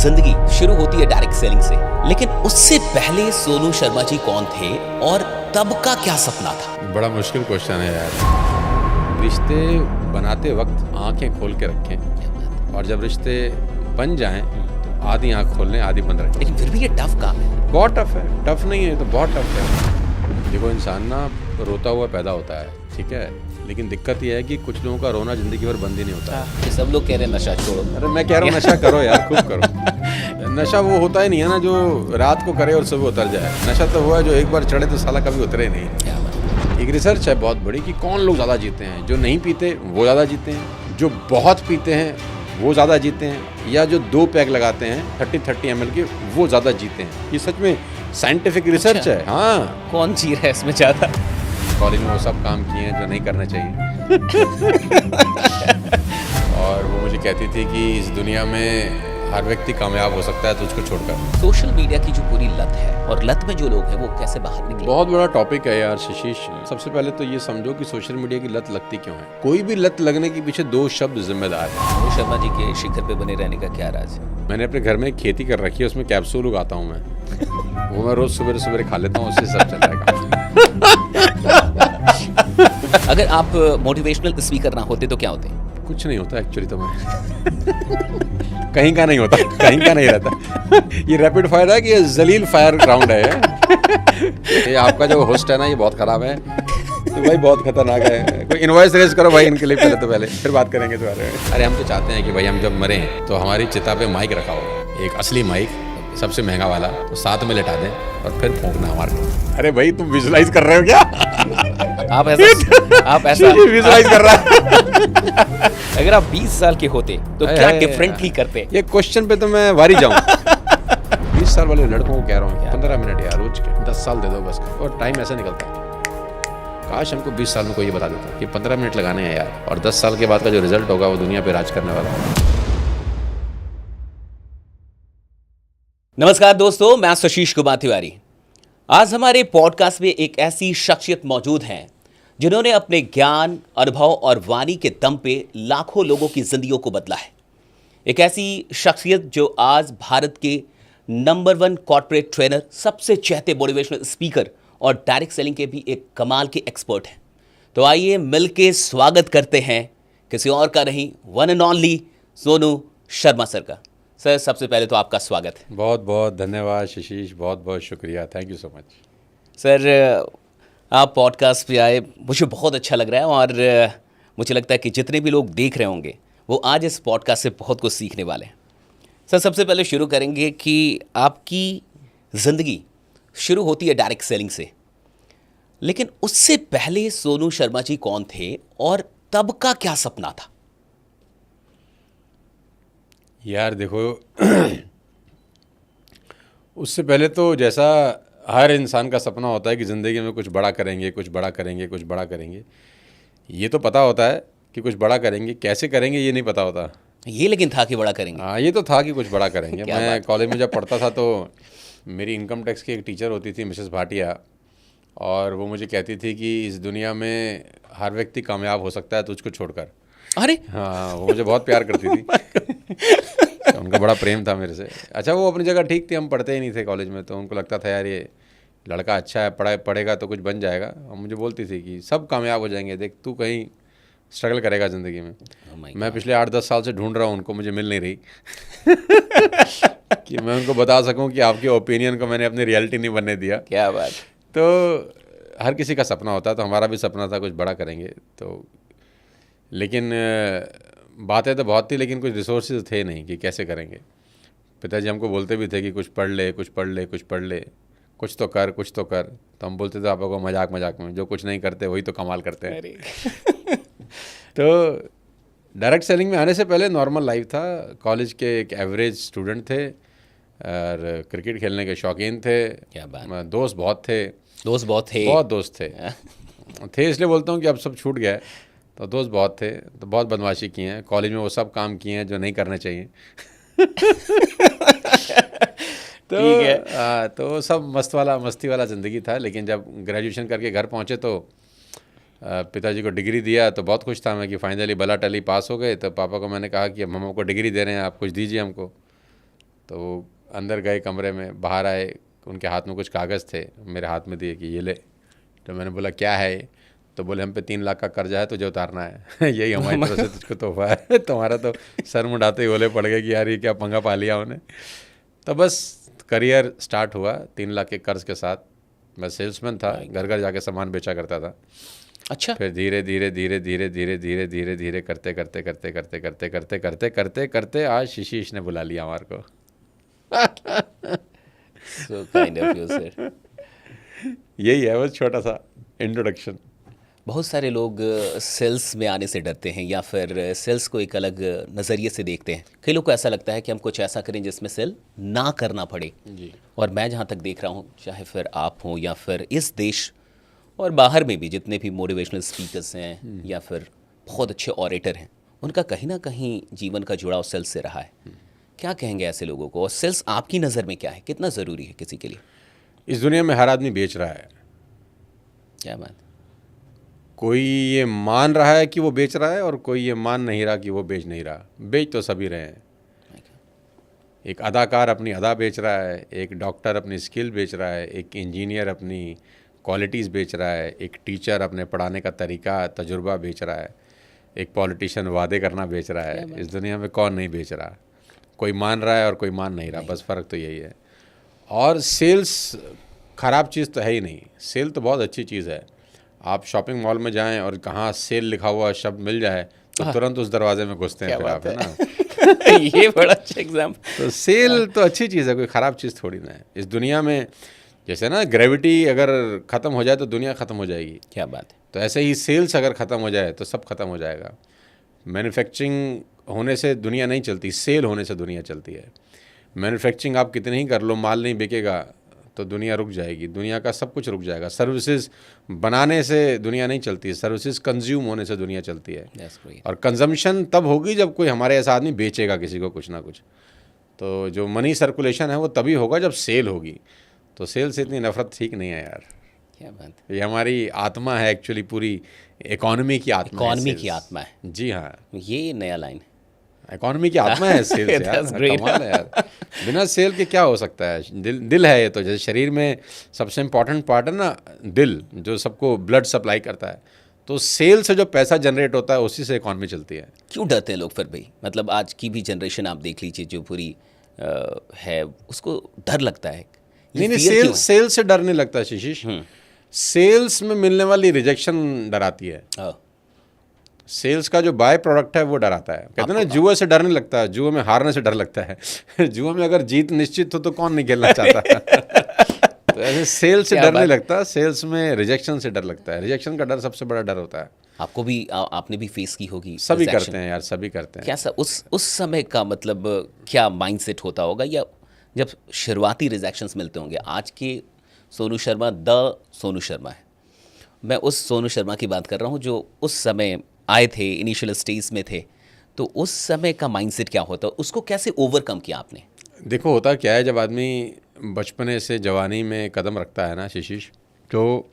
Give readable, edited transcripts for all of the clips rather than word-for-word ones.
जिंदगी शुरू होती है डायरेक्ट सेलिंग से, लेकिन उससे पहले सोनू शर्मा जी कौन थे और तब का क्या सपना था? बड़ा मुश्किल क्वेश्चन है यार। रिश्ते बनाते वक्त आंखें खोल के रखें और जब रिश्ते बन जाएं तो आधी आंख खोल लें, आधी बंद रखें। लेकिन फिर भी ये टफ काम है। बहुत टफ है। टफ नहीं है तो बहुत टफ है। देखो, इंसान ना रोता हुआ पैदा होता है, ठीक है, लेकिन दिक्कत यह है कि कुछ लोगों का रोना जिंदगी भर बंद ही नहीं होता है। सब लोग कह रहे हैं नशा छोड़ो। अरे मैं कह रहा हूँ नशा करो यार, खूब करो। नशा वो होता ही नहीं है ना जो रात को करे और सुबह उतर जाए। नशा तो हुआ है जो एक बार चढ़े तो साला कभी उतरे नहीं। एक रिसर्च है बहुत बड़ी कि कौन लोग ज़्यादा जीते हैं। जो नहीं पीते वो ज़्यादा जीते हैं, जो बहुत पीते हैं वो ज़्यादा जीते हैं, या जो 2 पैक लगाते हैं 30-30 ml के वो ज़्यादा जीते हैं। ये सच में साइंटिफिक रिसर्च है। हाँ, कौन जी रहा है इसमें ज़्यादा? कॉलेज में वो सब काम किए हैं जो नहीं करने चाहिए। और वो मुझे कहती थी कि इस दुनिया में हर व्यक्ति कामयाब हो सकता है तुझको छोड़कर। सोशल मीडिया की जो पूरी लत है और लत में जो लोग हैं वो कैसे बाहर निकले? बहुत बड़ा टॉपिक है यार शशीष। सबसे पहले तो ये समझो कि सोशल मीडिया की लत लगती क्यों है। कोई भी लत लगने के पीछे 2 शब्द जिम्मेदार है। सोनू शर्मा जी के शिखर पे बने रहने का क्या राज है? मैंने अपने घर में खेती कर रखी है, उसमें कैप्सूल उगाता हूँ मैं। वो मैं रोज सुबह सुबह खा लेता हूँ, उससे सब चल जाएगा। अगर आप मोटिवेशनल स्पीकर ना होते तो क्या होते? कुछ नहीं होता एक्चुअली तो मैं कहीं का नहीं होता, कहीं का नहीं रहता। ये रैपिड फायर है कि ये जलील फायर ग्राउंड है। ये आपका जो होस्ट है ना, ये बहुत खराब है। तो भाई बहुत खतरनाक है। कोई इनवॉइस रेज करो भाई इनके लिए पहले फिर बात करेंगे इस बारे में। अरे हम तो चाहते हैं कि भाई हम जब मरें तो हमारी चिता पे माइक रखा हो, एक असली माइक, सबसे महंगा वाला, तो साथ में लेटा दें और फिर फूंकना हमारे। अरे भाई तुम विजुलाइज कर रहे हो क्या? आप ऐसा विजुलाइज कर रहा है। अगर आप 20 साल के होते तो क्या डिफरेंटली करते? ये क्वेश्चन पे तो मैं वारी जाऊं। 20 साल वाले लड़कों को कह रहा हूँ 15 मिनट यार रोज के, 10 साल दे दो बस। और टाइम ऐसा निकलता है। काश हमको 20 साल में कोई ये बता देता कि 15 मिनट लगाने हैं यार, और 10 साल के बाद का जो रिजल्ट होगा वो दुनिया पे राज करने वाला है। नमस्कार दोस्तों, मैं आशीष कुमार तिवारी। आज हमारे पॉडकास्ट में एक ऐसी शख्सियत मौजूद है जिन्होंने अपने ज्ञान, अनुभव और वाणी के दम पे लाखों लोगों की जिंदगियों को बदला है। एक ऐसी शख्सियत जो आज भारत के नंबर 1 कॉर्पोरेट ट्रेनर, सबसे चहते मोटिवेशनल स्पीकर और डायरेक्ट सेलिंग के भी एक कमाल के एक्सपर्ट हैं। तो आइए मिलके स्वागत करते हैं किसी और का नहीं, one and only Sonu Sharma sir का। सर, सबसे पहले तो आपका स्वागत है। बहुत बहुत धन्यवाद शशीष, बहुत बहुत शुक्रिया, thank you so much. Sir, आप पॉडकास्ट पे आए, मुझे बहुत अच्छा लग रहा है और मुझे लगता है कि जितने भी लोग देख रहे होंगे वो आज इस पॉडकास्ट से बहुत कुछ सीखने वाले हैं। सर, सबसे पहले शुरू करेंगे कि आपकी ज़िंदगी शुरू होती है डायरेक्ट सेलिंग से, लेकिन उससे पहले सोनू शर्मा जी कौन थे और तब का क्या सपना था? यार देखो, उससे पहले तो जैसा हर इंसान का सपना होता है कि ज़िंदगी में कुछ बड़ा करेंगे, कुछ बड़ा करेंगे, कुछ बड़ा करेंगे, ये तो पता होता है कि कुछ बड़ा करेंगे। कैसे करेंगे ये नहीं पता होता। ये लेकिन था कि बड़ा करेंगे। हाँ, ये तो था कि कुछ बड़ा करेंगे। क्या मैं कॉलेज में जब पढ़ता था तो मेरी इनकम टैक्स की एक टीचर होती थी, मिसेस भाटिया, और वो मुझे कहती थी कि इस दुनिया में हर व्यक्ति कामयाब हो सकता है तुझको छोड़कर। अरे हाँ, वो मुझे बहुत प्यार करती थी। उनका बड़ा प्रेम था मेरे से। अच्छा, वो अपनी जगह ठीक थी, हम पढ़ते ही नहीं थे कॉलेज में, तो उनको लगता था यार ये लड़का अच्छा है, पढ़ेगा तो कुछ बन जाएगा। और मुझे बोलती थी कि सब कामयाब हो जाएंगे, देख तू कहीं स्ट्रगल करेगा ज़िंदगी में। मैं पिछले 8-10 साल से ढूंढ रहा हूँ उनको, मुझे मिल नहीं रही। कि मैं उनको बता सकूँ कि आपके ओपिनियन को मैंने अपनी रियलिटी नहीं बनने दिया। क्या बात। तो हर किसी का सपना होता है, तो हमारा भी सपना था कुछ बड़ा करेंगे। तो लेकिन बातें तो बहुत थी, लेकिन कुछ रिसोर्सेज थे नहीं कि कैसे करेंगे। पिताजी हमको बोलते भी थे कि कुछ पढ़ ले, कुछ पढ़ ले, कुछ पढ़ ले, कुछ तो कर, कुछ तो कर। तो हम बोलते थे पापा को मजाक मजाक में, जो कुछ नहीं करते वही तो कमाल करते हैं। तो डायरेक्ट सेलिंग में आने से पहले नॉर्मल लाइफ था। कॉलेज के एक एवरेज स्टूडेंट थे और क्रिकेट खेलने के शौकीन थे। क्या बात। दोस्त बहुत थे। बहुत दोस्त थे इसलिए बोलता हूँ कि अब सब छूट गया है। तो दोस्त बहुत थे, तो बहुत बदमाशी की हैं कॉलेज में, वो सब काम किए हैं जो नहीं करने चाहिए। तो सब मस्ती वाला ज़िंदगी था। लेकिन जब ग्रेजुएशन करके घर पहुँचे तो पिताजी को डिग्री दिया, तो बहुत खुश था मैं कि फाइनली बला टली पास हो गए। तो पापा को मैंने कहा कि अब हम हमको डिग्री दे रहे हैं, आप कुछ दीजिए हमको। तो वो अंदर गए कमरे में, बाहर आए, उनके हाथ में कुछ कागज़ थे, मेरे हाथ में दिए कि ये ले। तो मैंने बोला क्या है ये? तो बोले हम पे 3 लाख का कर्जा है, तुझे उतारना है। यही हमारी तरफ से तुझको तोहफा है। तुम्हारा तो सर मुंडाते ही ओले पड़ गए कि यार ये क्या पंगा पा लिया उन्हें। तो बस करियर स्टार्ट हुआ 3 लाख के कर्ज के साथ। मैं सेल्समैन था, घर घर जाके सामान बेचा करता था। अच्छा, फिर धीरे धीरे धीरे धीरे धीरे धीरे धीरे धीरे करते करते करते करते करते करते करते करते करते आज शीशीश ने बुला लिया हमारे को। So kind of you sir. यही है बस छोटा सा इंट्रोडक्शन। बहुत सारे लोग सेल्स में आने से डरते हैं या फिर सेल्स को एक अलग नज़रिए से देखते हैं। कई लोग को ऐसा लगता है कि हम कुछ ऐसा करें जिसमें सेल ना करना पड़े। जी। और मैं जहाँ तक देख रहा हूँ, चाहे फिर आप हों या फिर इस देश और बाहर में भी जितने भी मोटिवेशनल स्पीकर्स हैं या फिर बहुत अच्छे ऑरेटर हैं, उनका कहीं ना कहीं जीवन का जुड़ाव सेल्स से रहा है। क्या कहेंगे ऐसे लोगों को, और सेल्स आपकी नज़र में क्या है, कितना ज़रूरी है किसी के लिए? इस दुनिया में हर आदमी बेच रहा है। क्या बात? कोई ये मान रहा है कि वो बेच रहा है और कोई ये मान नहीं रहा कि वो बेच नहीं रहा। बेच तो सभी रहे हैं। एक अदाकार अपनी अदा बेच रहा है, एक डॉक्टर अपनी स्किल बेच रहा है, एक इंजीनियर अपनी क्वालिटीज़ बेच रहा है, एक टीचर अपने पढ़ाने का तरीका तजुर्बा बेच रहा है, एक पॉलिटिशियन वादे करना बेच रहा है। इस दुनिया में कौन नहीं बेच रहा? कोई मान रहा है और कोई मान नहीं रहा, बस फ़र्क तो यही है। और सेल्स ख़राब चीज़ तो है ही नहीं, सेल तो बहुत अच्छी चीज़ है। आप शॉपिंग मॉल में जाएं और कहाँ सेल लिखा हुआ शब्द मिल जाए तो तुरंत उस दरवाजे में घुसते हैं फिर आप, है ना। ये बड़ा अच्छा एग्जाम्पल। तो सेल तो अच्छी चीज़ है, कोई ख़राब चीज़ थोड़ी ना है। इस दुनिया में जैसे ना ग्रेविटी अगर ख़त्म हो जाए तो दुनिया ख़त्म हो जाएगी। क्या बात है। तो ऐसे ही सेल्स अगर ख़त्म हो जाए तो सब ख़त्म हो जाएगा। मैन्युफैक्चरिंग होने से दुनिया नहीं चलती, सेल होने से दुनिया चलती है। मैन्युफैक्चरिंग आप कितनी ही कर लो, माल नहीं बिकेगा तो दुनिया रुक जाएगी, दुनिया का सब कुछ रुक जाएगा। सर्विसेज बनाने से दुनिया नहीं चलती, सर्विसेज कंज्यूम होने से दुनिया चलती है। और कंजम्पशन तब होगी जब कोई हमारे ऐसा आदमी बेचेगा किसी को कुछ ना कुछ। तो जो मनी सर्कुलेशन है वो तभी होगा जब सेल होगी। तो सेल से इतनी नफरत ठीक नहीं है यार। क्या बात है। ये हमारी आत्मा है एक्चुअली, पूरी इकोनॉमी की आत्मा है। इकोनॉमी की आत्मा है। जी हाँ, ये नया लाइन है। इकोनॉमी की आत्मा है सेल से यार। कमाल है यार। बिना सेल के क्या हो सकता है? दिल है ये तो। जैसे शरीर में सबसे इम्पोर्टेंट पार्ट है ना दिल, जो सबको ब्लड सप्लाई करता है। तो सेल से जो पैसा जनरेट होता है उसी से इकोनॉमी चलती है। क्यों डरते हैं लोग फिर भाई? मतलब आज की भी जनरेशन आप देख लीजिए जो पूरी है, उसको डर लगता है। नहीं, सेल से डर नहीं लगता शीशिश। सेल्स में मिलने वाली रिजेक्शन डराती है। सेल्स का जो बाय प्रोडक्ट है वो डराता है। कहते हैं ना, जुए से डर नहीं लगता, जुए में हारने से डर लगता है। जुए में अगर जीत निश्चित हो तो कौन नहीं खेलना चाहता। तो ऐसे सेल से डर नहीं लगता, सेल्स में रिजेक्शन से डर लगता है। रिजेक्शन का डर सबसे बड़ा डर होता है। आपको भी आपने भी फेस की होगी। सभी करते हैं यार, सभी करते हैं। क्या उस समय का मतलब क्या माइंडसेट होता होगा, या जब शुरुआती रिजेक्शंस मिलते होंगे? आज के सोनू शर्मा द सोनू शर्मा है, मैं उस सोनू शर्मा की बात कर रहा हूँ जो उस समय आए थे, इनिशियल स्टेज में थे। तो उस समय का माइंडसेट क्या होता, उसको कैसे ओवरकम किया आपने? देखो होता क्या है, जब आदमी बचपने से जवानी में कदम रखता है ना शीशिश, तो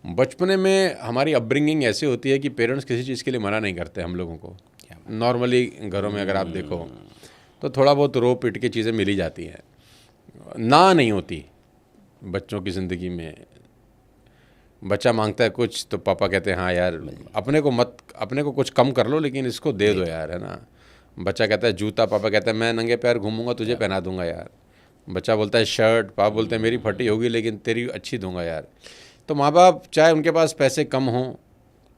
बचपने में हमारी अपब्रिंगिंग ऐसी होती है कि पेरेंट्स किसी चीज़ के लिए मना नहीं करते हम लोगों को। नॉर्मली घरों में अगर आप देखो तो थोड़ा बहुत रो पिट के चीज़ें मिली जाती हैं, ना नहीं होती बच्चों की ज़िंदगी में। बच्चा मांगता है कुछ तो पापा कहते हैं हाँ यार, अपने को कुछ कम कर लो लेकिन इसको दे दो यार, है ना। बच्चा कहता है जूता, पापा कहता है मैं नंगे पैर घूमूंगा तुझे पहना दूंगा यार। बच्चा बोलता है शर्ट, पापा बोलते हैं मेरी फटी होगी लेकिन तेरी अच्छी दूंगा यार। तो माँ बाप चाहे उनके पास पैसे कम हों,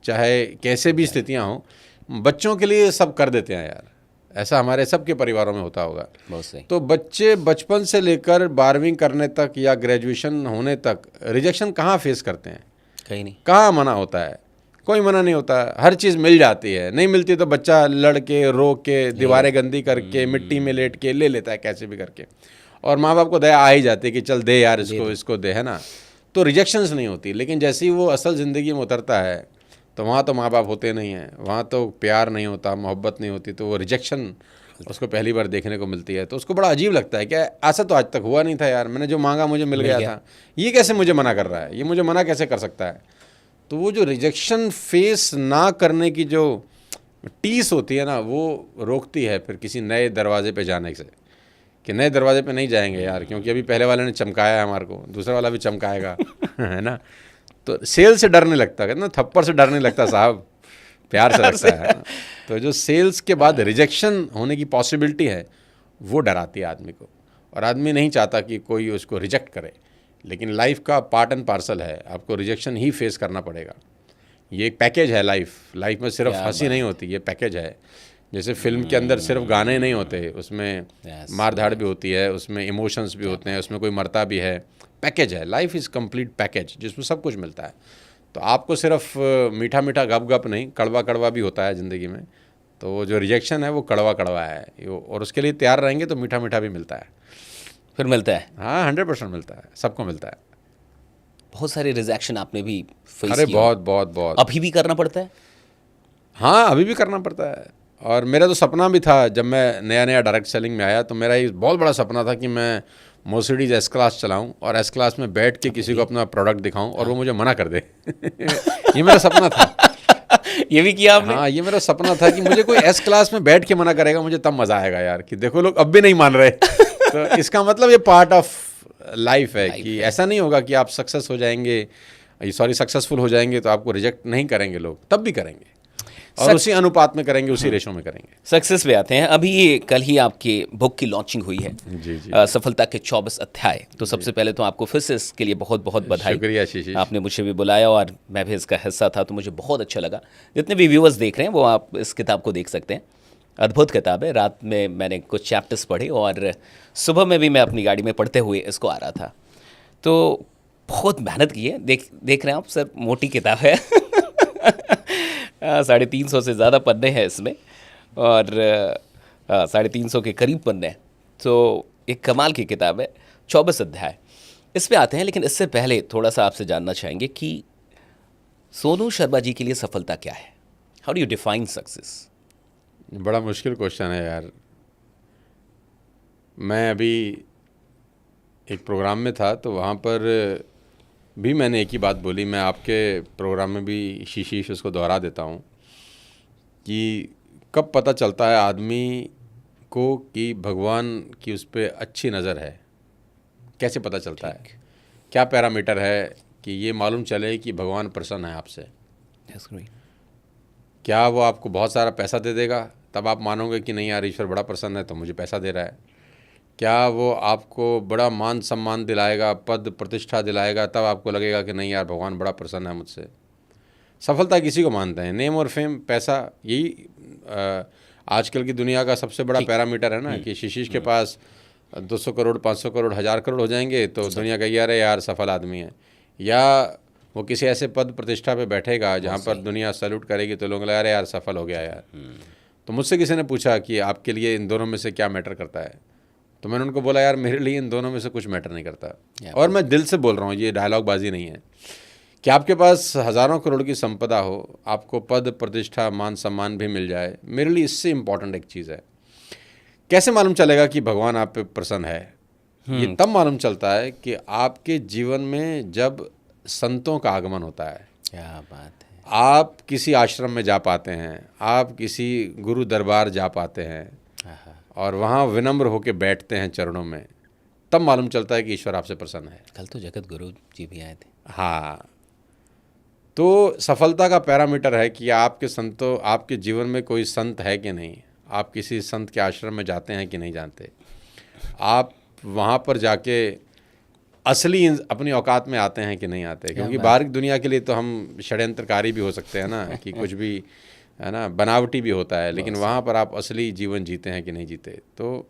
चाहे कैसे भी स्थितियाँ हों, बच्चों के लिए सब कर देते हैं यार। ऐसा हमारे सबके परिवारों में होता होगा बहुत सही। तो बच्चे बचपन से लेकर 12वीं करने तक या ग्रेजुएशन होने तक रिजेक्शन कहाँ फेस करते हैं? कहीं नहीं। कहाँ मना होता है? कोई मना नहीं होता, हर चीज़ मिल जाती है। नहीं मिलती तो बच्चा लड़ के, रो के, दीवारें गंदी करके, मिट्टी में लेट के ले लेता है कैसे भी करके। और माँ बाप को दया आ ही जाती है कि चल दे यार इसको दे, है ना। तो रिजेक्शंस नहीं होती। लेकिन जैसे ही वो असल ज़िंदगी में उतरता है तो वहाँ तो माँ बाप होते नहीं हैं, वहाँ तो प्यार नहीं होता, मोहब्बत नहीं होती, तो वो रिजेक्शन उसको पहली बार देखने को मिलती है। तो उसको बड़ा अजीब लगता है कि ऐसा तो आज तक हुआ नहीं था यार, मैंने जो मांगा मुझे मिल गया था, ये कैसे मुझे मना कर रहा है, ये मुझे मना कैसे कर सकता है। तो वो जो रिजेक्शन फेस ना करने की जो टीस होती है ना, वो रोकती है फिर किसी नए दरवाजे पे जाने से कि नए दरवाजे पे नहीं जाएंगे यार, क्योंकि अभी पहले वाले ने चमकाया है हमारे को, दूसरा वाला भी चमकाएगा है ना। तो सेल से डर नहीं लगता, कहते ना थप्पड़ से डर नहीं लगता साहब, प्यार से लगता है ना? तो जो सेल्स के बाद रिजेक्शन होने की पॉसिबिलिटी है वो डराती है आदमी को, और आदमी नहीं चाहता कि कोई उसको रिजेक्ट करे। लेकिन लाइफ का पार्ट एंड पार्सल है, आपको रिजेक्शन ही फेस करना पड़ेगा। ये एक पैकेज है लाइफ में सिर्फ हंसी नहीं होती, ये पैकेज है। जैसे फिल्म के अंदर सिर्फ गाने नहीं होते, उसमें मार धाड़ भी होती है, उसमें इमोशंस भी होते हैं, उसमें कोई मरता भी है। पैकेज है, लाइफ इज़ कंप्लीट पैकेज जिसमें सब कुछ मिलता है। तो आपको सिर्फ मीठा मीठा गप गप नहीं, कड़वा कड़वा भी होता है ज़िंदगी में। तो वो जो रिजेक्शन है वो कड़वा कड़वा है, और उसके लिए तैयार रहेंगे तो मीठा मीठा भी मिलता है। फिर मिलता है। हाँ, 100% मिलता है, सबको मिलता है। बहुत सारे रिजेक्शन आपने भी फेस अरे किए बहुत बहुत बहुत। अभी भी करना पड़ता है? हाँ, अभी भी करना पड़ता है। और मेरा तो सपना भी था, जब मैं नया नया डायरेक्ट सेलिंग में आया तो मेरा एक बहुत बड़ा सपना था कि मैं मर्सिडीज एस क्लास चलाऊं और एस क्लास में बैठ के किसी को अपना प्रोडक्ट दिखाऊं और वो मुझे मना कर दे ये मेरा सपना था। ये भी किया आपने? हाँ, ये मेरा सपना था कि मुझे कोई एस क्लास में बैठ के मना करेगा, मुझे तब मज़ा आएगा यार, कि देखो लोग अब भी नहीं मान रहे तो इसका मतलब ये पार्ट ऑफ लाइफ है कि ऐसा नहीं होगा कि आप सक्सेसफुल हो जाएंगे तो आपको रिजेक्ट नहीं करेंगे लोग, तब भी करेंगे, और उसी अनुपात में करेंगे, उसी रेशो में करेंगे। सक्सेस पे आते हैं। अभी ये कल ही आपके बुक की लॉन्चिंग हुई है, जी जी, सफलता के 24 अध्याय। तो सबसे पहले तो आपको फिर से इसके लिए बहुत बहुत बधाई। शुक्रिया शीशी। आपने मुझे भी बुलाया और मैं भी इसका हिस्सा था, तो मुझे बहुत अच्छा लगा। जितने भी व्यूअर्स देख रहे हैं वो आप इस किताब को देख सकते हैं। अद्भुत किताब है। रात में मैंने कुछ चैप्टर्स पढ़े और सुबह में भी मैं अपनी गाड़ी में पढ़ते हुए इसको आ रहा था। तो बहुत मेहनत की है। देख रहे हैं आप सर, मोटी किताब है 350 से ज़्यादा पन्ने हैं इसमें, और 350 के करीब पन्ने हैं। तो एक कमाल की किताब है। 24 अध्याय इस पे आते हैं, लेकिन इससे पहले थोड़ा सा आपसे जानना चाहेंगे कि सोनू शर्मा जी के लिए सफलता क्या है? How do you define success? बड़ा मुश्किल क्वेश्चन है यार। मैं अभी एक प्रोग्राम में था तो वहाँ पर भी मैंने एक ही बात बोली, मैं आपके प्रोग्राम में भी शीश उसको दोहरा देता हूँ कि कब पता चलता है आदमी को कि भगवान की उस पर अच्छी नज़र है, कैसे पता चलता है? क्या पैरामीटर है कि ये मालूम चले कि भगवान प्रसन्न है आपसे? क्या वो आपको बहुत सारा पैसा दे देगा तब आप मानोगे कि नहीं यार ईश्वर बड़ा प्रसन्न है तो मुझे पैसा दे रहा है? क्या वो आपको बड़ा मान सम्मान दिलाएगा, पद प्रतिष्ठा दिलाएगा, तब आपको लगेगा कि नहीं यार भगवान बड़ा प्रसन्न है मुझसे? सफलता किसी को मानते हैं? नेम और फेम, पैसा, यही आजकल की दुनिया का सबसे बड़ा पैरामीटर है ना, कि शीश के पास 200 करोड़ 500 करोड़ 1000 करोड़ हो जाएंगे तो दुनिया कहेगी अरे यार सफल आदमी है। या वो किसी ऐसे पद प्रतिष्ठा पे बैठेगा जहाँ पर दुनिया सैल्यूट करेगी तो लोग लगा अरे यार सफल हो गया यार। तो मुझसे किसी ने पूछा कि आपके लिए इन दोनों में से क्या मैटर करता है, तो मैंने उनको बोला यार मेरे लिए इन दोनों में से कुछ मैटर नहीं करता। और मैं दिल से बोल रहा हूँ, ये डायलॉग बाजी नहीं है। कि आपके पास हज़ारों करोड़ की संपदा हो, आपको पद प्रतिष्ठा मान सम्मान भी मिल जाए, मेरे लिए इससे इम्पॉर्टेंट एक चीज़ है कैसे मालूम चलेगा कि भगवान आप पे प्रसन्न है? ये तब मालूम चलता है कि आपके जीवन में जब संतों का आगमन होता है। क्या बात है। आप किसी आश्रम में जा पाते हैं, आप किसी गुरु दरबार जा पाते हैं और वहाँ विनम्र होकर बैठते हैं चरणों में, तब मालूम चलता है कि ईश्वर आपसे प्रसन्न है। कल तो जगत गुरु जी भी आए थे। हाँ, तो सफलता का पैरामीटर है कि आपके जीवन में कोई संत है कि नहीं, आप किसी संत के आश्रम में जाते हैं कि नहीं जानते, आप वहाँ पर जाके असली अपनी औकात में आते हैं कि नहीं आते। क्योंकि बाहर की दुनिया के लिए तो हम षड्यंत्रकारी भी हो सकते हैं ना कि कुछ भी है ना, बनावटी भी होता है, लेकिन वहाँ पर आप असली जीवन जीते हैं कि नहीं जीते। तो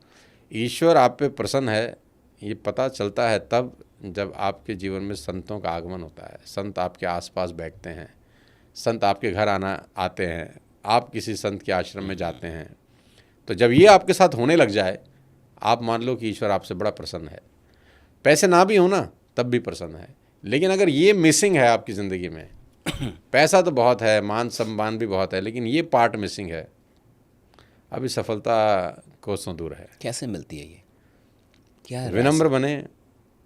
ईश्वर आप पे प्रसन्न है ये पता चलता है तब जब आपके जीवन में संतों का आगमन होता है, संत आपके आसपास बैठते हैं, संत आपके घर आते हैं, आप किसी संत के आश्रम में जाते हैं। तो जब ये आपके साथ होने लग जाए, आप मान लो कि ईश्वर आपसे बड़ा प्रसन्न है। पैसे ना भी हो ना तब भी प्रसन्न है। लेकिन अगर ये मिसिंग है आपकी ज़िंदगी में, पैसा तो बहुत है, मान सम्मान भी बहुत है, लेकिन ये पार्ट मिसिंग है, अभी सफलता कोसों दूर है। कैसे मिलती है ये? क्या विनम्र बने,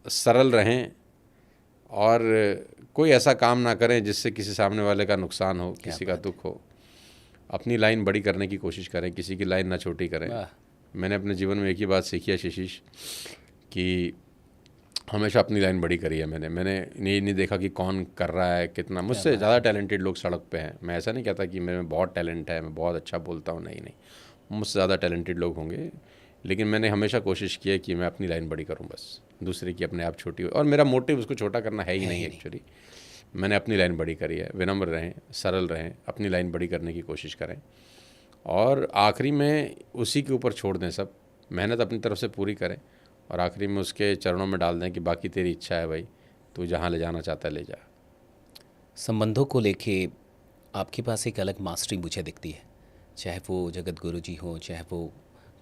सरल रहें और कोई ऐसा काम ना करें जिससे किसी सामने वाले का नुकसान हो, किसी का दुख हो। अपनी लाइन बड़ी करने की कोशिश करें, किसी की लाइन ना छोटी करें। मैंने अपने जीवन में एक ही बात सीखी है शिशीष, कि हमेशा अपनी लाइन बड़ी करी है। मैंने ये नहीं देखा कि कौन कर रहा है कितना। मुझसे ज़्यादा टैलेंटेड लोग सड़क पे हैं। मैं ऐसा नहीं कहता कि मेरे में बहुत टैलेंट है, मैं बहुत अच्छा बोलता हूँ, नहीं, मुझसे ज़्यादा टैलेंटेड लोग होंगे, लेकिन मैंने हमेशा कोशिश की है कि मैं अपनी लाइन बड़ी करूँ, बस दूसरे की अपने आप छोटी हो। और मेरा मोटिव उसको छोटा करना है ही नहीं एक्चुअली। मैंने अपनी लाइन बड़ी करी है। विनम्र रहें, सरल रहें, अपनी लाइन बड़ी करने की कोशिश करें, और आखिरी में उसी के ऊपर छोड़ दें सब। मेहनत अपनी तरफ से पूरी करें और आखिरी में उसके चरणों में डाल दें कि बाकी तेरी इच्छा है भाई, तू जहाँ ले जाना चाहता है ले जा। संबंधों को लेके आपके पास एक अलग मास्टरी मुझे दिखती है, चाहे वो जगत गुरु जी हों, चाहे वो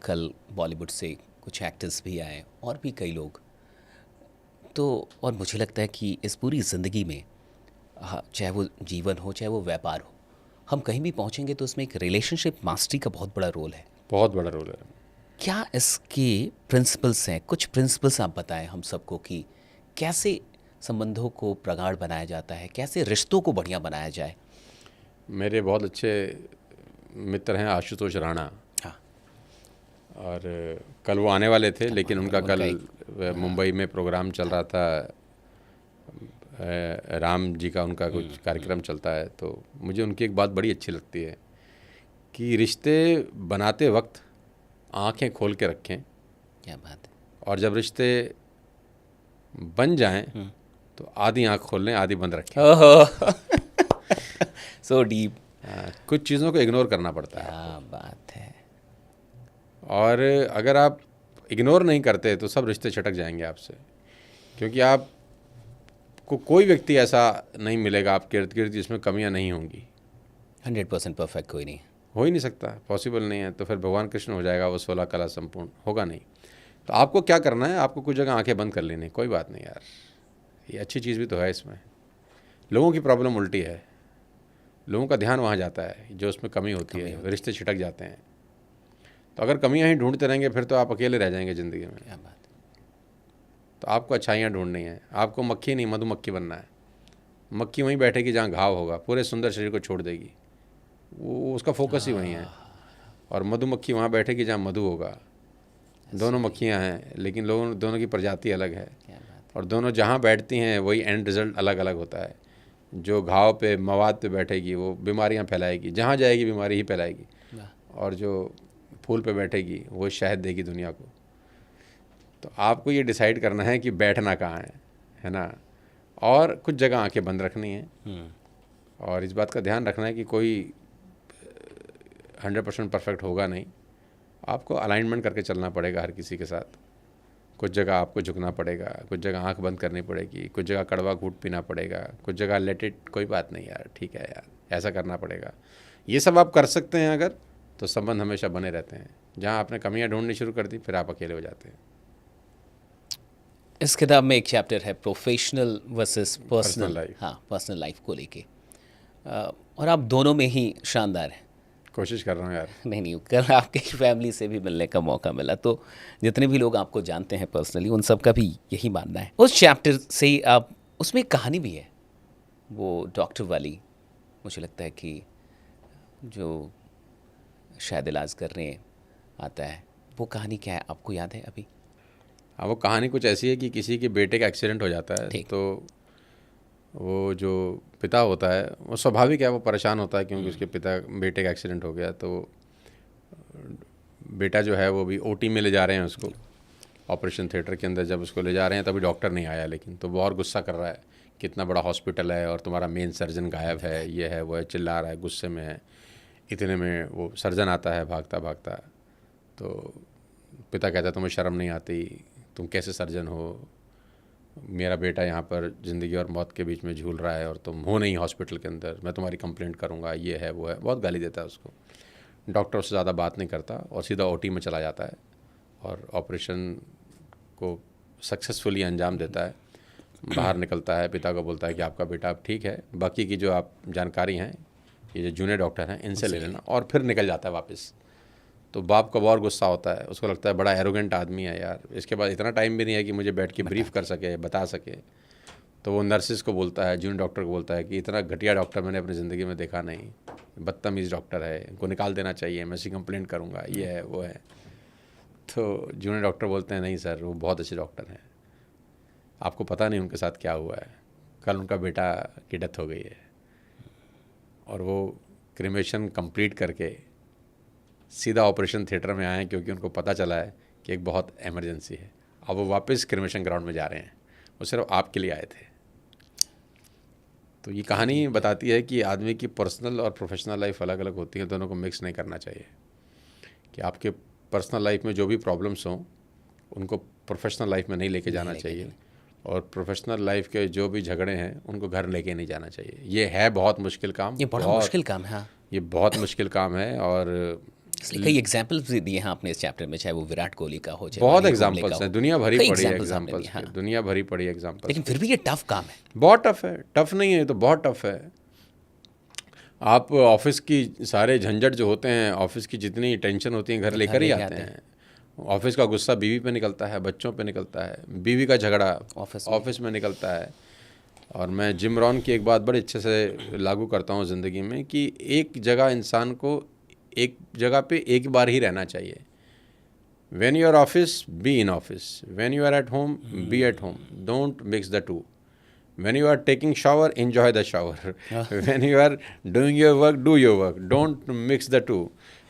कल बॉलीवुड से कुछ एक्टर्स भी आए और भी कई लोग। तो और मुझे लगता है कि इस पूरी ज़िंदगी में चाहे वो जीवन हो चाहे वो व्यापार हो, हम कहीं भी पहुंचेंगे तो उसमें एक रिलेशनशिप मास्टरी का बहुत बड़ा रोल है। बहुत बड़ा रोल है। क्या इसके प्रिंसिपल्स हैं? कुछ प्रिंसिपल्स आप बताएं हम सबको कि कैसे संबंधों को प्रगाढ़ बनाया जाता है, कैसे रिश्तों को बढ़िया बनाया जाए। मेरे बहुत अच्छे मित्र हैं आशुतोष राणा, हाँ, और कल वो आने वाले थे, लेकिन उनका उनका कल मुंबई में प्रोग्राम चल रहा था, राम जी का उनका कुछ कार्यक्रम चलता है। तो मुझे उनकी एक बात बड़ी अच्छी लगती है कि रिश्ते बनाते वक्त आंखें खोल के रखें, क्या बात है। और जब रिश्ते बन जाएं तो आधी आंख खोल लें, आधी बंद रखें। ओहो सो डीप। कुछ चीज़ों को इग्नोर करना पड़ता है। क्या बात है। और अगर आप इग्नोर नहीं करते तो सब रिश्ते छटक जाएंगे आपसे, क्योंकि आप को कोई व्यक्ति ऐसा नहीं मिलेगा आपके इर्द गिर्द जिसमें कमियां नहीं होंगी। 100% परफेक्ट कोई नहीं। हो ही नहीं सकता, पॉसिबल नहीं है। तो फिर भगवान कृष्ण हो जाएगा वो 16 कला संपूर्ण, होगा नहीं। तो आपको क्या करना है, आपको कुछ जगह आंखें बंद कर लेनी, कोई बात नहीं यार, ये अच्छी चीज़ भी तो है इसमें। लोगों की प्रॉब्लम उल्टी है, लोगों का ध्यान वहाँ जाता है जो उसमें कमी होती है, रिश्ते छिटक जाते हैं। तो अगर कमियां ही ढूंढते रहेंगे फिर तो आप अकेले रह जाएंगे ज़िंदगी में। क्या बात है। तो आपको अच्छाइयाँ ढूंढनी है, आपको मक्खी नहीं मधुमक्खी बनना है। मक्खी वहीं बैठेगी जहाँ घाव होगा, पूरे सुंदर शरीर को छोड़ देगी, वो उसका फोकस ही वहीं है। और मधुमक्खी वहाँ बैठेगी जहाँ मधु होगा। दोनों मक्खियाँ हैं, लेकिन लोगों दोनों की प्रजाति अलग है, क्या बात और दोनों जहाँ बैठती हैं वही एंड रिजल्ट अलग अलग होता है। जो घाव पे मवाद पे बैठेगी वो बीमारियाँ फैलाएगी, जहाँ जाएगी बीमारी ही फैलाएगी, है। वाह। और जो फूल पे बैठेगी वो शहद देगी दुनिया को। तो आपको ये डिसाइड करना है कि बैठना कहाँ है ना। और कुछ जगह आंखें बंद रखनी है, और इस बात का ध्यान रखना है कि कोई 100% परफेक्ट होगा नहीं। आपको अलाइनमेंट करके चलना पड़ेगा हर किसी के साथ। कुछ जगह आपको झुकना पड़ेगा, कुछ जगह आंख बंद करनी पड़ेगी, कुछ जगह कड़वा घूंट पीना पड़ेगा, कुछ जगह लेट इट, कोई बात नहीं यार, ठीक है यार, ऐसा करना पड़ेगा। ये सब आप कर सकते हैं अगर, तो संबंध हमेशा बने रहते हैं। जहाँ आपने कमियां ढूंढनी शुरू कर दी फिर आप अकेले हो जाते हैं। इस किताब में एक चैप्टर है प्रोफेशनल वर्सेस पर्सनल life। हाँ, पर्सनल लाइफ को लेके। और आप दोनों में ही शानदार हैं। कोशिश कर रहा हूँ यार। नहीं, कल आपके फैमिली से भी मिलने का मौका मिला, तो जितने भी लोग आपको जानते हैं पर्सनली उन सब का भी यही मानना है। उस चैप्टर से ही आप, उसमें एक कहानी भी है वो डॉक्टर वाली, मुझे लगता है कि जो शायद इलाज करने आता है, वो कहानी क्या है आपको याद है अभी? हाँ, वो कहानी कुछ ऐसी है कि किसी के बेटे का एक्सीडेंट हो जाता है, ठीक। तो वो जो पिता होता है वो स्वाभाविक है, वो परेशान होता है क्योंकि उसके बेटे का एक्सीडेंट हो गया। तो बेटा जो है वो भी ओटी में ले जा रहे हैं उसको, ऑपरेशन थिएटर के अंदर जब उसको ले जा रहे हैं तभी डॉक्टर नहीं आया, लेकिन तो वो और गुस्सा कर रहा है कि इतना बड़ा हॉस्पिटल है और तुम्हारा मेन सर्जन गायब है, ये है वो है, चिल्ला रहा है, गुस्से में है। इतने में वो सर्जन आता है भागता भागता, तो पिता कहता है तुम्हें शर्म नहीं आती, तुम कैसे सर्जन हो, मेरा बेटा यहाँ पर ज़िंदगी और मौत के बीच में झूल रहा है और तुम हो नहीं हॉस्पिटल के अंदर, मैं तुम्हारी कंप्लेंट करूँगा, ये है वो है, बहुत गाली देता है उसको। डॉक्टर उससे ज़्यादा बात नहीं करता और सीधा ओटी में चला जाता है और ऑपरेशन को सक्सेसफुली अंजाम देता है। बाहर निकलता है, पिता को बोलता है कि आपका बेटा अब ठीक है, बाकी की जो आप जानकारी हैं ये जो जूनियर डॉक्टर हैं इनसे ले लेना, और फिर निकल जाता है वापस। तो बाप को बहुत गुस्सा होता है, उसको लगता है बड़ा एरोगेंट आदमी है यार, इसके पास इतना टाइम भी नहीं है कि मुझे बैठ के ब्रीफ कर सके, बता सके। तो वो नर्सिस को बोलता है, जूनियर डॉक्टर को बोलता है कि इतना घटिया डॉक्टर मैंने अपनी ज़िंदगी में देखा नहीं, बदतमीज़ डॉक्टर है, इनको निकाल देना चाहिए, मैं इसकी कंप्लेंट करूँगा, ये है वो है। तो जूनियर डॉक्टर बोलते हैं नहीं सर वो बहुत अच्छे डॉक्टर हैं, आपको पता नहीं उनके साथ क्या हुआ है, कल उनका बेटा की डेथ हो गई है और वो क्रिमेशन कंप्लीट करके सीधा ऑपरेशन थिएटर में आए हैं क्योंकि उनको पता चला है कि एक बहुत इमरजेंसी है। अब वो वापस क्रिमेशन ग्राउंड में जा रहे हैं, वो सिर्फ आपके लिए आए थे। तो ये कहानी बताती है कि आदमी की पर्सनल और प्रोफेशनल लाइफ अलग अलग होती है, दोनों को मिक्स नहीं करना चाहिए। कि आपके पर्सनल लाइफ में जो भी प्रॉब्लम्स हों उनको प्रोफेशनल लाइफ में नहीं लेके जाना चाहिए, और प्रोफेशनल लाइफ के जो भी झगड़े हैं उनको घर लेके नहीं जाना चाहिए। ये है बहुत मुश्किल काम, ये बड़ा मुश्किल काम है। हाँ, ये बहुत मुश्किल काम है। और इसलिए कई एग्जाम्पल्स भी दिए हैं आपने इस चैप्टर में, चाहे वो विराट कोहली का हो, चाहे बहुत मणि कुंबले एग्जांपल्स का हैं, हो। दुनिया भरी कई पड़ी है examples आपने एग्जांपल्स, दिए, हाँ। दुनिया भरी पड़ी एग्जांपल्स। लेकिन फिर भी ये टफ काम है। बहुत टफ है, टफ नहीं है तो बहुत टफ है। आप ऑफिस की सारे झंझट जो होते हैं, ऑफिस की जितनी टेंशन होती है घर लेकर ही आते हैं। ऑफिस का गुस्सा बीवी पे निकलता है, बच्चों पे निकलता है, बीवी का झगड़ा ऑफिस में निकलता है। और मैं जिम रॉन की एक बात बड़े अच्छे से लागू करता हूँ ज़िंदगी में कि एक जगह इंसान को एक जगह पे एक बार ही रहना चाहिए। When you are office be in office, when you are at home be at home, don't mix the two. When you are taking shower, enjoy the shower. When you are doing your work, do your work. Don't mix the two.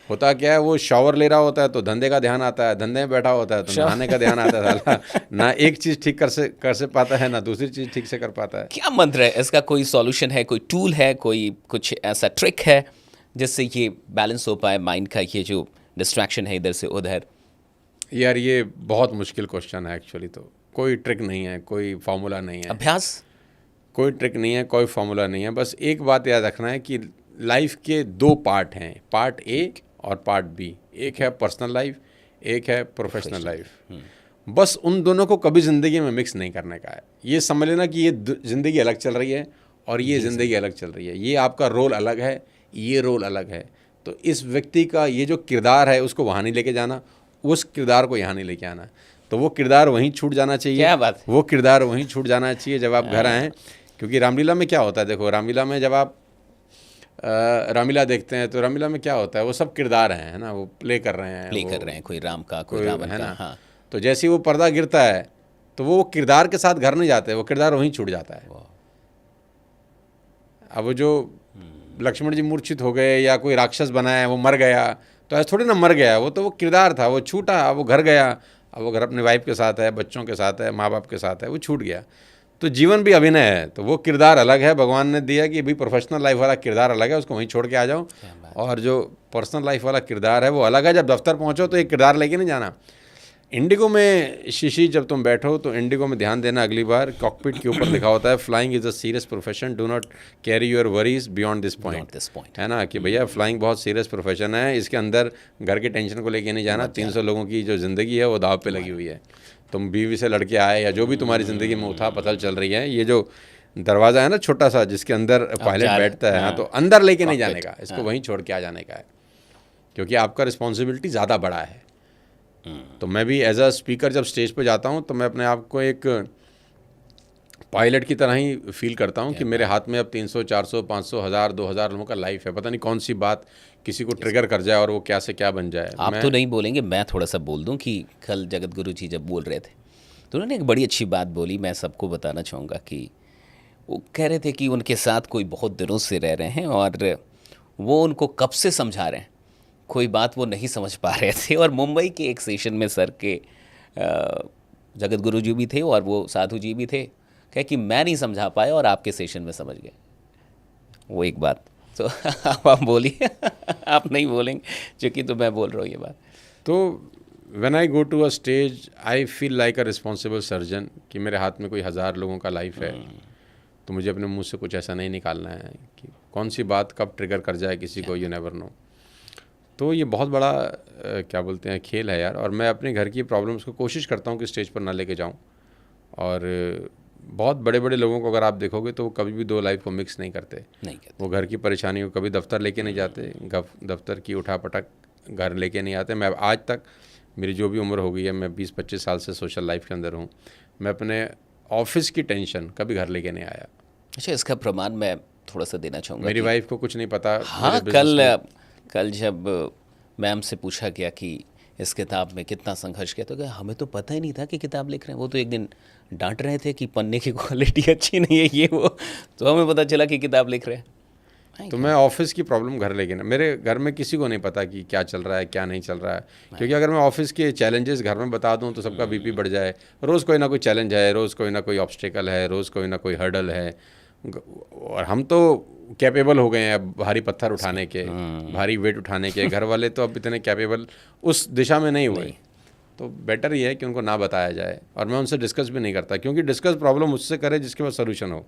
होता क्या है, वो shower ले रहा होता है तो धंधे का ध्यान आता है, धंधे में बैठा होता है तो नहाने का ध्यान आता है। साला ना एक चीज़ ठीक कर से पाता है, ना दूसरी चीज़ ठीक से कर पाता है। क्या मंत्र है इसका? कोई सॉल्यूशन है, कोई टूल है, कोई कुछ ऐसा ट्रिक है जिससे ये बैलेंस हो पाए माइंड का, ये जो डिस्ट्रैक्शन है इधर से उधर? यार ये बहुत मुश्किल क्वेश्चन है एक्चुअली। तो कोई ट्रिक नहीं है, कोई फार्मूला नहीं है, अभ्यास, कोई ट्रिक नहीं है, कोई फार्मूला नहीं है। बस एक बात याद रखना है कि लाइफ के दो पार्ट हैं, पार्ट ए और पार्ट बी। एक है पर्सनल लाइफ, एक है प्रोफेशनल लाइफ। बस उन दोनों को कभी ज़िंदगी में मिक्स नहीं करने का है। ये समझ लेना कि ये ज़िंदगी अलग चल रही है और ये ज़िंदगी अलग चल रही है। ये आपका रोल अलग है, ये रोल अलग है। तो इस व्यक्ति का ये जो किरदार है उसको वहाँ नहीं लेके जाना, उस किरदार को यहाँ नहीं लेके आना। तो वो किरदार वहीं छूट जाना चाहिए। क्या बात है? वो किरदार वहीं छूट जाना चाहिए जब आप घर आएँ। क्योंकि रामलीला में क्या होता है, देखो रामलीला में जब आप रामलीला देखते हैं तो रामलीला में क्या होता है, वो सब किरदार हैं, है ना, वो प्ले कर रहे हैं, कोई राम का, कोई रावण है का। ना। हाँ। तो जैसे ही वो पर्दा गिरता है तो वो किरदार के साथ घर नहीं जाते, वो किरदार वहीं छूट जाता है। अब वो जो लक्ष्मण जी मूर्छित हो गए या कोई राक्षस बना है वो मर गया, तो ऐसा थोड़ी ना मर गया, वो तो वो किरदार था, वो छूटा, अब वो घर गया, अब वो घर अपनी वाइफ के साथ है, बच्चों के साथ है, माँ बाप के साथ है, वो छूट गया। तो जीवन भी अभिनय है, तो वो किरदार अलग है। भगवान ने दिया कि भाई प्रोफेशनल लाइफ वाला किरदार अलग है, उसको वहीं छोड़ के आ जाओ, और जो पर्सनल लाइफ वाला किरदार है वो अलग है। जब दफ्तर पहुंचो तो एक किरदार लेके नहीं जाना। इंडिगो में शिशी जब तुम बैठो तो इंडिगो में ध्यान देना, अगली बार कॉकपिट के ऊपर लिखा होता है flying is a serious profession, do not carry your worries beyond this point, है ना, कि भैया फ्लाइंग बहुत सीरियस प्रोफेशन है, इसके अंदर घर की टेंशन को लेके नहीं जाना। 300 लोगों की जो ज़िंदगी है वो दाव पे लगी हुई है। तुम बीवी से लड़के आए या जो भी तुम्हारी ज़िंदगी में उठा पतल चल रही है, ये जो दरवाज़ा है ना छोटा सा जिसके अंदर पायलट बैठता है, हाँ, तो अंदर लेके नहीं जाने का, इसको वहीं छोड़ के आ जाने का है, क्योंकि आपका रिस्पॉन्सिबिलिटी ज़्यादा बड़ा है। तो मैं भी एज अ स्पीकर जब स्टेज पे जाता हूँ तो मैं अपने आप को एक पायलट की तरह ही फील करता हूँ कि मेरे हाथ में अब 300, 400, 500, 1000, 2000 लोगों का लाइफ है। पता नहीं कौन सी बात किसी को ट्रिगर कर जाए और वो क्या से क्या बन जाए। आप तो नहीं बोलेंगे, मैं थोड़ा सा बोल दूं कि कल जगत गुरु जी जब बोल रहे थे तो उन्होंने एक बड़ी अच्छी बात बोली, मैं सबको बताना चाहूँगा कि वो कह रहे थे कि उनके साथ कोई बहुत दिनों से रह रहे हैं और वो उनको कब से समझा रहे हैं, कोई बात वो नहीं समझ पा रहे थे। और मुंबई के एक सेशन में सर के जगत गुरु जी भी थे और वो साधु जी भी थे, कहे कि मैं नहीं समझा पाया और आपके सेशन में समझ गए। वो एक बात तो आप बोलिए आप नहीं बोलेंगे क्योंकि तो मैं बोल रहा हूँ ये बात। तो when I go to a stage I feel like a responsible surgeon कि मेरे हाथ में कोई 1000 लोगों का लाइफ है, तो मुझे अपने मुंह से कुछ ऐसा नहीं निकालना है कि कौन सी बात कब ट्रिगर कर जाए किसी को, यू नेवर नो। तो ये बहुत बड़ा क्या बोलते हैं खेल है यार। और मैं अपने घर की प्रॉब्लम्स को कोशिश करता हूँ कि स्टेज पर ना लेके जाऊँ। और बहुत बड़े बड़े लोगों को अगर आप देखोगे तो वो कभी भी दो लाइफ को मिक्स नहीं करते। वो घर की परेशानी को कभी दफ्तर लेके नहीं जाते, दफ्तर की उठापटक घर लेके नहीं आते। मैं आज तक, मेरी जो भी उम्र हो गई है, मैं 20-25 साल से सोशल लाइफ के अंदर हूँ, मैं अपने ऑफिस की टेंशन कभी घर लेके नहीं आया। अच्छा, इसका प्रमाण मैं थोड़ा सा देना चाहूँगा। मेरी वाइफ को कुछ नहीं पता। हाँ, कल जब मैम से पूछा गया कि इस किताब में कितना संघर्ष किया, तो क्या हमें तो पता ही नहीं था कि किताब लिख रहे हैं। वो तो एक दिन डांट रहे थे कि पन्ने की क्वालिटी अच्छी नहीं है ये वो, तो हमें पता चला कि किताब लिख रहे हैं। तो मैं ऑफिस की प्रॉब्लम घर लेके ना, मेरे घर में किसी को नहीं पता कि क्या चल रहा है क्या नहीं चल रहा है, क्योंकि अगर मैं ऑफिस के चैलेंजेस घर में बता दूं तो सबका बीपी बढ़ जाए। रोज़ कोई ना कोई चैलेंज है, रोज़ कोई ना कोई ऑब्स्टिकल है, रोज़ कोई ना कोई हर्डल है, और हम तो कैपेबल हो गए हैं अब भारी पत्थर उठाने के, भारी वेट उठाने के। घर वाले तो अब इतने कैपेबल उस दिशा में नहीं हुए, तो बेटर ये है कि उनको ना बताया जाए। और मैं उनसे डिस्कस भी नहीं करता, क्योंकि डिस्कस प्रॉब्लम उससे करे जिसके पास सोल्यूशन हो।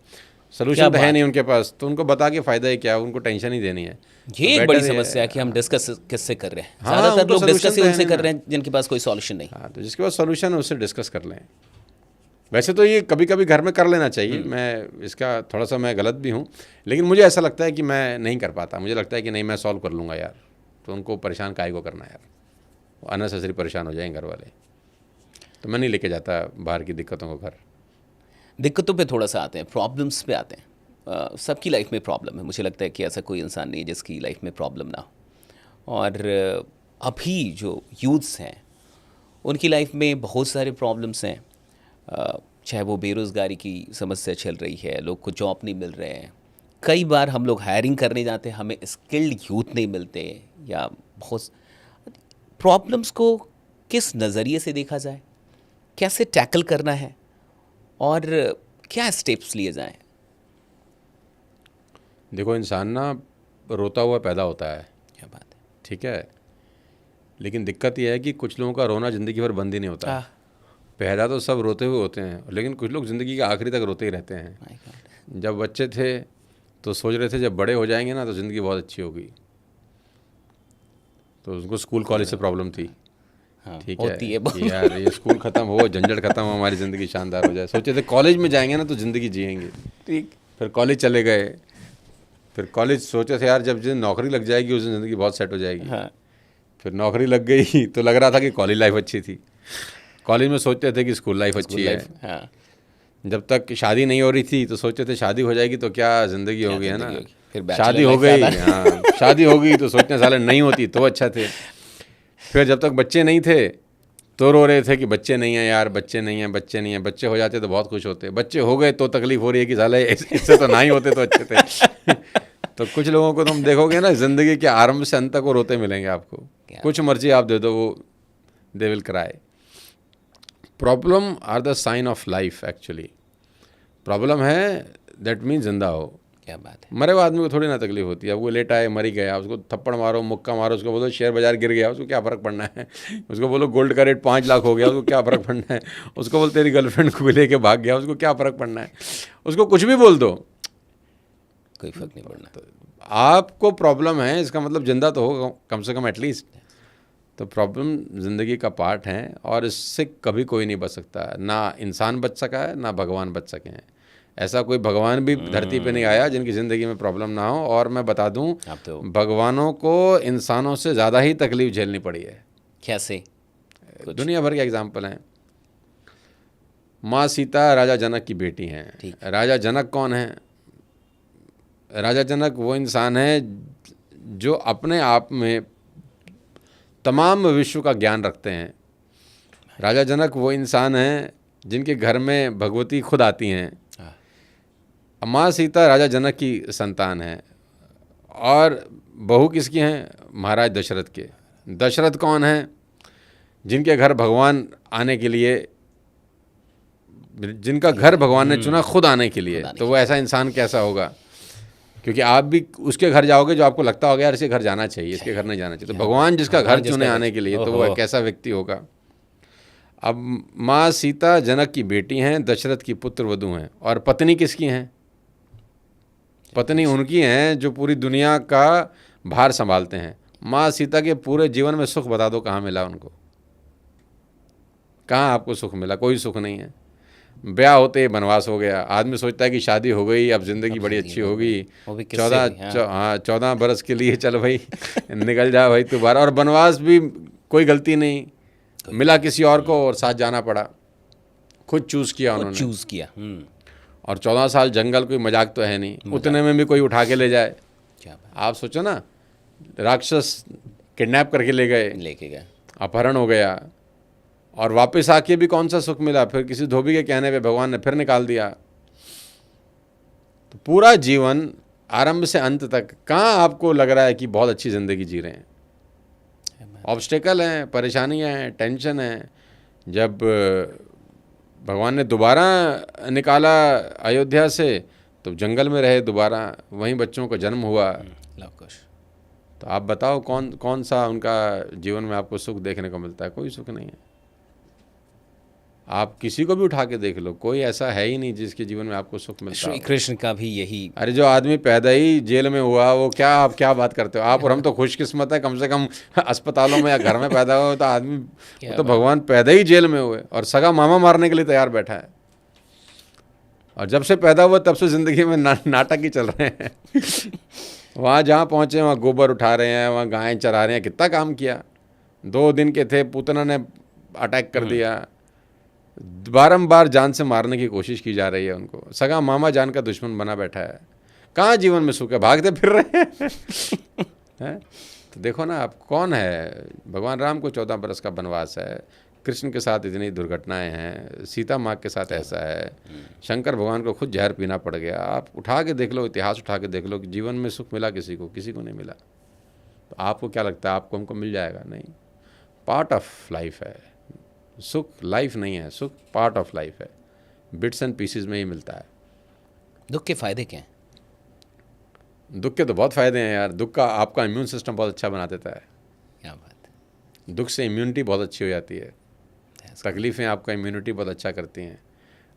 सोल्यूशन तो है नहीं उनके पास, तो उनको बता के फ़ायदा ही क्या, उनको टेंशन ही देनी है। ये एक बड़ी समस्या है कि हम डिस्कस किससे कर रहे हैं। ज़्यादातर लोग डिस्कस ही उनसे कर रहे हैं जिनके पास कोई सॉल्यूशन नहीं। हाँ, तो जिसके पास सोल्यूशन है उससे डिस्कस कर लें। वैसे तो ये कभी कभी घर में कर लेना चाहिए, मैं इसका थोड़ा सा मैं गलत भी हूँ, लेकिन मुझे ऐसा लगता है कि मैं नहीं कर पाता। मुझे लगता है कि नहीं, मैं सॉल्व कर लूँगा यार, तो उनको परेशान काहे को करना यार, वो अननेसेसरी परेशान हो जाएंगे घर वाले। तो मैं नहीं लेके जाता बाहर की दिक्कतों को घर। दिक्कतों पे थोड़ा सा आते हैं, प्रॉब्लम्स पे आते हैं। सबकी लाइफ में प्रॉब्लम है, मुझे लगता है कि ऐसा कोई इंसान नहीं है जिसकी लाइफ में प्रॉब्लम ना हो। और अभी जो यूथ्स हैं उनकी लाइफ में बहुत सारे प्रॉब्लम्स हैं, चाहे वो बेरोज़गारी की समस्या चल रही है, लोग को जॉब नहीं मिल रहे हैं। कई बार हम लोग हायरिंग करने जाते हैं, हमें स्किल्ड यूथ नहीं मिलते, या बहुत प्रॉब्लम्स को किस नज़रिए से देखा जाए, कैसे टैकल करना है और क्या स्टेप्स लिए जाएं। देखो, इंसान ना रोता हुआ पैदा होता है, क्या बात है। ठीक है, लेकिन दिक्कत यह है कि कुछ लोगों का रोना ज़िंदगी भर बंद ही नहीं होता। पैदा तो सब रोते हुए होते हैं, लेकिन कुछ लोग ज़िंदगी के आखिरी तक रोते ही रहते हैं। जब बच्चे थे तो सोच रहे थे जब बड़े हो जाएंगे ना तो ज़िंदगी बहुत अच्छी होगी, तो उनको स्कूल कॉलेज से प्रॉब्लम थी। ठीक है कि यार ये स्कूल ख़त्म हो, झंझट ख़त्म हो, हमारी ज़िंदगी शानदार हो जाए। सोचे थे कॉलेज में जाएंगे ना तो ज़िंदगी जिएंगे, ठीक। फिर कॉलेज चले गए, फिर कॉलेज सोचे थे यार जब जिन नौकरी लग जाएगी उस दिन ज़िंदगी बहुत सेट हो जाएगी। फिर नौकरी लग गई तो लग रहा था कि कॉलेज लाइफ अच्छी थी। कॉलेज में सोचते थे कि स्कूल लाइफ अच्छी है। जब तक शादी नहीं हो रही थी तो सोचते थे शादी हो जाएगी तो क्या ज़िंदगी होगी, है ना। फिर शादी हो गई, हाँ शादी हो गई तो सोचने साले नहीं होती तो अच्छा थे। फिर जब तक बच्चे नहीं थे तो रो रहे थे कि बच्चे नहीं हैं यार, बच्चे नहीं हैं, बच्चे नहीं हैं। बच्चे हो जाते तो बहुत खुश होते, बच्चे हो गए तो तकलीफ हो रही है कि साले इससे तो ना ही होते तो अच्छे थे। तो कुछ लोगों को तुम देखोगे ना ज़िंदगी के आरंभ से अंत तक वो रोते मिलेंगे आपको। कुछ मर्जी आप दे दो, वो they will cry. Problem are the sign of life. Actually problem है दैट मीन जिंदा हो। क्या बात है। मरे हुए आदमी को थोड़ी ना तकलीफ होती है। अब वो लेटा है, मरी गया, उसको थप्पड़ मारो, मुक्का मारो, उसको बोलो शेयर बाजार गिर गया, उसको क्या फ़र्क पड़ना है। उसको बोलो गोल्ड का रेट 5 लाख हो गया, उसको क्या फ़र्क पड़ना है। उसको बोल तेरी गर्लफ्रेंड को लेके भाग गया, उसको क्या फ़र्क पड़ना है। उसको कुछ भी बोल दो, कोई फ़र्क नहीं पड़ना। तो आपको प्रॉब्लम है, इसका मतलब जिंदा तो हो कम से कम एटलीस्ट। तो प्रॉब्लम ज़िंदगी का पार्ट है और इससे कभी कोई नहीं बच सकता। ना इंसान बच सका है, ना भगवान बच सके हैं। ऐसा कोई भगवान भी धरती पे नहीं आया जिनकी ज़िंदगी में प्रॉब्लम ना हो। और मैं बता दूं, तो भगवानों को इंसानों से ज़्यादा ही तकलीफ झेलनी पड़ी है। कैसे? दुनिया भर के एग्जाम्पल हैं। माँ सीता राजा जनक की बेटी हैं। राजा जनक कौन है? राजा जनक वो इंसान है जो अपने आप में तमाम विश्व का ज्ञान रखते हैं। राजा जनक वो इंसान हैं जिनके घर में भगवती खुद आती हैं। माँ सीता राजा जनक की संतान है और बहू किसकी हैं? महाराज दशरथ के। दशरथ कौन है? जिनके घर भगवान आने के लिए, जिनका घर भगवान ने चुना खुद आने के लिए। तो वो ऐसा इंसान कैसा होगा? क्योंकि आप भी उसके घर जाओगे जो आपको लगता होगा यार इसके घर जाना चाहिए, इसके घर नहीं जाना चाहिए। तो भगवान जिसका घर चुने आने के लिए, तो वो कैसा व्यक्ति होगा? अब माँ सीता जनक की बेटी हैं, दशरथ की पुत्र वधू हैं। और पत्नी किसकी हैं? पत्नी उनकी हैं जो पूरी दुनिया का भार संभालते हैं। माँ सीता के पूरे जीवन में सुख बता दो कहाँ मिला उनको? कहाँ आपको सुख मिला? कोई सुख नहीं है। ब्याह होते वनवास हो गया। आदमी सोचता है कि शादी हो गई, अब ज़िंदगी बड़ी अच्छी होगी, 14 बरस के लिए चल भाई निकल जा भाई तू बाहर। और वनवास भी कोई गलती नहीं, मिला किसी और को और साथ जाना पड़ा। खुद चूज़ किया उन्होंने, चूज़ किया। और 14 साल जंगल कोई मजाक तो है नहीं, उतने में भी कोई उठा के ले जाए। क्या आप सोचो ना, राक्षस किडनैप करके लेके गए, अपहरण हो गया, और वापस आके भी कौन सा सुख मिला, फिर किसी धोबी के कहने पे भगवान ने फिर निकाल दिया। तो पूरा जीवन आरंभ से अंत तक कहाँ आपको लग रहा है कि बहुत अच्छी ज़िंदगी जी रहे हैं? ऑब्स्टेकल हैं, परेशानियाँ हैं, टेंशन है। जब भगवान ने दोबारा निकाला अयोध्या से, तो जंगल में रहे दोबारा, वहीं बच्चों का जन्म हुआ। तो आप बताओ कौन सा उनका जीवन में आपको सुख देखने को मिलता है? कोई सुख नहीं है। आप किसी को भी उठा के देख लो, कोई ऐसा है ही नहीं जिसके जीवन में आपको सुख मिलता श्री हो। कृष्ण का भी यही। अरे जो आदमी पैदा ही जेल में हुआ, वो आप क्या बात करते हो आप? और हम तो खुशकिस्मत है, कम से कम अस्पतालों में या घर में पैदा हुआ, तो आदमी, तो भगवान पैदा ही जेल में हुए और सगा मामा मारने के लिए तैयार बैठा है। और जब से पैदा हुआ तब से ज़िंदगी में नाटक ही चल रहे हैं। वहाँ जहाँ पहुँचे वहाँ गोबर उठा रहे हैं, वहाँ गायें चरा रहे हैं, कितना काम किया। 2 दिन के थे, पूतना ने अटैक कर दिया, बारंबार जान से मारने की कोशिश की जा रही है उनको। सगा मामा जान का दुश्मन बना बैठा है। कहाँ जीवन में सुख है? भागते फिर रहे हैं। तो देखो ना, आप कौन है? भगवान राम को 14 बरस का वनवास है, कृष्ण के साथ इतनी दुर्घटनाएं हैं, सीता माँ के साथ ऐसा है, शंकर भगवान को खुद जहर पीना पड़ गया। आप उठा के देख लो, इतिहास उठा के देख लो कि जीवन में सुख मिला किसी को? किसी को नहीं मिला। तो आपको क्या लगता है आपको हमको मिल जाएगा? नहीं। पार्ट ऑफ लाइफ है सुख, लाइफ नहीं है सुख, पार्ट ऑफ लाइफ है। बिट्स एंड पीसेस में ही मिलता है। दुख के फायदे क्या हैं? दुख के तो बहुत फ़ायदे हैं यार। दुख का आपका इम्यून सिस्टम बहुत अच्छा बना देता है। क्या बात है। दुख से इम्यूनिटी बहुत अच्छी हो जाती है। तकलीफ़ें आपका इम्यूनिटी बहुत अच्छा करती हैं।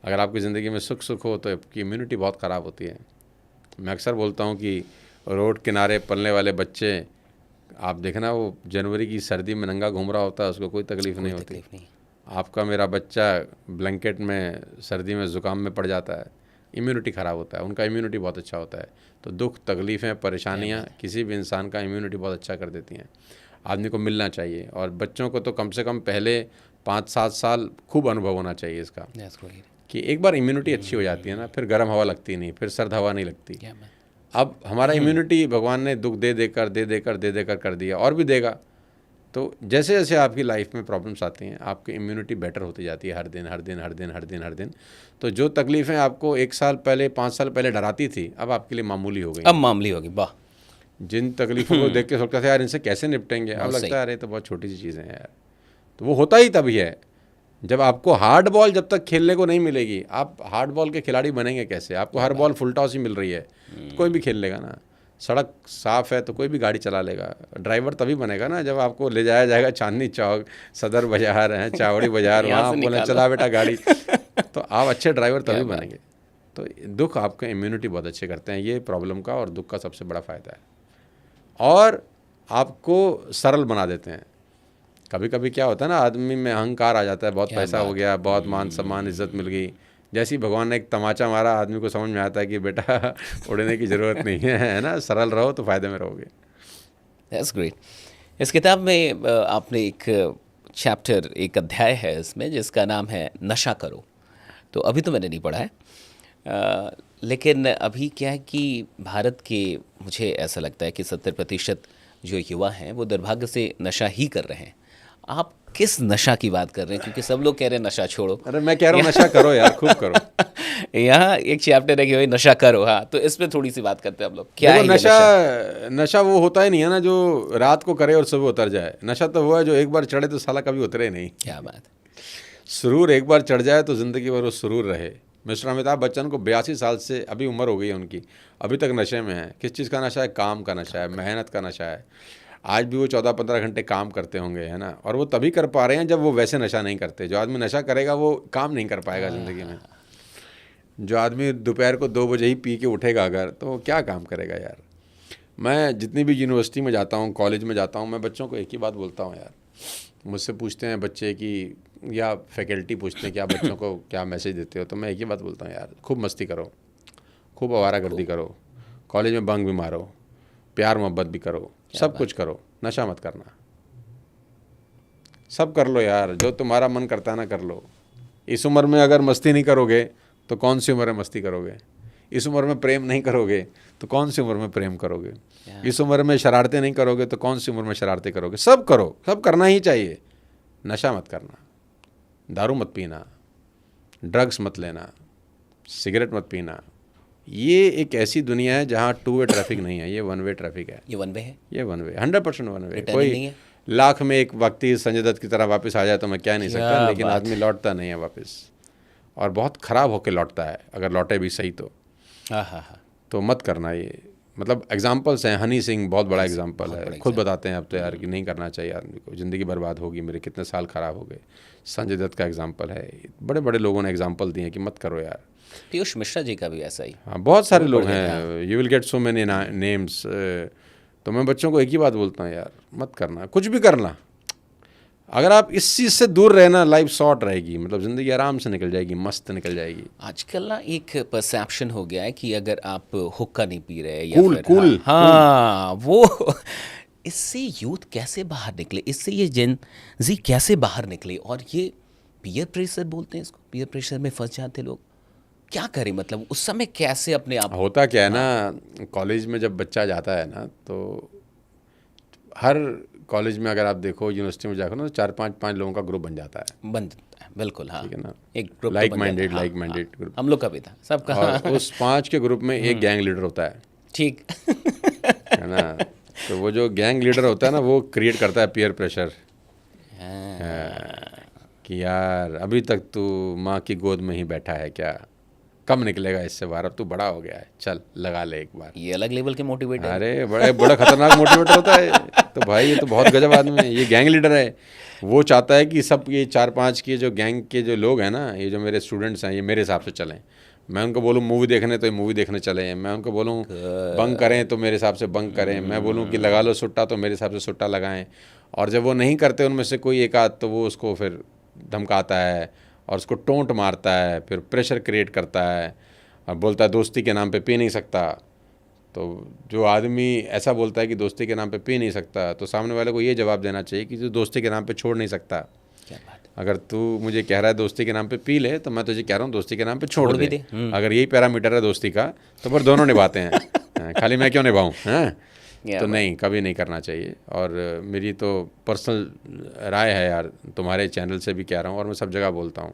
अगर आपकी ज़िंदगी में सुख हो तो आपकी इम्यूनिटी बहुत ख़राब होती है। मैं अक्सर बोलता हूँ कि रोड किनारे पलने वाले बच्चे, आप देखना, वो जनवरी की सर्दी में नंगा घूम रहा होता है, उसको कोई तकलीफ़ नहीं होती। आपका मेरा बच्चा ब्लैंकेट में सर्दी में ज़ुकाम में पड़ जाता है, इम्यूनिटी ख़राब होता है। उनका इम्यूनिटी बहुत अच्छा होता है। तो दुख, तकलीफ़ें, परेशानियाँ किसी भी इंसान का इम्यूनिटी बहुत अच्छा कर देती हैं। आदमी को मिलना चाहिए, और बच्चों को तो कम से कम पहले 5-7 साल खूब अनुभव होना चाहिए इसका, कि एक बार इम्यूनिटी अच्छी हो जाती है ना, फिर गर्म हवा लगती नहीं, फिर सर्द हवा नहीं लगती। अब हमारा इम्यूनिटी भगवान ने दुख दे देकर कर दिया, और भी देगा। तो जैसे जैसे आपकी लाइफ में प्रॉब्लम्स आती हैं, आपकी इम्यूनिटी बेटर होती जाती है हर दिन। तो जो तकलीफ़ें आपको 1 साल पहले, 5 साल पहले डराती थी, अब आपके लिए मामूली हो गई। अब मामूली होगी। वाह। जिन तकलीफ़ों को देख के सोचता था यार इनसे कैसे निपटेंगे, अब लगता है अरे तो बहुत छोटी सी चीज़ें हैं यार। तो वो होता ही तभी है जब आपको हार्ड बॉल जब तक खेलने को नहीं मिलेगी, आप हार्ड बॉल के खिलाड़ी बनेंगे कैसे? आपको हर बॉल फुल टॉस ही मिल रही है, तो कोई भी खेल लेगा ना। सड़क साफ़ है तो कोई भी गाड़ी चला लेगा। ड्राइवर तभी बनेगा ना जब आपको ले जाया जाएगा चांदनी चौक, सदर बाज़ार है, चावड़ी बाज़ार, वहाँ बोले चला बेटा गाड़ी, तो आप अच्छे ड्राइवर तभी बनेंगे। तो दुख आपके इम्यूनिटी बहुत अच्छे करते हैं, ये प्रॉब्लम का और दुख का सबसे बड़ा फ़ायदा है। और आपको सरल बना देते हैं। कभी कभी क्या होता है ना, आदमी में अहंकार आ जाता है, बहुत पैसा हो गया, बहुत मान सम्मान इज्जत मिल गई, जैसे ही भगवान ने एक तमाचा मारा, आदमी को समझ में आता है कि बेटा उड़ने की ज़रूरत नहीं है ना, सरल रहो तो फ़ायदे में रहोगे। That's great. इस किताब में आपने एक चैप्टर, एक अध्याय है इसमें जिसका नाम है नशा करो। तो अभी तो मैंने नहीं पढ़ा है, लेकिन अभी क्या है कि भारत के, मुझे ऐसा लगता है कि 70% जो युवा हैं वो दुर्भाग्य से नशा ही कर रहे हैं। आप किस नशा की बात कर रहे हैं? क्योंकि सब लोग कह रहे हैं नशा छोड़ो। अरे मैं कह रहा हूँ नशा करो यार, खूब करो। यहाँ एक चैप्टर है कि भाई नशा करो। हाँ, तो इस पे थोड़ी सी बात करते हैं हम लोग। क्या है नशा वो होता ही नहीं है ना जो रात को करे और सुबह उतर जाए। नशा तो वो है जो एक बार चढ़े तो साला कभी उतरे नहीं। क्या बात। सुरूर एक बार चढ़ जाए तो ज़िंदगी भर वो सुरूर रहे। मिस्टर अमिताभ बच्चन को 82 साल से अभी उम्र हो गई है उनकी, अभी तक नशे में है। किस चीज़ का नशा है? काम का नशा है, मेहनत का नशा है। आज भी वो 14-15 घंटे काम करते होंगे, है ना, और वो तभी कर पा रहे हैं जब वो वैसे नशा नहीं करते। जो आदमी नशा करेगा वो काम नहीं कर पाएगा ज़िंदगी में। जो आदमी दोपहर को 2 बजे ही पी के उठेगा अगर, तो क्या काम करेगा यार। मैं जितनी भी यूनिवर्सिटी में जाता हूँ, कॉलेज में जाता हूँ, मैं बच्चों को एक ही बात बोलता हूँ यार। मुझसे पूछते हैं बच्चे कि, या फैकल्टी पूछते हैं कि आप बच्चों को क्या मैसेज देते हो, तो मैं एक ही बात बोलता हूँ यार, खूब मस्ती करो, खूब आवारागर्दी करो, कॉलेज में बंक भी मारो, प्यार मोहब्बत भी करो, सब कुछ करो, नशा मत करना। सब कर लो यार, जो तुम्हारा मन करता है ना कर लो। इस उम्र में अगर मस्ती नहीं करोगे तो कौन सी उम्र में मस्ती करोगे? इस उम्र में प्रेम नहीं करोगे तो कौन सी उम्र में प्रेम करोगे? इस उम्र में शरारतें नहीं करोगे तो कौन सी उम्र में शरारतें करोगे? सब करो, सब करना ही चाहिए। नशा मत करना, दारू मत पीना, ड्रग्स मत लेना, सिगरेट मत पीना। ये एक ऐसी दुनिया है जहाँ 2 वे ट्रैफिक नहीं है, ये 1 वे ट्रैफिक है। ये 1 वे है, ये 1 वे, 100% 1 वे। रिटर्न नहीं कोई है। लाख में एक व्यक्ति संजय दत्त की तरह वापस आ जाए तो मैं क्या नहीं क्या सकता, लेकिन बात आदमी लौटता नहीं है वापस, और बहुत ख़राब होकर लौटता है, अगर लौटे भी सही तो। हाँ हाँ हाँ, तो मत करना ये। मतलब एग्जाम्पल्स हैं, हनी सिंह बहुत बड़ा एग्जाम्पल है, खुद बताते हैं अब तो यार कि नहीं करना चाहिए आदमी को, ज़िंदगी बर्बाद होगी, मेरे कितने साल ख़राब हो गए। संजय दत्त का एग्जाम्पल है, बड़े बड़े लोगों ने एग्जाम्पल दिए कि मत करो यार। पीयूष मिश्रा जी का भी ऐसा ही। हाँ, बहुत सारे लोग हैं, you will get so many names. तो मैं बच्चों को एक ही बात बोलता हूँ यार, मत करना, कुछ भी करना। अगर आप इस चीज़ से दूर रहना, लाइफ शॉर्ट रहेगी, मतलब ज़िंदगी आराम से निकल जाएगी, मस्त निकल जाएगी। आजकल ना एक परसेप्शन हो गया है कि अगर आप हुक्का नहीं पी रहे या कूल फिर कूल हाँ वो इससे यूथ कैसे बाहर निकले, इससे ये जेन जी कैसे बाहर निकले। और ये पीयर प्रेशर बोलते हैं इसको, पीयर प्रेशर में फंस जाते लोग, क्या करें मतलब उस समय कैसे अपने आप। होता क्या है ना, कॉलेज में जब बच्चा जाता है ना, तो हर कॉलेज में अगर आप देखो, यूनिवर्सिटी में जाकर ना, तो 4-5 लोगों का ग्रुप बन जाता है, बन जाता है, बिल्कुल हाँ, ठीक है ना। एक ग्रुप लाइक माइंडेड ग्रुप। हम लोग का भी था सबका। और उस 5 के ग्रुप में एक गैंग लीडर होता है, ठीक है ना। तो वो जो गैंग लीडर होता है ना, वो क्रिएट करता है पीयर प्रेशर, कि यार अभी तक तू माँ की गोद में ही बैठा है क्या, कब निकलेगा इससे बाहर, अब तू बड़ा हो गया है, चल लगा ले एक बार। ये अलग लेवल के मोटिवेटर। अरे बड़ा खतरनाक मोटिवेटर होता है। तो भाई ये तो बहुत गजब आदमी है, ये गैंग लीडर है। वो चाहता है कि सब ये 4-5 के जो गैंग के जो लोग हैं ना, ये जो मेरे स्टूडेंट्स हैं, ये मेरे हिसाब से चलें। मैं उनको बोलूँ मूवी देखने तो ये मूवी देखने चले, मैं उनको बोलूँ बंक करें तो मेरे हिसाब से बंक करें, मैं बोलूँ कि लगा लो सुट्टा तो मेरे हिसाब से सुट्टा लगाएं। और जब वो नहीं करते उनमें से कोई एक आध, तो वो उसको फिर धमकाता है और उसको टोंट मारता है, फिर प्रेशर क्रिएट करता है और बोलता है दोस्ती के नाम पे पी नहीं सकता। तो जो आदमी ऐसा बोलता है कि दोस्ती के नाम पे पी नहीं सकता, तो सामने वाले को ये जवाब देना चाहिए कि तू दोस्ती के नाम पे छोड़ नहीं सकता। क्या बात है। अगर तू मुझे कह रहा है दोस्ती के नाम पे पी ले, तो मैं तुझे कह रहा हूँ दोस्ती के नाम पे छोड़ भी दे। दे। अगर यही पैरामीटर है दोस्ती का, तो फिर दोनों निभाते हैं। हाँ, खाली मैं क्यों निभाऊँ, हैं। तो नहीं, कभी नहीं करना चाहिए। और मेरी तो पर्सनल राय है यार, तुम्हारे चैनल से भी कह रहा हूँ और मैं सब जगह बोलता हूँ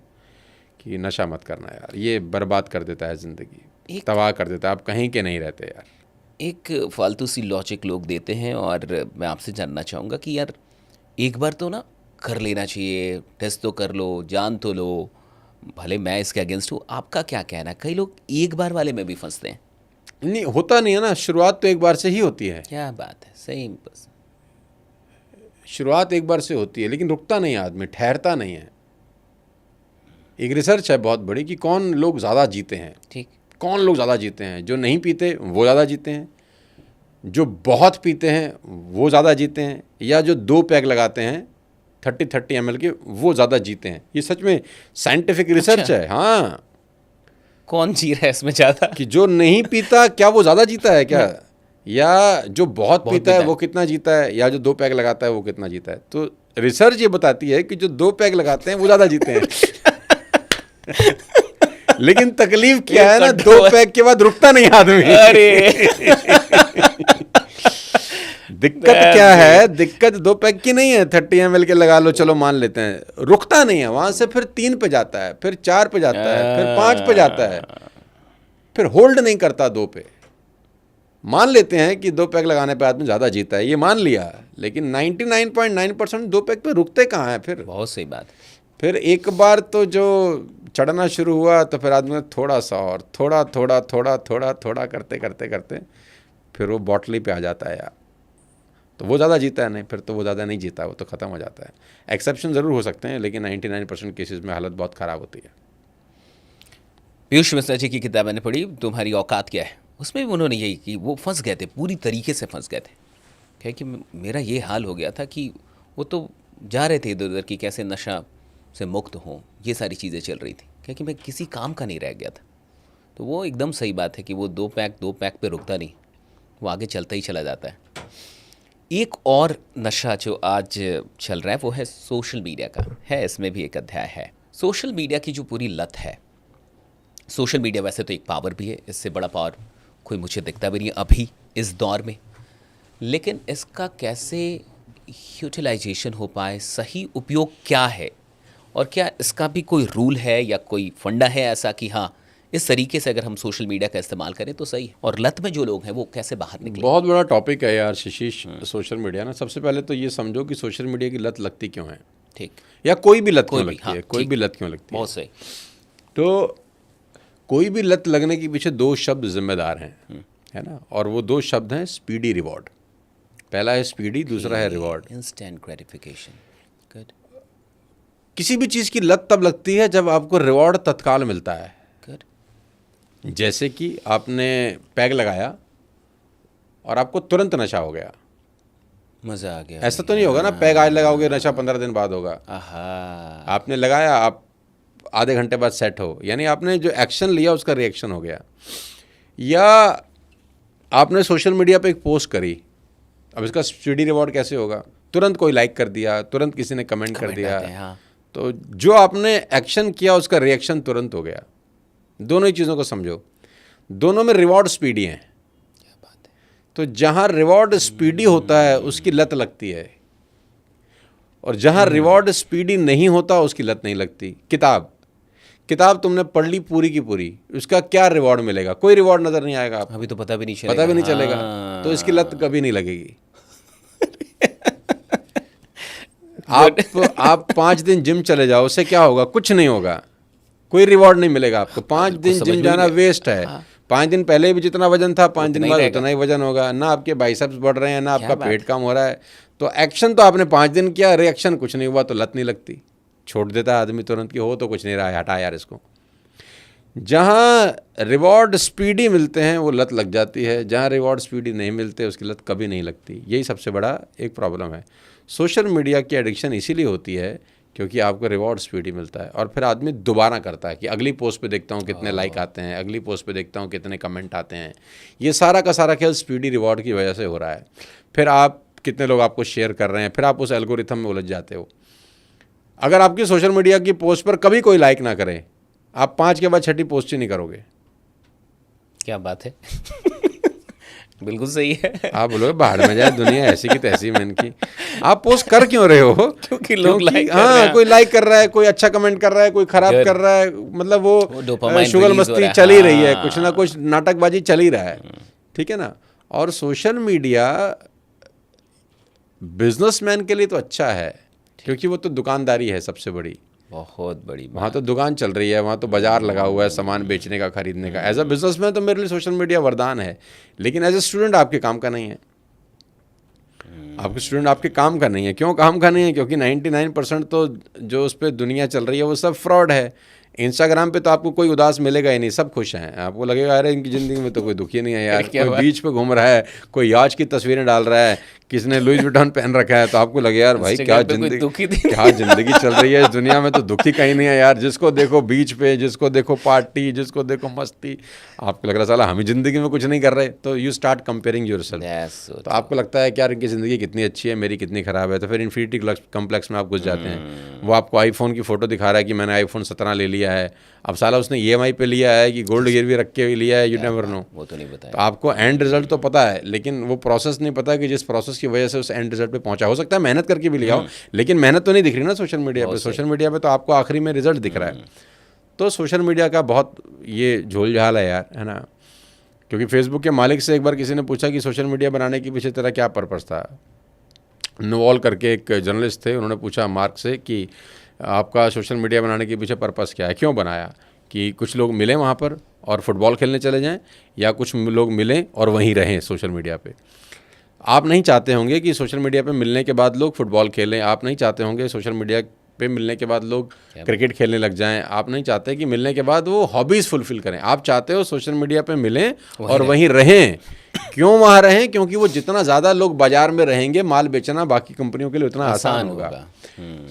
कि नशा मत करना यार, ये बर्बाद कर देता है ज़िंदगी, तबाह कर देता है, आप कहीं के नहीं रहते यार। एक फालतू सी लॉजिक लोग देते हैं, और मैं आपसे जानना चाहूँगा कि यार एक बार तो ना कर लेना चाहिए, टेस्ट तो कर लो, जान तो लो, भले मैं इसके अगेंस्ट हूँ, आपका क्या कहना है। कई लोग एक बार वाले में भी फंसते हैं। नहीं होता नहीं है ना, शुरुआत तो एक बार से ही होती है। क्या बात है, सही बस। शुरुआत एक बार से होती है, लेकिन रुकता नहीं आदमी, ठहरता नहीं है। एक रिसर्च है बहुत बड़ी कि कौन लोग ज़्यादा जीते हैं। ठीक, कौन लोग ज़्यादा जीते हैं? जो नहीं पीते वो ज़्यादा जीते हैं, जो बहुत पीते हैं वो ज़्यादा जीते हैं, या जो 2 पैग लगाते हैं 30 ml के, वो ज़्यादा जीते हैं। ये सच में साइंटिफिक रिसर्च है। हाँ, कौन जी रहा है इसमें ज़्यादा? कि जो नहीं पीता क्या वो ज़्यादा जीता है क्या, या जो बहुत पीता है वो कितना जीता है, या जो 2 पैग लगाता है वो कितना जीता है। तो रिसर्च ये बताती है कि जो 2 पैग लगाते हैं वो ज़्यादा जीते हैं। लेकिन तकलीफ क्या है ना, 2 पैग के बाद रुकता नहीं आदमी। अरे दिक्कत क्या है, दिक्कत 2 पैग की नहीं है, 30 ml के लगा लो, चलो मान लेते हैं, रुकता नहीं है, वहां से फिर 3 पे जाता है, फिर 4 पे जाता है, फिर 5 पे जाता है, फिर होल्ड नहीं करता 2 पे। मान लेते हैं कि 2 पैग लगाने पे आदमी ज़्यादा जीता है, ये मान लिया, लेकिन 99.9% 2 पैग पे रुकते कहाँ हैं फिर। बहुत सही बात। फिर एक बार तो जो चढ़ना शुरू हुआ, तो फिर आदमी थोड़ा सा और थोड़ा थोड़ा थोड़ा थोड़ा थोड़ा करते करते करते फिर वो बॉटली पे आ जाता है यार, तो वो ज़्यादा जीता है। नहीं, फिर तो वो ज़्यादा नहीं जीता, वो तो ख़त्म हो जाता है। एक्सेप्शन ज़रूर हो सकते हैं, लेकिन 99% केसेस में हालत बहुत ख़राब होती है। पीयूष मिश्रा जी की किताब मैंने पढ़ी, तुम्हारी औकात क्या है, उसमें भी उन्होंने यही कि वो फंस गए थे, पूरी तरीके से फंस गए थे। क्या कि मेरा ये हाल हो गया था कि वो तो जा रहे थे इधर उधर कि कैसे नशा से मुक्त हों, ये सारी चीज़ें चल रही थी, क्या कि मैं किसी काम का नहीं रह गया था। तो वो एकदम सही बात है कि वो 2 पैक पे रुकता नहीं, वो आगे चलता ही चला जाता है। एक और नशा जो आज चल रहा है वो है सोशल मीडिया का, है इसमें भी एक अध्याय है। सोशल मीडिया की जो पूरी लत है, सोशल मीडिया वैसे तो एक पावर भी है, इससे बड़ा पावर कोई मुझे दिखता भी नहीं अभी इस दौर में, लेकिन इसका कैसे यूटिलाइजेशन हो पाए, सही उपयोग क्या है, और क्या इसका भी कोई रूल है या कोई फंडा है ऐसा कि हाँ इस तरीके से अगर हम सोशल मीडिया का इस्तेमाल करें तो सही है, और लत में जो लोग हैं वो कैसे बाहर निकले? बहुत बड़ा टॉपिक है यार शिशीष सोशल मीडिया ना। सबसे पहले तो ये समझो कि सोशल मीडिया की लत लगती क्यों है, ठीक, या कोई भी लत कोई क्यों भी, लगती हाँ, है, कोई ठीक। भी लत क्यों लगती है। बहुत सही। तो कोई भी लत लगने के पीछे दो शब्द जिम्मेदार हैं, है ना, और वो दो शब्द हैं स्पीडी रिवॉर्ड। पहला है स्पीडी, दूसरा है रिवॉर्ड। Instant gratification. गुड किसी भी चीज़ की लत तब लगती है जब आपको रिवॉर्ड तत्काल मिलता है। गुड। जैसे कि आपने पैग लगाया और आपको तुरंत नशा हो गया। मज़ा आ गया। ऐसा तो नहीं होगा ना पैग आज लगाओगे नशा 15 दिन बाद होगा। आहा, आपने लगाया, आप आधे घंटे बाद सेट हो, यानी आपने जो एक्शन लिया उसका रिएक्शन हो गया। या आपने सोशल मीडिया पे एक पोस्ट करी, अब इसका स्पीडी रिवॉर्ड कैसे होगा? तुरंत कोई लाइक कर दिया, तुरंत किसी ने कमेंट कर दिया, आते हैं, हाँ। तो जो आपने एक्शन किया उसका रिएक्शन तुरंत हो गया। दोनों ही चीज़ों को समझो, दोनों में रिवॉर्ड स्पीडी हैं। क्या बात है। तो जहाँ रिवॉर्ड स्पीडी होता है उसकी लत लगती है, और जहाँ रिवॉर्ड स्पीडी नहीं होता उसकी लत नहीं लगती। किताब तुमने पढ़ ली पूरी की पूरी, उसका क्या रिवॉर्ड मिलेगा? कोई रिवॉर्ड नज़र नहीं आएगा आपको, अभी तो पता भी नहीं चलेगा। पता भी नहीं चलेगा, हाँ। तो इसकी लत कभी नहीं लगेगी। आप 5 दिन जिम चले जाओ, उससे क्या होगा? कुछ नहीं होगा, कोई रिवॉर्ड नहीं मिलेगा आपको। 5 दिन जिम जाना वेस्ट है। 5 दिन पहले भी जितना वजन था 5 दिन बाद उतना ही वजन होगा। ना आपके बाइसेप्स बढ़ रहे हैं, ना आपका पेट कम हो रहा है। तो एक्शन तो आपने 5 दिन किया, रिएक्शन कुछ नहीं हुआ, तो लत नहीं लगती। छोड़ देता है आदमी तुरंत कि हो तो कुछ नहीं रहा है, हटा यार इसको। जहाँ रिवॉर्ड स्पीडी मिलते हैं वो लत लग जाती है, जहाँ रिवॉर्ड स्पीडी नहीं मिलते उसकी लत कभी नहीं लगती। यही सबसे बड़ा एक प्रॉब्लम है। सोशल मीडिया की एडिक्शन इसीलिए होती है क्योंकि आपको रिवॉर्ड स्पीडी मिलता है, और फिर आदमी दोबारा करता है कि अगली पोस्ट पे देखता हूँ कितने लाइक आते हैं, अगली पोस्ट पे देखता हूँ कितने कमेंट आते हैं। ये सारा का सारा खेल स्पीडी रिवॉर्ड की वजह से हो रहा है। फिर आप कितने लोग आपको शेयर कर रहे हैं, फिर आप उस एल्गोरिथम में उलझ जाते हो। अगर आपकी सोशल मीडिया की पोस्ट पर कभी कोई लाइक ना करे, आप 5 के बाद 6ठी पोस्ट ही नहीं करोगे। क्या बात है। बिल्कुल सही है। आप बोलोगे बाहर में जाए दुनिया ऐसी की तैसी में इनकी। आप पोस्ट कर क्यों रहे हो? क्योंकि लोग लाइक कर रहे हाँ, हैं। कोई लाइक कर रहा है, कोई अच्छा कमेंट कर रहा है, कोई खराब कर रहा है, मतलब वो डोपामाइन शुगल रिलीज हो मस्ती रहा है। चल ही रही है, हाँ। कुछ ना कुछ नाटकबाजी चल ही रहा है, ठीक है ना। और सोशल मीडिया बिजनेसमैन के लिए तो अच्छा है क्योंकि वो तो दुकानदारी है सबसे बड़ी। बहुत बड़ी वहाँ तो दुकान चल रही है, वहाँ तो बाजार लगा हुआ है सामान बेचने का, खरीदने का। एज अ बिजनेसमैन तो मेरे लिए सोशल मीडिया वरदान है, लेकिन एज अ स्टूडेंट आपके काम का नहीं है। आपके स्टूडेंट आपके काम का नहीं है। क्यों काम का नहीं है? क्योंकि 99% तो जो उस पर दुनिया चल रही है वो सब फ्रॉड है। इंस्टाग्राम पे तो आपको कोई उदास मिलेगा ही नहीं, सब खुश हैं। आपको लगेगा अरे इनकी ज़िंदगी में तो कोई दुखी नहीं है यार। कोई बीच पे घूम रहा है, कोई याच की तस्वीरें डाल रहा है, किसने लुइस विटॉन पहन रखा है, तो आपको लगे यार भाई क्या जिंदगी चल रही है इस दुनिया में, तो दुखी कहीं नहीं है यार। जिसको देखो बीच पे, जिसको देखो पार्टी, जिसको देखो मस्ती, आपको लग रहा साला हम ही जिंदगी में कुछ नहीं कर रहे। तो यू स्टार्ट कंपेयरिंग योरसेल्फ। तो आपको लगता है कि यार इनकी ज़िंदगी कितनी अच्छी है, मेरी कितनी ख़राब है। तो फिर इन्फिनिटी कम्प्लेक्स में आप घुस जाते हैं। वो आपको आईफोन की फ़ोटो दिखा रहा है कि मैंने आईफोन 17 ले लिया है। अब साला उसने EMI पे लिया है कि गोल्ड गिरवी रख के लिया है, यू नेवर नो। वो तो नहीं बताया। तो आपको एंड रिजल्ट तो पता है, लेकिन वो प्रोसेस नहीं पता कि जिस प्रोसेस की वजह से उस एंड रिजल्ट पे पहुंचा। हो सकता है मेहनत करके भी लिया हो, लेकिन मेहनत तो नहीं दिख रही ना सोशल मीडिया पे। सोशल मीडिया पे तो आपको आखिरी में रिजल्ट दिख रहा है। तो सोशल मीडिया का बहुत ये झोल झाल है यार, है ना। क्योंकि फेसबुक के मालिक से एक बार किसी ने पूछा कि सोशल मीडिया बनाने के पीछे तेरा क्या पर्पस था। नोवाल करके एक जर्नलिस्ट थे, उन्होंने पूछा मार्क से कि आपका सोशल मीडिया बनाने के पीछे पर्पस क्या है, क्यों बनाया? कि कुछ लोग मिलें वहाँ पर और फुटबॉल खेलने चले जाएं, या कुछ लोग मिलें और वहीं रहें सोशल मीडिया पे। आप नहीं चाहते होंगे कि सोशल मीडिया पे मिलने के बाद लोग फुटबॉल खेलें। आप नहीं चाहते होंगे सोशल मीडिया पे मिलने के बाद लोग क्रिकेट खेलने लग जाएं। आप नहीं चाहते कि मिलने के बाद वो हॉबीज़ फुलफिल करें। आप चाहते हो सोशल मीडिया पे मिलें और वहीं रहें। क्यों वहाँ रहें? क्योंकि वो जितना ज़्यादा लोग बाजार में रहेंगे, माल बेचना बाकी कंपनियों के लिए उतना आसान होगा।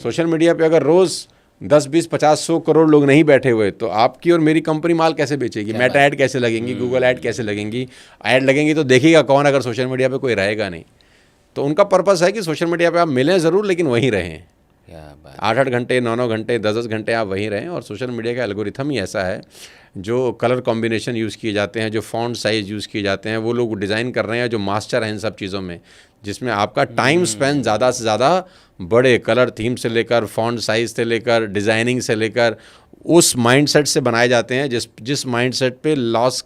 सोशल मीडिया पे अगर रोज़ 10, 20, 50, 100 करोड़ लोग नहीं बैठे हुए, तो आपकी और मेरी कंपनी माल कैसे बेचेगी? मेटा ऐड कैसे लगेंगी? गूगल ऐड कैसे लगेंगी? ऐड लगेंगी तो देखेगा कौन अगर सोशल मीडिया पे कोई रहेगा नहीं। तो उनका पर्पस है कि सोशल मीडिया पे आप मिलें ज़रूर, लेकिन वहीं रहें। 8-8 घंटे, 9-9 घंटे, 10-10 घंटे आप वहीं रहें। और सोशल मीडिया का एल्गोरिथम ही ऐसा है, जो कलर कॉम्बिनेशन यूज़ किए जाते हैं, जो फॉन्ट साइज़ यूज़ किए जाते हैं, वो लोग डिज़ाइन कर रहे हैं जो मास्टर हैं इन सब चीज़ों में। जिसमें आपका टाइम स्पेंड ज़्यादा से ज़्यादा बड़े कलर थीम से लेकर फॉन्ट साइज से लेकर डिज़ाइनिंग से लेकर उस माइंडसेट से बनाए जाते हैं जिस माइंडसेट पे लॉस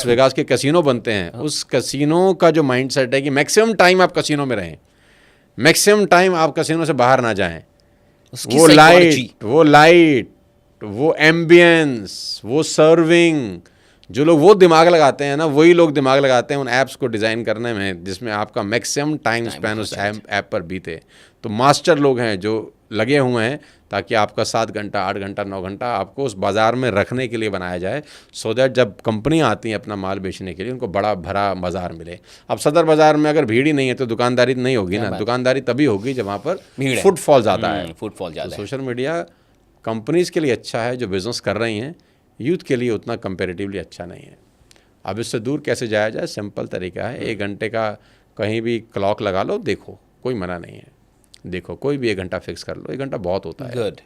वेगास के कैसीनो बनते हैं। उस कैसीनो का जो माइंडसेट है कि मैक्सिमम टाइम आप कैसीनो में रहें, मैक्सिमम टाइम आप कैसीनो से बाहर ना जाएं। वो लाइट, वो एम्बियंस, वो सर्विंग, जो लोग वो दिमाग लगाते हैं ना, वही लोग दिमाग लगाते हैं उन ऐप्स को डिज़ाइन करने में जिसमें आपका मैक्सिमम टाइम स्पेन उस ऐप पर बीते। तो मास्टर लोग हैं जो लगे हुए हैं ताकि आपका 7 घंटा 8 घंटा 9 घंटा आपको उस बाज़ार में रखने के लिए बनाया जाए, सो दैट जब कंपनियां आती हैं अपना माल बेचने के लिए उनको बड़ा भरा बाज़ार मिले। अब सदर बाज़ार में अगर भीड़ ही नहीं है तो दुकानदारी नहीं होगी ना। दुकानदारी तभी होगी जब वहाँ पर फुटफॉल ज़्यादा है। फुटफॉल ज़्यादा। सोशल मीडिया कंपनीज़ के लिए अच्छा है जो बिज़नेस कर रही हैं, यूथ के लिए उतना कंपैरेटिवली अच्छा नहीं है। अब इससे दूर कैसे जाया जाए? सिंपल तरीका है, 1 घंटे का कहीं भी क्लॉक लगा लो, देखो, कोई मना नहीं है। देखो, कोई भी 1 घंटा फिक्स कर लो, 1 घंटा बहुत होता है। गुड।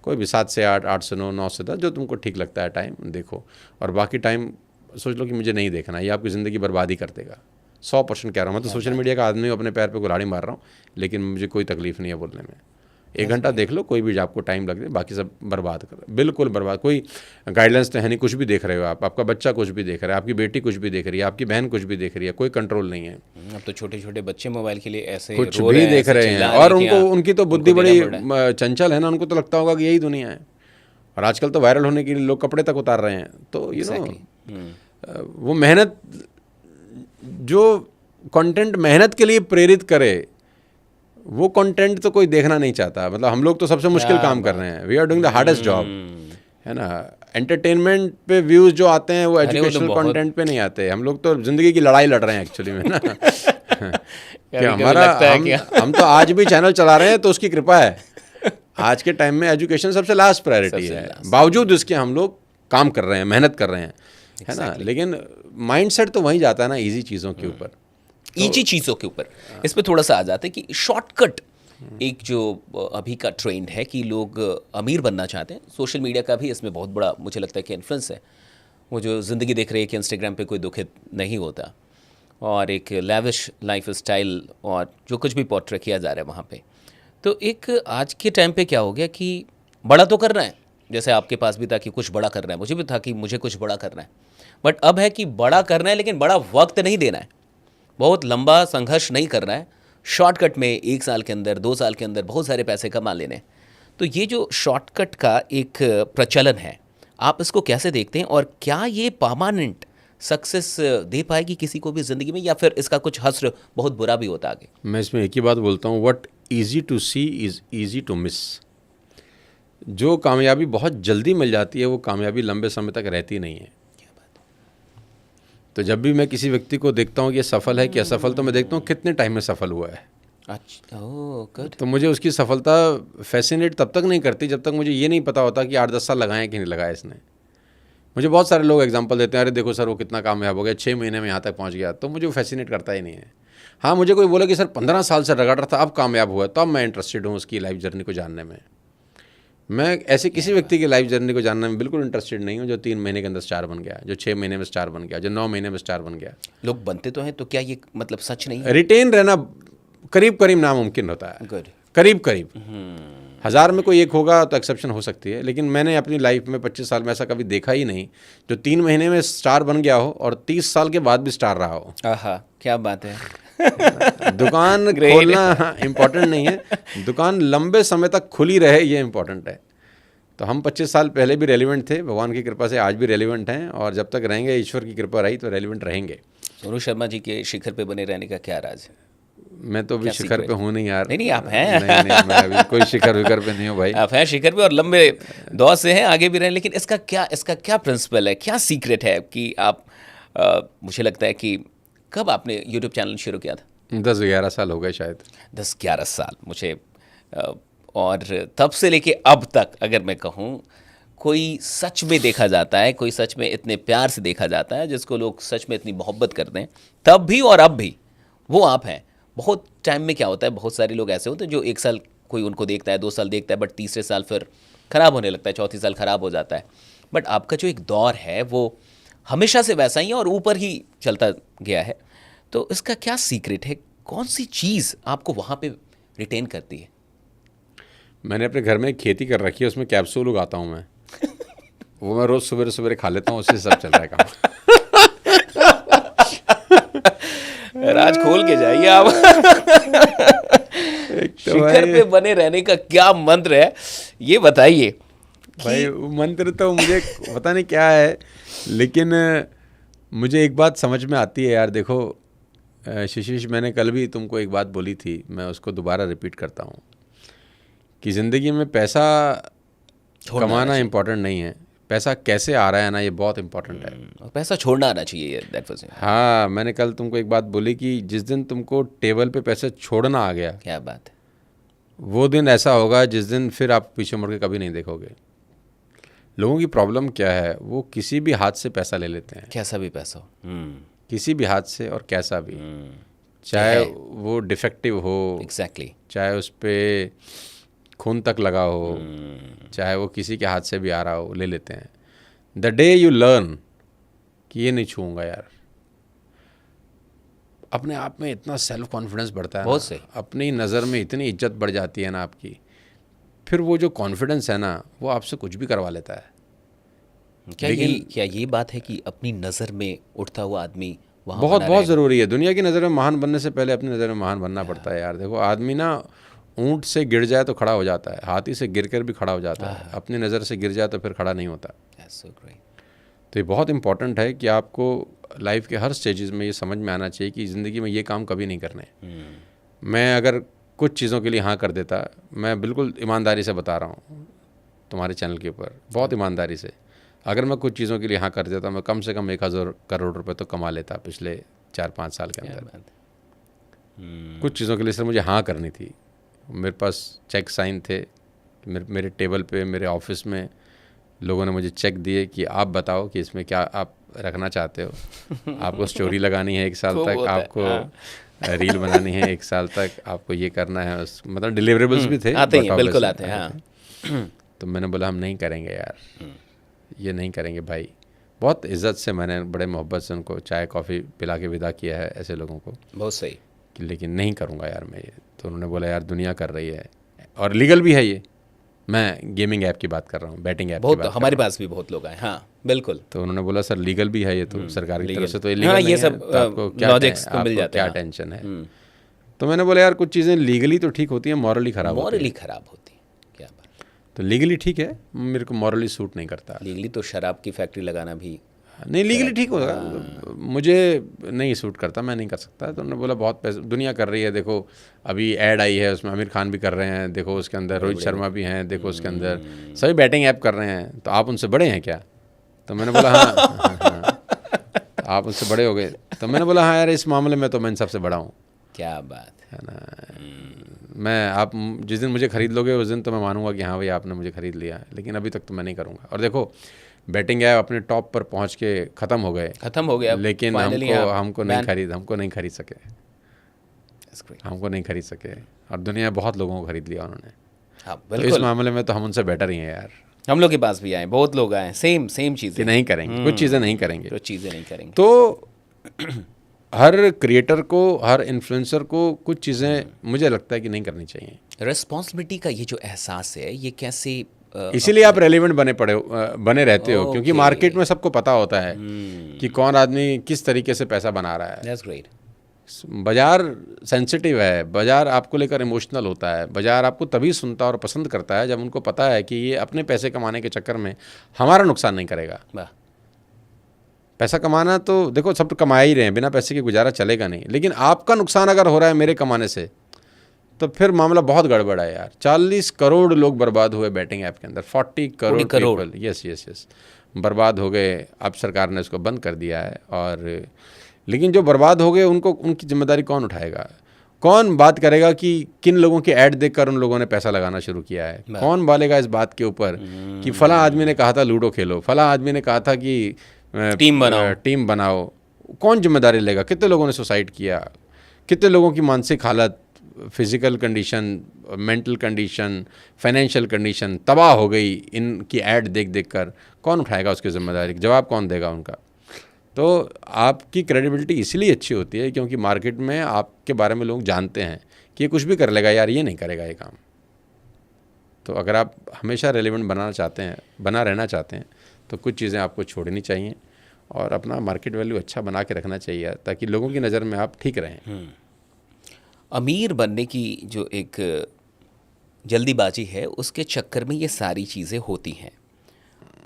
कोई भी 7 से 8, 8 से 9, 9 से 10, जो तुमको ठीक लगता है टाइम देखो। और बाकी टाइम सोच लो कि मुझे नहीं देखना, ये आपकी ज़िंदगी बर्बाद ही कर देगा। 100% कह रहा हूँ मैं तो सोशल मीडिया का आदमी अपने पैर पे कुल्हाड़ी मार रहा हूँ, लेकिन मुझे कोई तकलीफ नहीं है बोलने में। 1 घंटा देख लो, कोई भी आपको टाइम लग जाए, बाकी सब बर्बाद कर, बिल्कुल बर्बाद। कोई गाइडलाइंस तो है नहीं, कुछ भी देख रहे हो आप, आपका बच्चा कुछ भी देख रहा है, आपकी बेटी कुछ भी देख रही है, आपकी बहन कुछ भी देख रही है, कोई कंट्रोल नहीं है। अब तो छोटे छोटे बच्चे मोबाइल के लिए ऐसे कुछ भी देख रहे हैं और उनकी तो बुद्धि बड़ी चंचल है ना, उनको तो लगता होगा कि यही दुनिया है। और आजकल तो वायरल होने के लिए लोग कपड़े तक उतार रहे हैं। तो वो मेहनत, जो कंटेंट मेहनत के लिए प्रेरित करे, वो कंटेंट तो कोई देखना नहीं चाहता। मतलब हम लोग तो सबसे मुश्किल काम कर रहे हैं, we are doing the hardest job, है ना। एंटरटेनमेट पे व्यूज़ जो आते हैं वो एजुकेशनल कंटेंट पे नहीं आते। हम लोग तो ज़िंदगी की लड़ाई लड़ रहे हैं एक्चुअली में ना। क्या हम तो आज भी चैनल चला रहे हैं तो उसकी कृपा है। आज के टाइम में एजुकेशन सबसे लास्ट प्रायोरिटी है, बावजूद इसके हम लोग काम कर रहे हैं, मेहनत कर रहे हैं, है ना। लेकिन माइंडसेट तो वहीं जाता है ना, ईजी चीज़ों के ऊपर, ईजी चीज़ों के ऊपर। इस पे थोड़ा सा आ जाते हैं कि शॉर्टकट एक जो अभी का ट्रेंड है कि लोग अमीर बनना चाहते हैं। सोशल मीडिया का भी इसमें बहुत बड़ा मुझे लगता है कि इन्फ्लुएंस है। वो जो ज़िंदगी देख रही है कि इंस्टाग्राम पे कोई दुखित नहीं होता, और एक लैविश लाइफ स्टाइल और जो कुछ भी पोर्ट्रे किया जा रहा है वहाँ पे। तो एक आज के टाइम पे क्या हो गया कि बड़ा तो करना है, जैसे आपके पास भी था कि कुछ बड़ा करना है, मुझे भी था कि मुझे कुछ बड़ा करना है, बट अब है कि बड़ा करना है लेकिन बड़ा वक्त नहीं देना है, बहुत लंबा संघर्ष नहीं करना है, शॉर्टकट में 1 साल के अंदर 2 साल के अंदर बहुत सारे पैसे कमा लेने। तो ये जो शॉर्टकट का एक प्रचलन है, आप इसको कैसे देखते हैं, और क्या ये परमानेंट सक्सेस दे पाएगी किसी को भी ज़िंदगी में, या फिर इसका कुछ हस्र बहुत बुरा भी होता आगे? मैं इसमें एक ही बात बोलता हूँ, what easy to see is easy to miss. जो कामयाबी बहुत जल्दी मिल जाती है वो कामयाबी लंबे समय तक रहती नहीं है। तो जब भी मैं किसी व्यक्ति को देखता हूँ कि ये सफल है कि असफल, तो मैं देखता हूँ कितने टाइम में सफल हुआ है। अच्छा, ओह गुड। तो मुझे उसकी सफलता फैसिनेट तब तक नहीं करती जब तक मुझे ये नहीं पता होता कि 8-10 साल लगाए कि नहीं लगाए इसने। मुझे बहुत सारे लोग एग्जांपल देते हैं, अरे देखो सर वो कितना कामयाब हो गया, 6 महीने में यहाँ तक पहुँच गया, तो मुझे वो फैसिनेट करता ही नहीं है। हाँ, मुझे कोई बोले कि सर 15 साल से रगड़ रहा था अब कामयाब हुआ, तब मैं इंटरेस्टेड हूँ उसकी लाइफ जर्नी को जानने में। मैं ऐसे किसी व्यक्ति की लाइफ जर्नी को जानने में बिल्कुल इंटरेस्टेड नहीं हूँ जो 3 महीने के अंदर स्टार बन गया, जो 6 महीने में स्टार बन गया, जो 9 महीने में स्टार बन गया। लोग बनते तो हैं, तो क्या ये मतलब सच नहीं है? रिटेन रहना करीब करीब नामुमकिन होता है। गुड। करीब करीब 1000 में कोई एक होगा तो एक्सेप्शन हो सकती है, लेकिन मैंने अपनी लाइफ में 25 साल में ऐसा कभी देखा ही नहीं जो 3 महीने में स्टार बन गया हो और 30 साल के बाद भी स्टार रहा हो। आहा, क्या बात है। दुकान खोलना इम्पोर्टेंट नहीं है, दुकान लंबे समय तक खुली रहे ये इम्पोर्टेंट है। तो हम 25 साल पहले भी रेलिवेंट थे, भगवान की कृपा से आज भी रेलिवेंट हैं, और जब तक रहेंगे, ईश्वर की कृपा रही तो रेलिवेंट रहेंगे। सोनू शर्मा जी के शिखर पे बने रहने का क्या राज है? मैं तो अभी शिखर पे हूँ नहीं यार। नहीं, आप हैं। नहीं, मैं अभी कोई शिखर विखर पे नहीं हूँ भाई। आप हैं शिखर पे और लंबे दौर से हैं, आगे भी रहें, लेकिन इसका क्या प्रिंसिपल है, क्या सीक्रेट है कि आप मुझे लगता है कि कब आपने यूट्यूब चैनल शुरू किया था? 10-11 साल हो गए शायद। 10-11 साल मुझे, और तब से लेके अब तक अगर मैं कहूँ, कोई सच में देखा जाता है, कोई सच में इतने प्यार से देखा जाता है, जिसको लोग सच में इतनी मोहब्बत करते हैं, तब भी और अब भी, वो आप हैं। बहुत टाइम में क्या होता है, बहुत सारे लोग ऐसे होते हैं जो 1 साल कोई उनको देखता है, 2 साल देखता है, बट तीसरे साल फिर ख़राब होने लगता है, चौथी साल ख़राब हो जाता है। बट आपका जो एक दौर है वो हमेशा से वैसा ही है और ऊपर ही चलता गया है। तो इसका क्या सीक्रेट है? कौन सी चीज़ आपको वहाँ पे रिटेन करती है? मैंने अपने घर में एक खेती कर रखी है, उसमें कैप्सूल उगाता हूँ मैं। वो मैं रोज़ सवेरे सवेरे खा लेता हूँ, उससे सब चल रहा है काम। राज खोल के जाइए आप। शिखर पे बने रहने का क्या मंत्र है, ये बताइए। भाई वो मंत्र तो मुझे पता नहीं क्या है, लेकिन मुझे एक बात समझ में आती है यार। देखो शिशीष, मैंने कल भी तुमको एक बात बोली थी, मैं उसको दोबारा रिपीट करता हूँ कि ज़िंदगी में पैसा कमाना इम्पोर्टेंट नहीं है, पैसा कैसे आ रहा है ना, ये बहुत इम्पोर्टेंट है। पैसा छोड़ना आना चाहिए, दैट वाज। हाँ, मैंने कल तुमको एक बात बोली कि जिस दिन तुमको टेबल पे पैसे छोड़ना आ गया, क्या बात है। वो दिन ऐसा होगा जिस दिन फिर आप पीछे मुड़ के कभी नहीं देखोगे। लोगों की प्रॉब्लम क्या है, वो किसी भी हाथ से पैसा ले लेते हैं, कैसा भी पैसा हो। किसी भी हाथ से और कैसा भी, चाहे वो डिफेक्टिव हो, एग्जैक्टली, चाहे उस पर खून तक लगा हो, चाहे वो किसी के हाथ से भी आ रहा हो, ले लेते हैं। द डे यू लर्न कि ये नहीं छूऊंगा यार, अपने आप में इतना सेल्फ कॉन्फिडेंस बढ़ता है, बहुत सही। अपनी नज़र में इतनी इज्जत बढ़ जाती है ना आपकी, फिर वो जो कॉन्फिडेंस है ना, वो आपसे कुछ भी करवा लेता है। क्या ये बात है कि अपनी नज़र में उठता हुआ आदमी वहाँ बहुत ज़रूरी है। दुनिया की नज़र में महान बनने से पहले अपनी नज़र में महान बनना पड़ता है यार। देखो, आदमी ना ऊंट से गिर जाए तो खड़ा हो जाता है, हाथी से गिरकर भी खड़ा हो जाता है, अपनी नज़र से गिर जाए तो फिर खड़ा नहीं होता। तो ये बहुत इंपॉर्टेंट है कि आपको लाइफ के हर स्टेजेस में ये समझ में आना चाहिए कि ज़िंदगी में ये काम कभी नहीं करने। मैं अगर कुछ चीज़ों के लिए हाँ कर देता, मैं बिल्कुल ईमानदारी से बता रहा हूँ तुम्हारे चैनल के ऊपर, बहुत ईमानदारी से, अगर मैं कुछ चीज़ों के लिए हाँ कर देता, मैं कम से कम 1000 करोड़ रुपए तो कमा लेता पिछले 4-5 साल के अंदर। कुछ चीज़ों के लिए सर मुझे हाँ करनी थी, मेरे पास चेक साइन थे, मेरे टेबल पे, मेरे ऑफिस में लोगों ने मुझे चेक दिए कि आप बताओ कि इसमें क्या आप रखना चाहते हो। आपको स्टोरी लगानी है 1 साल तक, आपको रील बनानी है 1 साल तक, आपको ये करना है, मतलब डिलीवरेबल्स भी थे, आते हैं, बिल्कुल आते हैं। हाँ। तो मैंने बोला हम नहीं करेंगे यार, ये नहीं करेंगे भाई। बहुत इज्जत से मैंने, बड़े मोहब्बत से उनको चाय कॉफ़ी पिला के विदा किया है ऐसे लोगों को। बहुत सही। लेकिन नहीं करूँगा यार मैं ये। तो उन्होंने बोला यार दुनिया कर रही है और लीगल भी है ये। मैं गेमिंग ऐप की बात कर रहा हूँ, बैटिंग ऐप की बात हमारे पास भी बहुत लोग आए। हाँ बिल्कुल। तो उन्होंने बोला सर लीगल भी है ये, तो सरकार की तरफ से तो हाँ, ये सब लॉजिक्स तो मिल जाते हैं, क्या टेंशन है। तो मैंने बोला यार कुछ चीज़ें लीगली तो ठीक होती हैं, मॉरली खराब होती है। मॉरली खराब होती है, क्या बात। तो लीगली ठीक है, मेरे को मॉरली सूट नहीं करता। लीगली तो शराब की फैक्ट्री लगाना भी नहीं, लीगली ठीक होगा, मुझे नहीं सूट करता, मैं नहीं कर सकता। तो उन्होंने बोला बहुत पैसे दुनिया कर रही है, देखो अभी ऐड आई है उसमें आमिर खान भी कर रहे हैं, देखो उसके अंदर रोहित शर्मा भी हैं, देखो उसके अंदर सभी बैटिंग ऐप कर रहे हैं, तो आप उनसे बड़े हैं क्या? तो मैंने बोला हाँ, आप उनसे बड़े हो गए। तो मैंने बोला हाँ यार, इस मामले में तो मैं इन सबसे बड़ा हूँ। क्या बात है ना, मैं आप जिस दिन मुझे ख़रीद लोगे उस दिन तो मैं मानूंगा कि हाँ भाई आपने मुझे ख़रीद लिया, लेकिन अभी तक तो मैं नहीं करूँगा। और देखो बैटिंग ऐप अपने टॉप पर पहुंच के ख़त्म हो गया, लेकिन हमको नहीं खरीद सके, हमको नहीं खरीद सके, और दुनिया बहुत लोगों को खरीद लिया उन्होंने। हाँ, तो इस मामले में तो हम उनसे बेटर ही हैं यार। हम लोग के पास भी आए, बहुत लोग आए, सेम चीज़ें नहीं करेंगे, कुछ चीज़ें नहीं करेंगे। तो हर क्रिएटर को, हर इन्फ्लुएंसर को कुछ चीज़ें मुझे लगता है कि नहीं करनी चाहिए। रिस्पॉन्सिबिलिटी का ये जो एहसास है, ये कैसे इसीलिए आप रेलिवेंट बने रहते हो, क्योंकि मार्केट में सबको पता होता है कि कौन आदमी किस तरीके से पैसा बना रहा है। That's great. बाजार सेंसिटिव है, बाजार आपको लेकर इमोशनल होता है, बाजार आपको तभी सुनता और पसंद करता है जब उनको पता है कि ये अपने पैसे कमाने के चक्कर में हमारा नुकसान नहीं करेगा। पैसा कमाना तो देखो सब तो कमा ही रहे हैं, बिना पैसे के गुजारा चलेगा नहीं, लेकिन आपका नुकसान अगर हो रहा है मेरे कमाने से, तो फिर मामला बहुत गड़बड़ है यार। 40 करोड़ लोग बर्बाद हुए बैटिंग ऐप के अंदर, 40 करोड़ पीपल, यस बर्बाद हो गए। अब सरकार ने इसको बंद कर दिया है, और लेकिन जो बर्बाद हो गए उनको, उनकी जिम्मेदारी कौन उठाएगा? कौन बात करेगा कि किन लोगों के ऐड देखकर उन लोगों ने पैसा लगाना शुरू किया है? कौन बोलेगा इस बात के ऊपर कि फला आदमी ने कहा था लूडो खेलो, फला आदमी ने कहा था कि टीम बनाओ? कौन जिम्मेदारी लेगा? कितने लोगों ने सुसाइड किया, कितने लोगों की मानसिक हालत, physical condition, mental condition, financial condition तबाह हो गई इनकी ऐड देख कर। कौन उठाएगा उसकी जिम्मेदारी? जवाब कौन देगा उनका? तो आपकी क्रेडिबिलिटी इसलिए अच्छी होती है क्योंकि मार्केट में आपके बारे में लोग जानते हैं कि ये कुछ भी कर लेगा यार, ये नहीं करेगा ये काम। तो अगर आप हमेशा रेलेवेंट बना रहना चाहते हैं तो कुछ चीज़ें आपको छोड़नी चाहिए और अपना मार्केट वैल्यू अच्छा बना के रखना चाहिए ताकि लोगों की नज़र में आप ठीक रहें। अमीर बनने की जो एक जल्दीबाजी है उसके चक्कर में ये सारी चीज़ें होती हैं।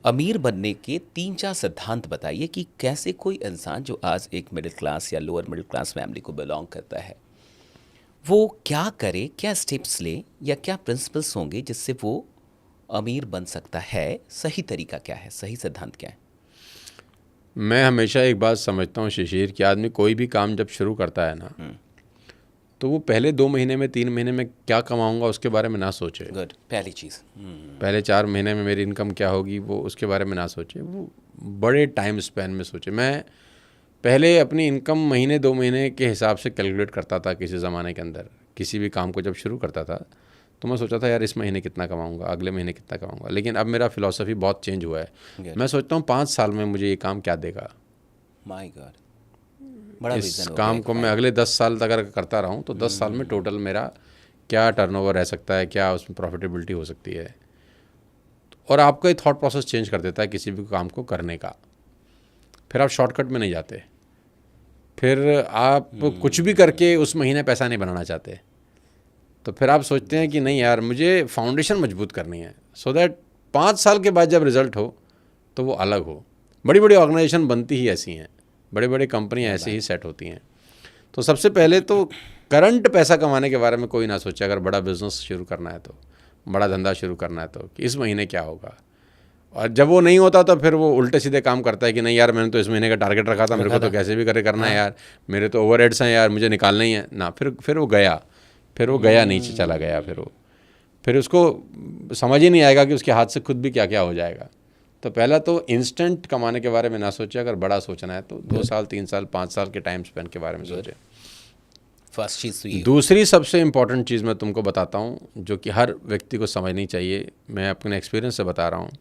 अमीर बनने के 3-4 सिद्धांत बताइए कि कैसे कोई इंसान जो आज एक मिडिल क्लास या लोअर मिडिल क्लास फैमिली को बिलोंग करता है वो क्या करे, क्या स्टेप्स ले या क्या प्रिंसिपल्स होंगे जिससे वो अमीर बन सकता है। सही तरीका क्या है, सही सिद्धांत क्या है? मैं हमेशा एक बात समझता हूँ शिशिर कि आदमी कोई भी काम जब शुरू करता है ना तो वो पहले 2 महीने में 3 महीने में क्या कमाऊंगा उसके बारे में ना सोचे। गुड, पहली चीज़। पहले 4 महीने में मेरी इनकम क्या होगी वो उसके बारे में ना सोचे, वो बड़े टाइम स्पैन में सोचे। मैं पहले अपनी इनकम महीने 2 महीने के हिसाब से कैलकुलेट करता था। किसी ज़माने के अंदर किसी भी काम को जब शुरू करता था तो मैं सोचा था यार इस महीने कितना कमाऊंगा, अगले महीने कितना कमाऊंगा। लेकिन अब मेरा फिलॉसफी बहुत चेंज हुआ है। मैं सोचता हूँ 5 साल में मुझे ये काम क्या देगा। माय गॉड, बड़ा इस विजन हो काम गया। को मैं अगले 10 साल तक अगर करता रहूँ तो 10 साल में टोटल मेरा क्या टर्नओवर रह सकता है, क्या उसमें प्रॉफिटेबिलिटी हो सकती है। और आपका ये थॉट प्रोसेस चेंज कर देता है किसी भी काम को करने का। फिर आप शॉर्टकट में नहीं जाते, फिर आप कुछ भी करके उस महीने पैसा नहीं बनाना चाहते। तो फिर आप सोचते हैं कि नहीं यार मुझे फाउंडेशन मजबूत करनी है सो दैट 5 साल के बाद जब रिजल्ट हो तो वो अलग हो। बड़ी बड़ी ऑर्गेनाइजेशन बनती ही ऐसी हैं, बड़े बड़े कंपनियां ऐसे ही सेट होती हैं। तो सबसे पहले तो करंट पैसा कमाने के बारे में कोई ना सोचे। अगर बड़ा बिजनेस शुरू करना है तो, बड़ा धंधा शुरू करना है तो कि इस महीने क्या होगा। और जब वो नहीं होता तो फिर वो उल्टे सीधे काम करता है कि नहीं यार मैंने तो इस महीने का टारगेट रखा था, मेरे को तो कैसे भी करना है यार, मेरे तो ओवरहेड्स हैं यार, मुझे निकालना ही है ना। फिर वो गया नीचे चला गया। फिर उसको समझ ही नहीं आएगा कि उसके हाथ से खुद भी क्या क्या हो जाएगा। तो पहला तो इंस्टेंट कमाने के बारे में ना सोचे। अगर बड़ा सोचना है तो 2 साल 3 साल 5 साल के टाइम स्पेन के बारे में सोचे। फर्स्ट चीज़ तो ये। दूसरी सबसे इम्पॉर्टेंट चीज़ मैं तुमको बताता हूँ जो कि हर व्यक्ति को समझनी चाहिए, मैं अपने एक्सपीरियंस से बता रहा हूँ।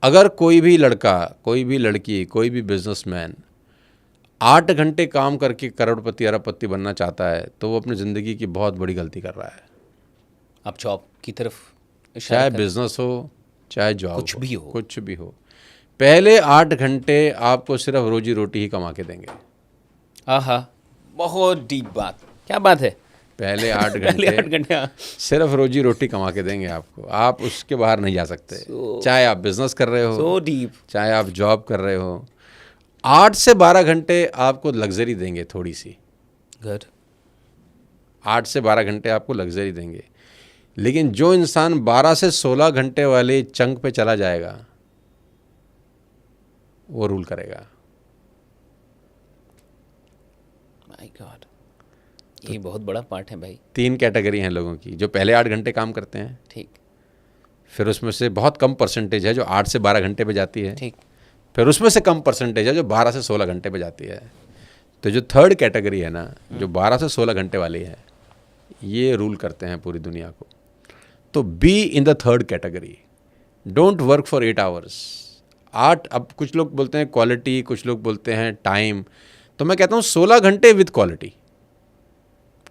अगर कोई भी लड़का, कोई भी लड़की, कोई भी बिजनेसमैन 8 घंटे काम करके करोड़पति अरबपति बनना चाहता है तो वो अपनी ज़िंदगी की बहुत बड़ी गलती कर रहा है। आप जॉब की तरफ चाहे बिजनेस हो चाहे जॉब, कुछ भी हो। पहले 8 घंटे आपको सिर्फ रोजी रोटी ही कमा के देंगे। आहा, बहुत डीप बात, क्या बात है। पहले 8 घंटे सिर्फ रोजी रोटी कमा के देंगे आपको। आप उसके बाहर नहीं जा सकते। चाहे आप बिजनेस कर रहे हो, चाहे आप जॉब कर रहे हो। 8 से 12 घंटे आपको लग्जरी देंगे थोड़ी सी। गुड। 8 से 12 घंटे आपको लग्जरी देंगे। लेकिन जो इंसान 12 से 16 घंटे वाले चंक पे चला जाएगा वो रूल करेगा। माय गॉड, ये बहुत बड़ा पार्ट है भाई। 3 कैटेगरी हैं लोगों की। जो पहले 8 घंटे काम करते हैं, ठीक। फिर उसमें से बहुत कम परसेंटेज है जो 8 से 12 घंटे पे जाती है, ठीक। फिर उसमें से कम परसेंटेज है जो 12 से 16 घंटे पे जाती है। तो जो थर्ड कैटेगरी है ना, जो 12 से 16 घंटे वाली है, ये रूल करते हैं पूरी दुनिया को। तो be in the third category, don't work for 8 hours. 8, अब कुछ लोग बोलते हैं क्वालिटी, कुछ लोग बोलते हैं टाइम, तो मैं कहता हूँ 16 घंटे विद क्वालिटी।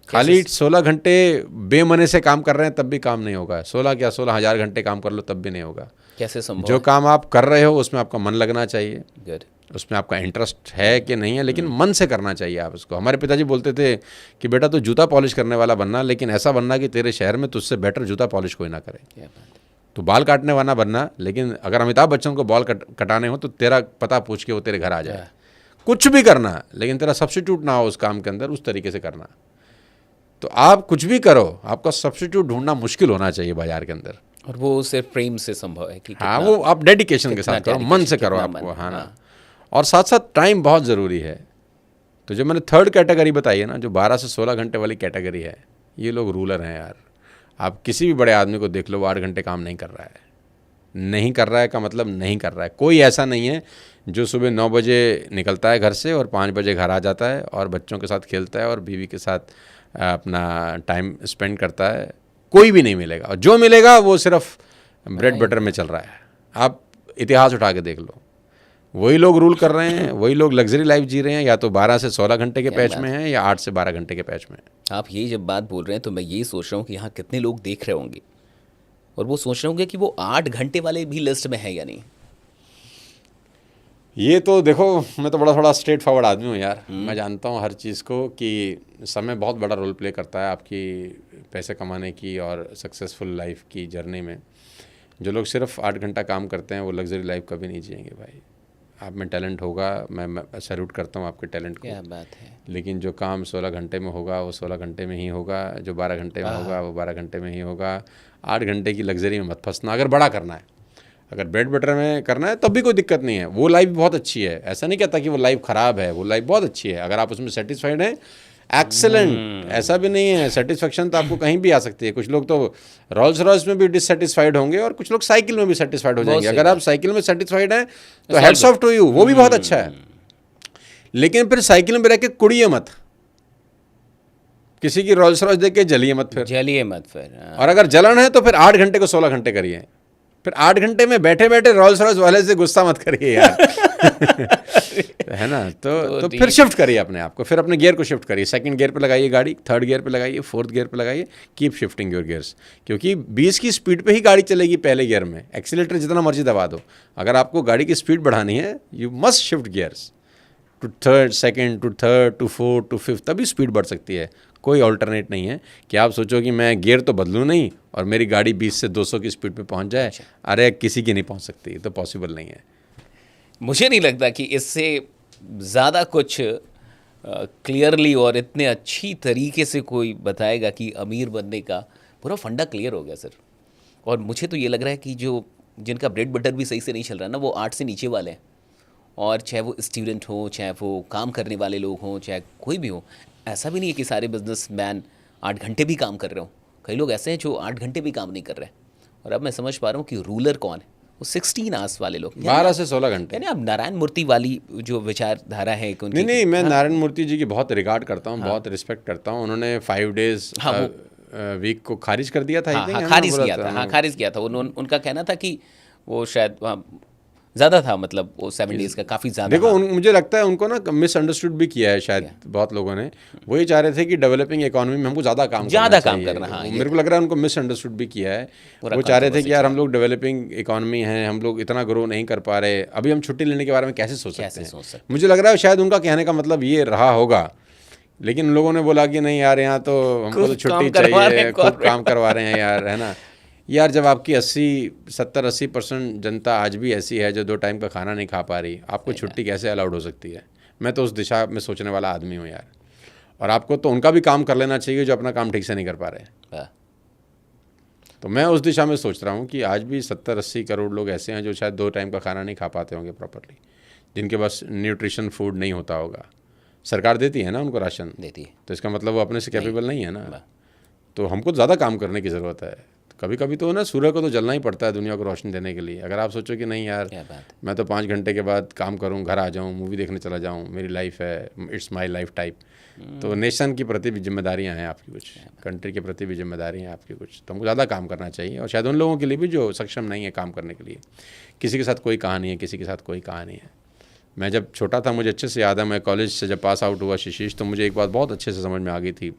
खाली 16 घंटे बेमने से काम कर रहे हैं तब भी काम नहीं होगा। 16,000 घंटे काम कर लो तब भी नहीं होगा। कैसे संभव? जो काम आप कर रहे हो उसमें आपका मन लगना चाहिए। गुड। उसमें आपका इंटरेस्ट है कि नहीं है, लेकिन मन से करना चाहिए आप उसको। हमारे पिताजी बोलते थे कि बेटा तो जूता पॉलिश करने वाला बनना, लेकिन ऐसा बनना कि तेरे शहर में तुझसे बेटर जूता पॉलिश कोई ना करे। क्या बात है। तो बाल काटने वाला बनना, लेकिन अगर अमिताभ बच्चन को बाल कटाने हो तो तेरा पता पूछ के वो तेरे घर आ जाए। कुछ भी करना, लेकिन तेरा सब्स्टिट्यूट ना हो उस काम के अंदर, उस तरीके से करना। तो आप कुछ भी करो, आपका सब्स्टिट्यूट ढूंढना मुश्किल होना चाहिए बाजार के अंदर। और वो सिर्फ प्रेम से संभव है कि हाँ, वो आप डेडिकेशन के साथ करो, मन से करो आपको। हाँ ना। और साथ साथ टाइम बहुत ज़रूरी है। तो जो मैंने थर्ड कैटेगरी बताई है ना, जो 12 से 16 घंटे वाली कैटेगरी है, ये लोग रूलर हैं यार। आप किसी भी बड़े आदमी को देख लो, वो 8 घंटे काम नहीं कर रहा है। नहीं कर रहा है का मतलब नहीं कर रहा है। कोई ऐसा नहीं है जो सुबह 9 बजे निकलता है घर से और 5 बजे घर आ जाता है और बच्चों के साथ खेलता है और बीवी के साथ अपना टाइम स्पेंड करता है। कोई भी नहीं मिलेगा। और जो मिलेगा वो सिर्फ ब्रेड बटर में चल रहा है। आप इतिहास उठा के देख लो, वही लोग रूल कर रहे हैं, वही लोग लग्जरी लाइफ जी रहे हैं, या तो 12 से 16 घंटे के क्या पैच बात में हैं या 8 से 12 घंटे के पैच में हैं। आप यही जब बात बोल रहे हैं तो मैं यही सोच रहा हूँ कि यहाँ कितने लोग देख रहे होंगे और वो सोच रहे होंगे कि वो 8 घंटे वाले भी लिस्ट में है या नहीं। ये तो देखो, मैं तो बड़ा थोड़ा स्ट्रेट फॉरवर्ड आदमी हूँ यार। मैं जानता हूँ हर चीज़ को कि समय बहुत बड़ा रोल प्ले करता है आपकी पैसे कमाने की और सक्सेसफुल लाइफ की जर्नी में। जो लोग सिर्फ 8 घंटा काम करते हैं वो लग्जरी लाइफ कभी नहीं जिएंगे भाई। आप में टैलेंट होगा, मैं सैल्यूट करता हूँ आपके टैलेंट को, क्या बात है। लेकिन जो काम 16 घंटे में होगा वो 16 घंटे में ही होगा, जो 12 घंटे में होगा वो 12 घंटे में ही होगा। 8 घंटे की लग्जरी में मत फंसना। अगर बड़ा करना है, अगर ब्रेड बटर में करना है तब भी कोई दिक्कत नहीं है, वो लाइफ बहुत अच्छी है। ऐसा नहीं कहता कि वो लाइफ ख़राब है, वो लाइफ बहुत अच्छी है। अगर आप उसमें सेटिस्फाइड हैं, एक्सेलेंट। ऐसा भी नहीं है, सेटिस्फेक्शन तो आपको कहीं भी आ सकती है। कुछ लोग तो रोल्स रॉयस में भी डिससेटिस्फाइड होंगे और कुछ लोग साइकिल में भी सेटिस्फाइड हो जाएंगे। अगर आप साइकिल में सेटिस्फाइड हैं तो हेड्स ऑफ टू यू, वो भी बहुत अच्छा है। लेकिन फिर साइकिल में रह के कुड़िए मत, किसी की रोल्स रॉयस देख के जलिए मत, फिर जलिए मत फिर। और अगर जलन है तो फिर 8 घंटे को 16 घंटे करिए। फिर 8 घंटे में बैठे बैठे रोल्स रॉयस वाले से गुस्सा मत करिए यार। है ना, तो फिर शिफ्ट करिए अपने आप को, फिर अपने गियर को शिफ्ट करिए। सेकंड गियर पे लगाइए गाड़ी, थर्ड गियर पे लगाइए, फोर्थ गियर पे लगाइए। कीप शिफ्टिंग योर गियर्स, क्योंकि 20 की स्पीड पे ही गाड़ी चलेगी पहले गियर में। एक्सीलेटर जितना मर्जी दबा दो, अगर आपको गाड़ी की स्पीड बढ़ानी है you must shift gears to third, second to third, to fourth, to fifth, तभी स्पीड बढ़ सकती है। कोई ऑल्टरनेट नहीं है कि आप सोचो कि मैं गियर तो बदलूँ नहीं और मेरी गाड़ी 20 से 200 की स्पीड पे पहुंच जाए। अरे किसी की नहीं पहुंच सकती, ये तो पॉसिबल नहीं है। मुझे नहीं लगता कि इससे ज़्यादा कुछ क्लियरली और इतने अच्छी तरीके से कोई बताएगा कि अमीर बनने का पूरा फंडा क्लियर हो गया सर। और मुझे तो ये लग रहा है कि जो जिनका ब्रेड बटर भी सही से नहीं चल रहा ना, वो 8 से नीचे वाले हैं। और चाहे वो स्टूडेंट हो, चाहे वो काम करने वाले लोग हों, चाहे कोई भी हो, ऐसा भी नहीं है कि सारे बिजनेसमैन 8 घंटे भी काम कर रहे हो। कई लोग ऐसे हैं जो 8 घंटे भी काम नहीं कर रहे। और अब मैं समझ पा रहा हूँ कि रूलर कौन है, वो 16 आवर्स वाले लोग, 12 से 16 घंटे। यानी अब नारायण मूर्ति वाली जो विचारधारा है कि उनकी, नहीं, मैं नारायण मूर्ति जी की बहुत रिगार्ड करता हूँ, बहुत रिस्पेक्ट करता हूँ। उन्होंने 5 डेज वीक को खारिज कर दिया था। खारिज किया था। हाँ, खारिज किया था। उनका कहना था कि वो शायद ज़्यादा था, मतलब वो 7 डेज का काफ़ी ज़्यादा। देखो, मुझे लगता है उनको ना मिसअंडरस्टूड भी किया है शायद बहुत लोगों ने। वही चाह रहे थे कि डेवलपिंग इकोनॉमी में हमको ज़्यादा काम करना। हाँ, मेरे को लग रहा है उनको मिसअंडरस्टूड भी किया है। वो चाह रहे थे कि यार हम लोग डेवलपिंग इकोनॉमी हैं, हम लोग इतना ग्रो नहीं कर पा रहे, अभी हम छुट्टी लेने के बारे में कैसे सोच सकते हैं। मुझे लग रहा है शायद उनका कहने का मतलब ये रहा होगा। लेकिन लोगों ने बोला कि नहीं यार, यहाँ तो हमको तो छुट्टी चाहिए, खूब काम करवा रहे हैं यार, है ना। यार जब आपकी 70-80% जनता आज भी ऐसी है जो 2 टाइम का खाना नहीं खा पा रही, आपको छुट्टी कैसे अलाउड हो सकती है। मैं तो उस दिशा में सोचने वाला आदमी हूँ यार। और आपको तो उनका भी काम कर लेना चाहिए जो अपना काम ठीक से नहीं कर पा रहे। तो मैं उस दिशा में सोच रहा हूँ कि आज भी 70-80 करोड़ लोग ऐसे हैं जो शायद 2 टाइम का खाना नहीं खा पाते होंगे प्रॉपरली, जिनके पास न्यूट्रिशन फूड नहीं होता होगा। सरकार देती है ना उनको, राशन देती है, तो इसका मतलब वो अपने से कैपेबल नहीं है ना। तो हमको ज़्यादा काम करने की ज़रूरत है। कभी कभी तो ना सूर्य को तो जलना ही पड़ता है दुनिया को रोशनी देने के लिए। अगर आप सोचो कि नहीं यार, मैं तो 5 घंटे के बाद काम करूं, घर आ जाऊं, मूवी देखने चला जाऊं, मेरी लाइफ है, इट्स माय लाइफ टाइप। तो नेशन की प्रति भी जिम्मेदारियां हैं आपकी, कुछ कंट्री के प्रति भी जिम्मेदारियां हैं आपकी कुछ। तो हमको ज़्यादा काम करना चाहिए। और शायद उन लोगों के लिए भी जो सक्षम नहीं है काम करने के लिए। किसी के साथ कोई कहानी है, किसी के साथ कोई कहानी है। मैं जब छोटा था मुझे अच्छे से याद है, मैं कॉलेज से जब पास आउट हुआ शिशीष, तो मुझे एक बात बहुत अच्छे से समझ में आ गई थी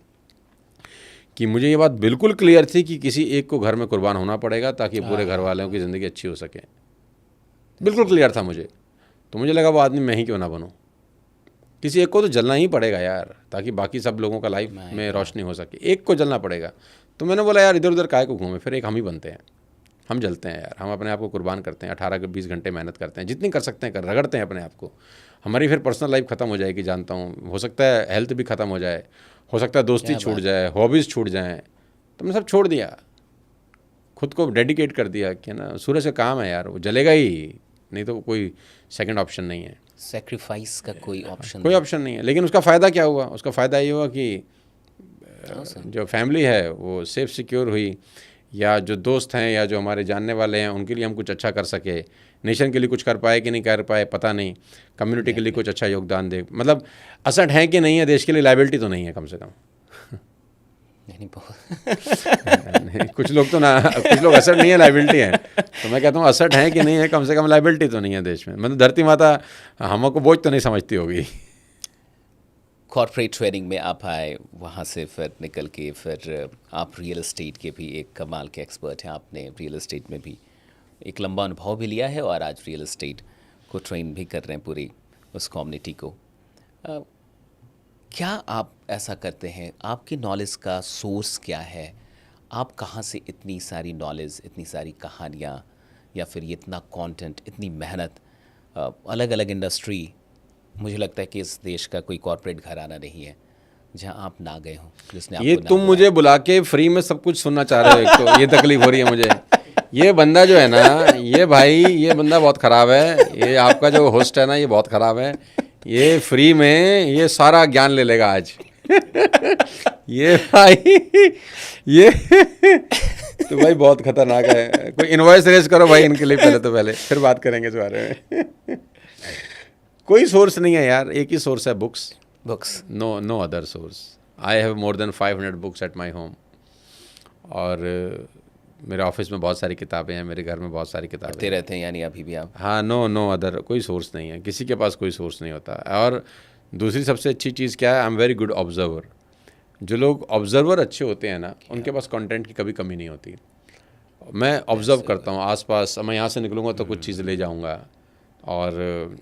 कि मुझे ये बात बिल्कुल क्लियर थी कि किसी एक को घर में कुर्बान होना पड़ेगा ताकि पूरे घर वालों की ज़िंदगी अच्छी हो सके। बिल्कुल क्लियर था मुझे। तो मुझे लगा वो आदमी मैं ही क्यों ना बनूं, किसी एक को तो जलना ही पड़ेगा यार, ताकि बाकी सब लोगों का लाइफ में रोशनी हो सके। एक को जलना पड़ेगा। तो मैंने बोला यार इधर उधर काहे को घूमे, फिर एक हम ही बनते हैं। हम जलते हैं यार, हम अपने आप को कुर्बान करते हैं, 18-20 घंटे मेहनत करते हैं, जितनी कर सकते हैं कर, रगड़ते हैं अपने आप को। हमारी फिर पर्सनल लाइफ ख़त्म हो जाएगी, जानता हूँ। हो सकता है हेल्थ भी ख़त्म हो जाए, हो सकता है दोस्ती छूट जाए, हॉबीज़ छूट जाएँ। तो मैंने सब छोड़ दिया, खुद को डेडिकेट कर दिया कि ना सूरज का काम है यार, वो जलेगा ही, नहीं तो कोई सेकंड ऑप्शन नहीं है। सेक्रीफाइस का कोई ऑप्शन नहीं है। लेकिन उसका फ़ायदा क्या हुआ? उसका फ़ायदा ये हुआ कि जो फैमिली है वो सेफ सिक्योर हुई, या जो दोस्त हैं या जो हमारे जानने वाले हैं उनके लिए हम कुछ अच्छा कर सके। नेशन के लिए कुछ कर पाए कि नहीं कर पाए पता नहीं, कम्युनिटी के लिए कुछ अच्छा योगदान दे, मतलब असट है कि नहीं है, देश के लिए लाइबिलिटी तो नहीं है कम से कम। नहीं नहीं, कुछ लोग तो ना, कुछ लोग असट नहीं है, लाइबिलिटी है। तो मैं कहता हूँ असट है कि नहीं है, कम से कम लाइबिलिटी तो नहीं है देश में। मतलब धरती माता हमको बोझ तो नहीं समझती होगी। कॉर्पोरेट ट्रेनिंग में आप आए, वहाँ से फिर निकल के फिर आप रियल एस्टेट के भी एक कमाल के एक्सपर्ट हैं। आपने रियल एस्टेट में भी एक लंबा अनुभव भी लिया है और आज रियल एस्टेट को ट्रेन भी कर रहे हैं पूरी उस कम्युनिटी को। क्या आप ऐसा करते हैं? आपकी नॉलेज का सोर्स क्या है? आप कहाँ से इतनी सारी नॉलेज, इतनी सारी कहानियाँ या फिर ये इतना कंटेंट, इतनी मेहनत, अलग अलग इंडस्ट्री। मुझे लगता है कि इस देश का कोई कॉर्पोरेट घराना नहीं है जहाँ आप ना गए हों, जिसने ये आपको ना तुम बुलाया। मुझे बुला के फ्री में सब कुछ सुनना चाह रहे हो, एक तो ये तकलीफ हो रही है मुझे। ये बंदा जो है ना, ये भाई, ये बंदा बहुत ख़राब है। ये आपका जो होस्ट है ना, ये बहुत ख़राब है। ये फ्री में ये सारा ज्ञान ले लेगा आज। ये भाई, ये तो भाई बहुत खतरनाक है। कोई इनवॉइस रेज करो भाई इनके लिए पहले, तो पहले फिर बात करेंगे इस बारे में। कोई सोर्स नहीं है यार, एक ही सोर्स है, books. Books. No other source. I have more than 500 books at my home. और मेरे ऑफिस में बहुत सारी किताबें हैं, मेरे घर में बहुत सारी किताबें पढ़ते रहते हैं यानी अभी भी आप? हाँ, नो अदर, कोई सोर्स नहीं है, किसी के पास कोई सोर्स नहीं होता। और दूसरी सबसे अच्छी चीज़ क्या है, I am very good observer. जो लोग ऑब्जर्वर अच्छे होते हैं ना, उनके पास कंटेंट की कभी कमी नहीं होती। मैं ऑब्जर्व करता हूँ आसपास। मैं यहाँ से निकलूँगा तो कुछ चीज़ ले जाऊँगा। और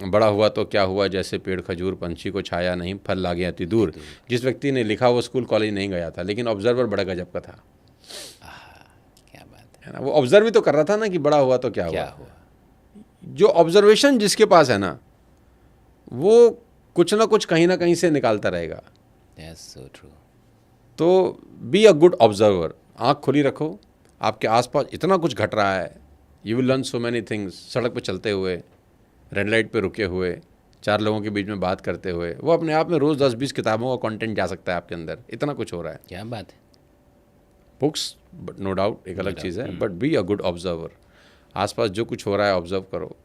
बड़ा हुआ तो क्या हुआ, जैसे पेड़ खजूर, पंछी को छाया नहीं, फल लागे अति दूर। जिस व्यक्ति ने लिखा वो स्कूल कॉलेज नहीं गया था, लेकिन ऑब्जर्वर बड़ा गजब का था। क्या बात है ना, वो ऑब्जर्व भी तो कर रहा था ना कि बड़ा हुआ तो क्या है, क्या हुआ। हुआ? जो ऑब्जर्वेशन जिसके पास है ना, वो कुछ ना कुछ कहीं ना कहीं से निकालता रहेगा। That's so true. तो बी अ गुड ऑब्जर्वर। आँख खुली रखो, आपके आसपास इतना कुछ घट रहा है। You will learn so many things. सड़क पे चलते हुए, रेड लाइट पे रुके हुए, चार लोगों के बीच में बात करते हुए, वो अपने आप में रोज़ 10-20 किताबों का कंटेंट जा सकता है आपके अंदर। इतना कुछ हो रहा है। क्या बात है। बुक्स नो डाउट एक अलग चीज़ है, but be a good observer. आसपास जो कुछ हो रहा है ऑब्जर्व करो।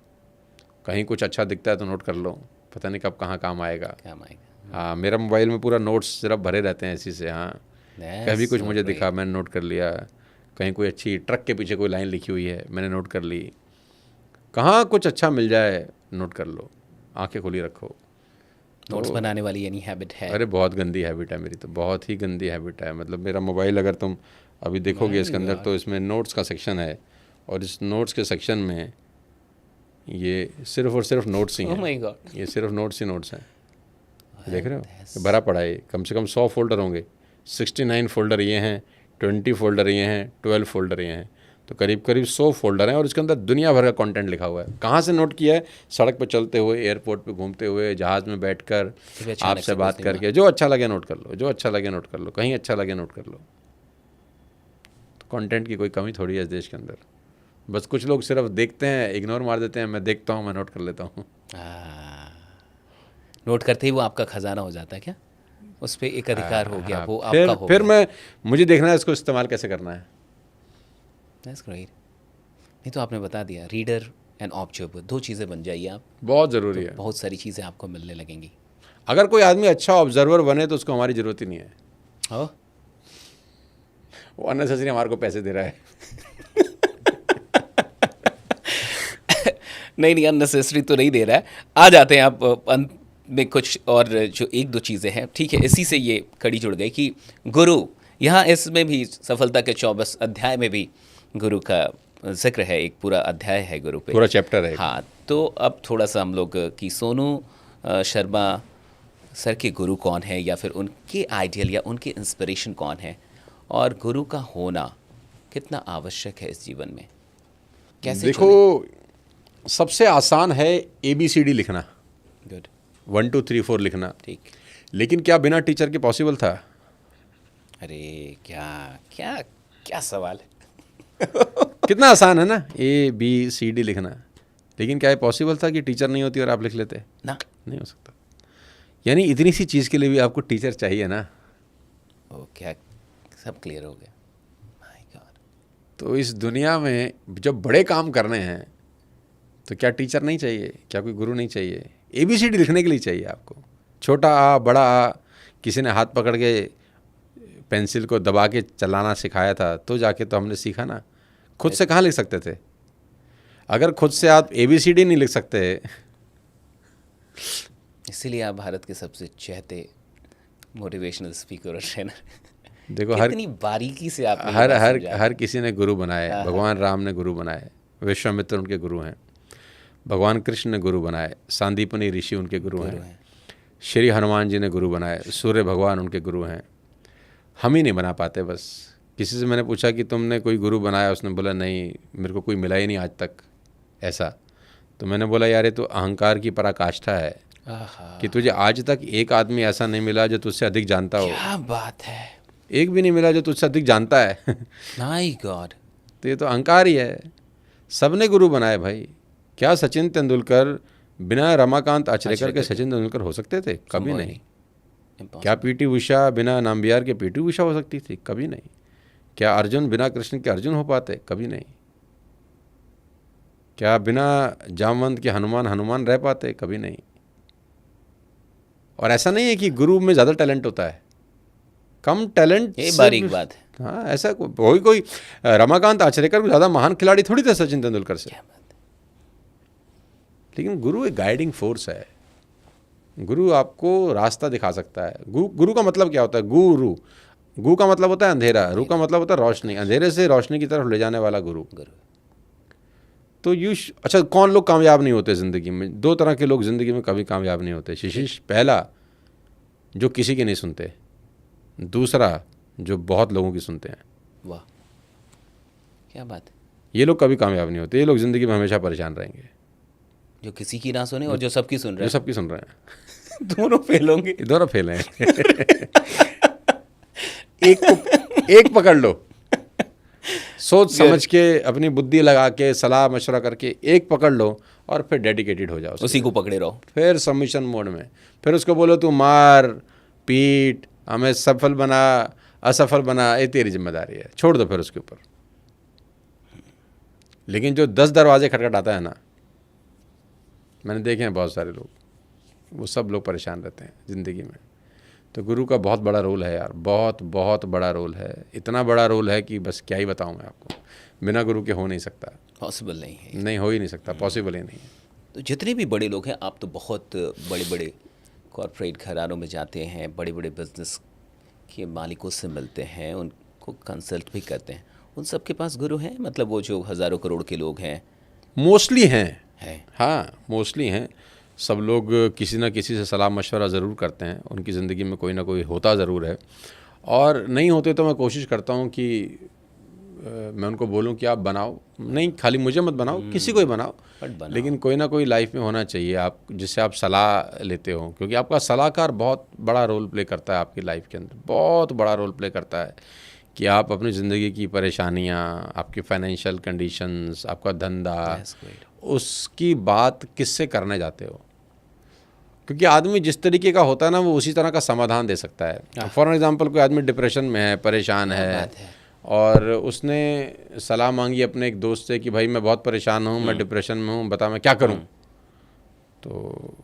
कहीं कुछ अच्छा दिखता है तो नोट कर लो, पता नहीं कब कहाँ काम आएगा। काम आएगा। हाँ, मेरा मोबाइल में पूरा नोट्स सिर्फ भरे रहते हैं इसी से। हाँ, कभी कुछ मुझे दिखा, मैंने नोट कर लिया। कहीं कोई अच्छी ट्रक के पीछे कोई लाइन लिखी हुई है, मैंने नोट कर ली। कहाँ कुछ अच्छा मिल जाए नोट कर लो, आंखें खुली रखो। नोट्स बनाने वाली यानी हैबिट है? अरे बहुत गंदी हैबिट है मेरी, तो बहुत ही गंदी हैबिट है। मतलब मेरा मोबाइल अगर तुम अभी देखोगे इसके अंदर, तो इसमें नोट्स का सेक्शन है, और इस नोट्स के सेक्शन में ये सिर्फ और सिर्फ नोट्स ही Oh हैं। my God. ये सिर्फ नोट्स ही नोट्स हैं। देख रहे हो, भरा पड़ा है। कम से कम 100 फोल्डर होंगे। 69 फोल्डर ये हैं, 20 फोल्डर ये हैं, 12 फोल्डर ये हैं। तो करीब करीब 100 फोल्डर हैं, और इसके अंदर दुनिया भर का कंटेंट लिखा हुआ है। कहाँ से नोट किया है? सड़क पर चलते हुए, एयरपोर्ट पे घूमते हुए, जहाज़ में बैठकर, आपसे बात करके। जो अच्छा लगे नोट कर लो, जो अच्छा लगे नोट कर लो, कहीं अच्छा लगे नोट कर लो। तो कंटेंट की कोई कमी थोड़ी है इस देश के अंदर। बस कुछ लोग सिर्फ देखते हैं, इग्नोर मार देते हैं। मैं देखता हूँ, मैं नोट कर लेता हूँ। नोट करते ही वो आपका खजाना हो जाता है क्या? उस पर एक अधिकार हो गया, वो फिर आपका हो फिर गया। मुझे देखना है इसको इस्तेमाल कैसे करना है। That's great. नहीं तो आपने बता दिया, रीडर एंड ऑब्जर्वर, दो चीज़ें बन जाइए आप, बहुत ज़रूरी है। बहुत सारी चीज़ें आपको मिलने लगेंगी। अगर कोई आदमी अच्छा ऑब्जर्वर बने तो उसको हमारी ज़रूरत ही नहीं है। हो वो अननेसेसरी हमारे को पैसे दे रहा है। नहीं, अननेसेसरी तो नहीं दे रहा है। आ जाते हैं आप अंत में कुछ और जो एक दो चीज़ें हैं, ठीक है, इसी से ये कड़ी जुड़ गई कि गुरु, यहाँ इसमें भी सफलता के 24 अध्याय में भी गुरु का जिक्र है। एक पूरा अध्याय है गुरु पे, पूरा चैप्टर है। हाँ, तो अब थोड़ा सा हम लोग कि सोनू शर्मा सर के गुरु कौन है, या फिर उनके आइडियल या उनके इंस्पिरेशन कौन है, और गुरु का होना कितना आवश्यक है इस जीवन में, कैसे देखो, सबसे आसान है ABCD लिखना, गुड 1 2 3 4 लिखना। ठीक। लेकिन क्या बिना टीचर के पॉसिबल था? अरे क्या क्या क्या सवाल है। कितना आसान है ना, ABCD लिखना। लेकिन क्या ये पॉसिबल था कि टीचर नहीं होती और आप लिख लेते? ना, नहीं हो सकता। यानी इतनी सी चीज़ के लिए भी आपको टीचर चाहिए ना। ओ क्या, सब क्लियर हो गया। My God. तो इस दुनिया में जब बड़े काम करने हैं तो क्या टीचर नहीं चाहिए? क्या कोई गुरु नहीं चाहिए? ABCD लिखने के लिए चाहिए आपको। छोटा आ, बड़ा आ, किसी ने हाथ पकड़ के पेंसिल को दबा के चलाना सिखाया था, तो जाके तो हमने सीखा ना। खुद से कहाँ लिख सकते थे? अगर खुद से आप ABCD नहीं लिख सकते। इसीलिए आप भारत के सबसे चहेते मोटिवेशनल स्पीकर और ट्रेनर। देखो हर कितनी बारीकी से आपने ये हर बात हर समझाया। हर किसी ने गुरु बनाए। भगवान राम ने गुरु बनाए, विश्वामित्र उनके गुरु हैं। भगवान कृष्ण ने गुरु बनाए, सांदीपनी ऋषि उनके गुरु हैं। श्री हनुमान जी ने गुरु बनाए, सूर्य भगवान उनके गुरु हैं। हम ही नहीं बना पाते बस। किसी से मैंने पूछा कि तुमने कोई गुरु बनाया? उसने बोला नहीं, मेरे को कोई मिला ही नहीं आज तक ऐसा। तो मैंने बोला यार, ये तो अहंकार की पराकाष्ठा है कि तुझे आज तक एक आदमी ऐसा नहीं मिला जो तुझसे अधिक जानता हो। क्या बात है। एक भी नहीं मिला जो तुझसे अधिक जानता है। My God. तो ये तो अहंकार ही है। सबने गुरु बनाए भाई। क्या सचिन तेंदुलकर बिना रमाकांत आचरेकर के सचिन तेंदुलकर हो सकते थे? कभी नहीं। क्या PT उषा बिना नाम्बियार के PT उषा हो सकती थी? कभी नहीं। क्या अर्जुन बिना कृष्ण के अर्जुन हो पाते? कभी नहीं। क्या बिना जामवंत के हनुमान हनुमान रह पाते? कभी नहीं। और ऐसा नहीं है कि गुरु में ज़्यादा टैलेंट होता है, कम टैलेंट। ये बारीक बात है। हाँ, ऐसा कोई रमाकांत आचरेकर को ज़्यादा महान खिलाड़ी थोड़ी थे सचिन तेंदुलकर से। लेकिन गुरु एक गाइडिंग फोर्स है। गुरु आपको रास्ता दिखा सकता है। गुरु का मतलब क्या होता है? गु का मतलब होता है अंधेरा, रू का मतलब होता है रोशनी। अंधेरे से रोशनी की तरफ ले जाने वाला गुरु। तो अच्छा, कौन लोग कामयाब नहीं होते ज़िंदगी में? 2 तरह के लोग ज़िंदगी में कभी कामयाब नहीं होते शिशिश। पहला, जो किसी की नहीं सुनते। दूसरा, जो बहुत लोगों की सुनते हैं। वाह, क्या बात है। ये लोग कभी कामयाब नहीं होते। ये लोग ज़िंदगी में हमेशा परेशान रहेंगे। जो किसी की ना सुने और जो सबकी सुन रहे जो सबकी सुन रहे हैं। दोनों फेल होंगे। दोनों फेल हैं। एक पकड़ लो, सोच समझ के अपनी बुद्धि लगा के सलाह मशवरा करके एक पकड़ लो और फिर डेडिकेटेड हो जाओ। उसी को पकड़े रहो। फिर सबमिशन मोड में। फिर उसको बोलो तू मार पीट, हमें सफल बना असफल बना, ये तेरी जिम्मेदारी है, छोड़ दो फिर उसके ऊपर। लेकिन जो 10 दरवाजे खटखटाता है ना, मैंने देखे हैं बहुत सारे लोग, वो सब लोग परेशान रहते हैं ज़िंदगी में। तो गुरु का बहुत बड़ा रोल है यार, बहुत बहुत बड़ा रोल है। इतना बड़ा रोल है कि बस क्या ही बताऊं मैं आपको। बिना गुरु के हो नहीं सकता। पॉसिबल नहीं है। नहीं, हो ही नहीं सकता, पॉसिबल ही नहीं है। तो जितने भी बड़े लोग हैं, आप तो बहुत बड़े बड़े कॉरपोरेट घरानों में जाते हैं, बड़े बड़े बिजनेस के मालिकों से मिलते हैं, उनको कंसल्ट भी करते हैं। उन सब के पास गुरु हैं? मतलब वो जो हज़ारों करोड़ के लोग हैं। मोस्टली हैं। है। हाँ, मोस्टली हैं। सब लोग किसी ना किसी से सलाह मशवरा ज़रूर करते हैं। उनकी ज़िंदगी में कोई ना कोई होता ज़रूर है। और नहीं होते तो मैं कोशिश करता हूँ कि मैं उनको बोलूँ कि आप बनाओ। नहीं, खाली मुझे मत बनाओ, किसी को ही बनाओ, लेकिन कोई ना कोई लाइफ में होना चाहिए आप, जिससे आप सलाह लेते हो। क्योंकि आपका सलाहकार बहुत बड़ा रोल प्ले करता है आपकी लाइफ के अंदर, बहुत बड़ा रोल प्ले करता है कि आप अपनी ज़िंदगी की परेशानियाँ, आपकी फाइनेंशियल कंडीशंस, आपका धंधा, उसकी बात किससे करने जाते हो। क्योंकि आदमी जिस तरीके का होता है ना, वो उसी तरह का समाधान दे सकता है। फॉर एग्जांपल, कोई आदमी डिप्रेशन में है, परेशान है, और उसने सलाह मांगी अपने एक दोस्त से कि भाई मैं बहुत परेशान हूँ, मैं डिप्रेशन में हूँ, बता मैं क्या करूँ। तो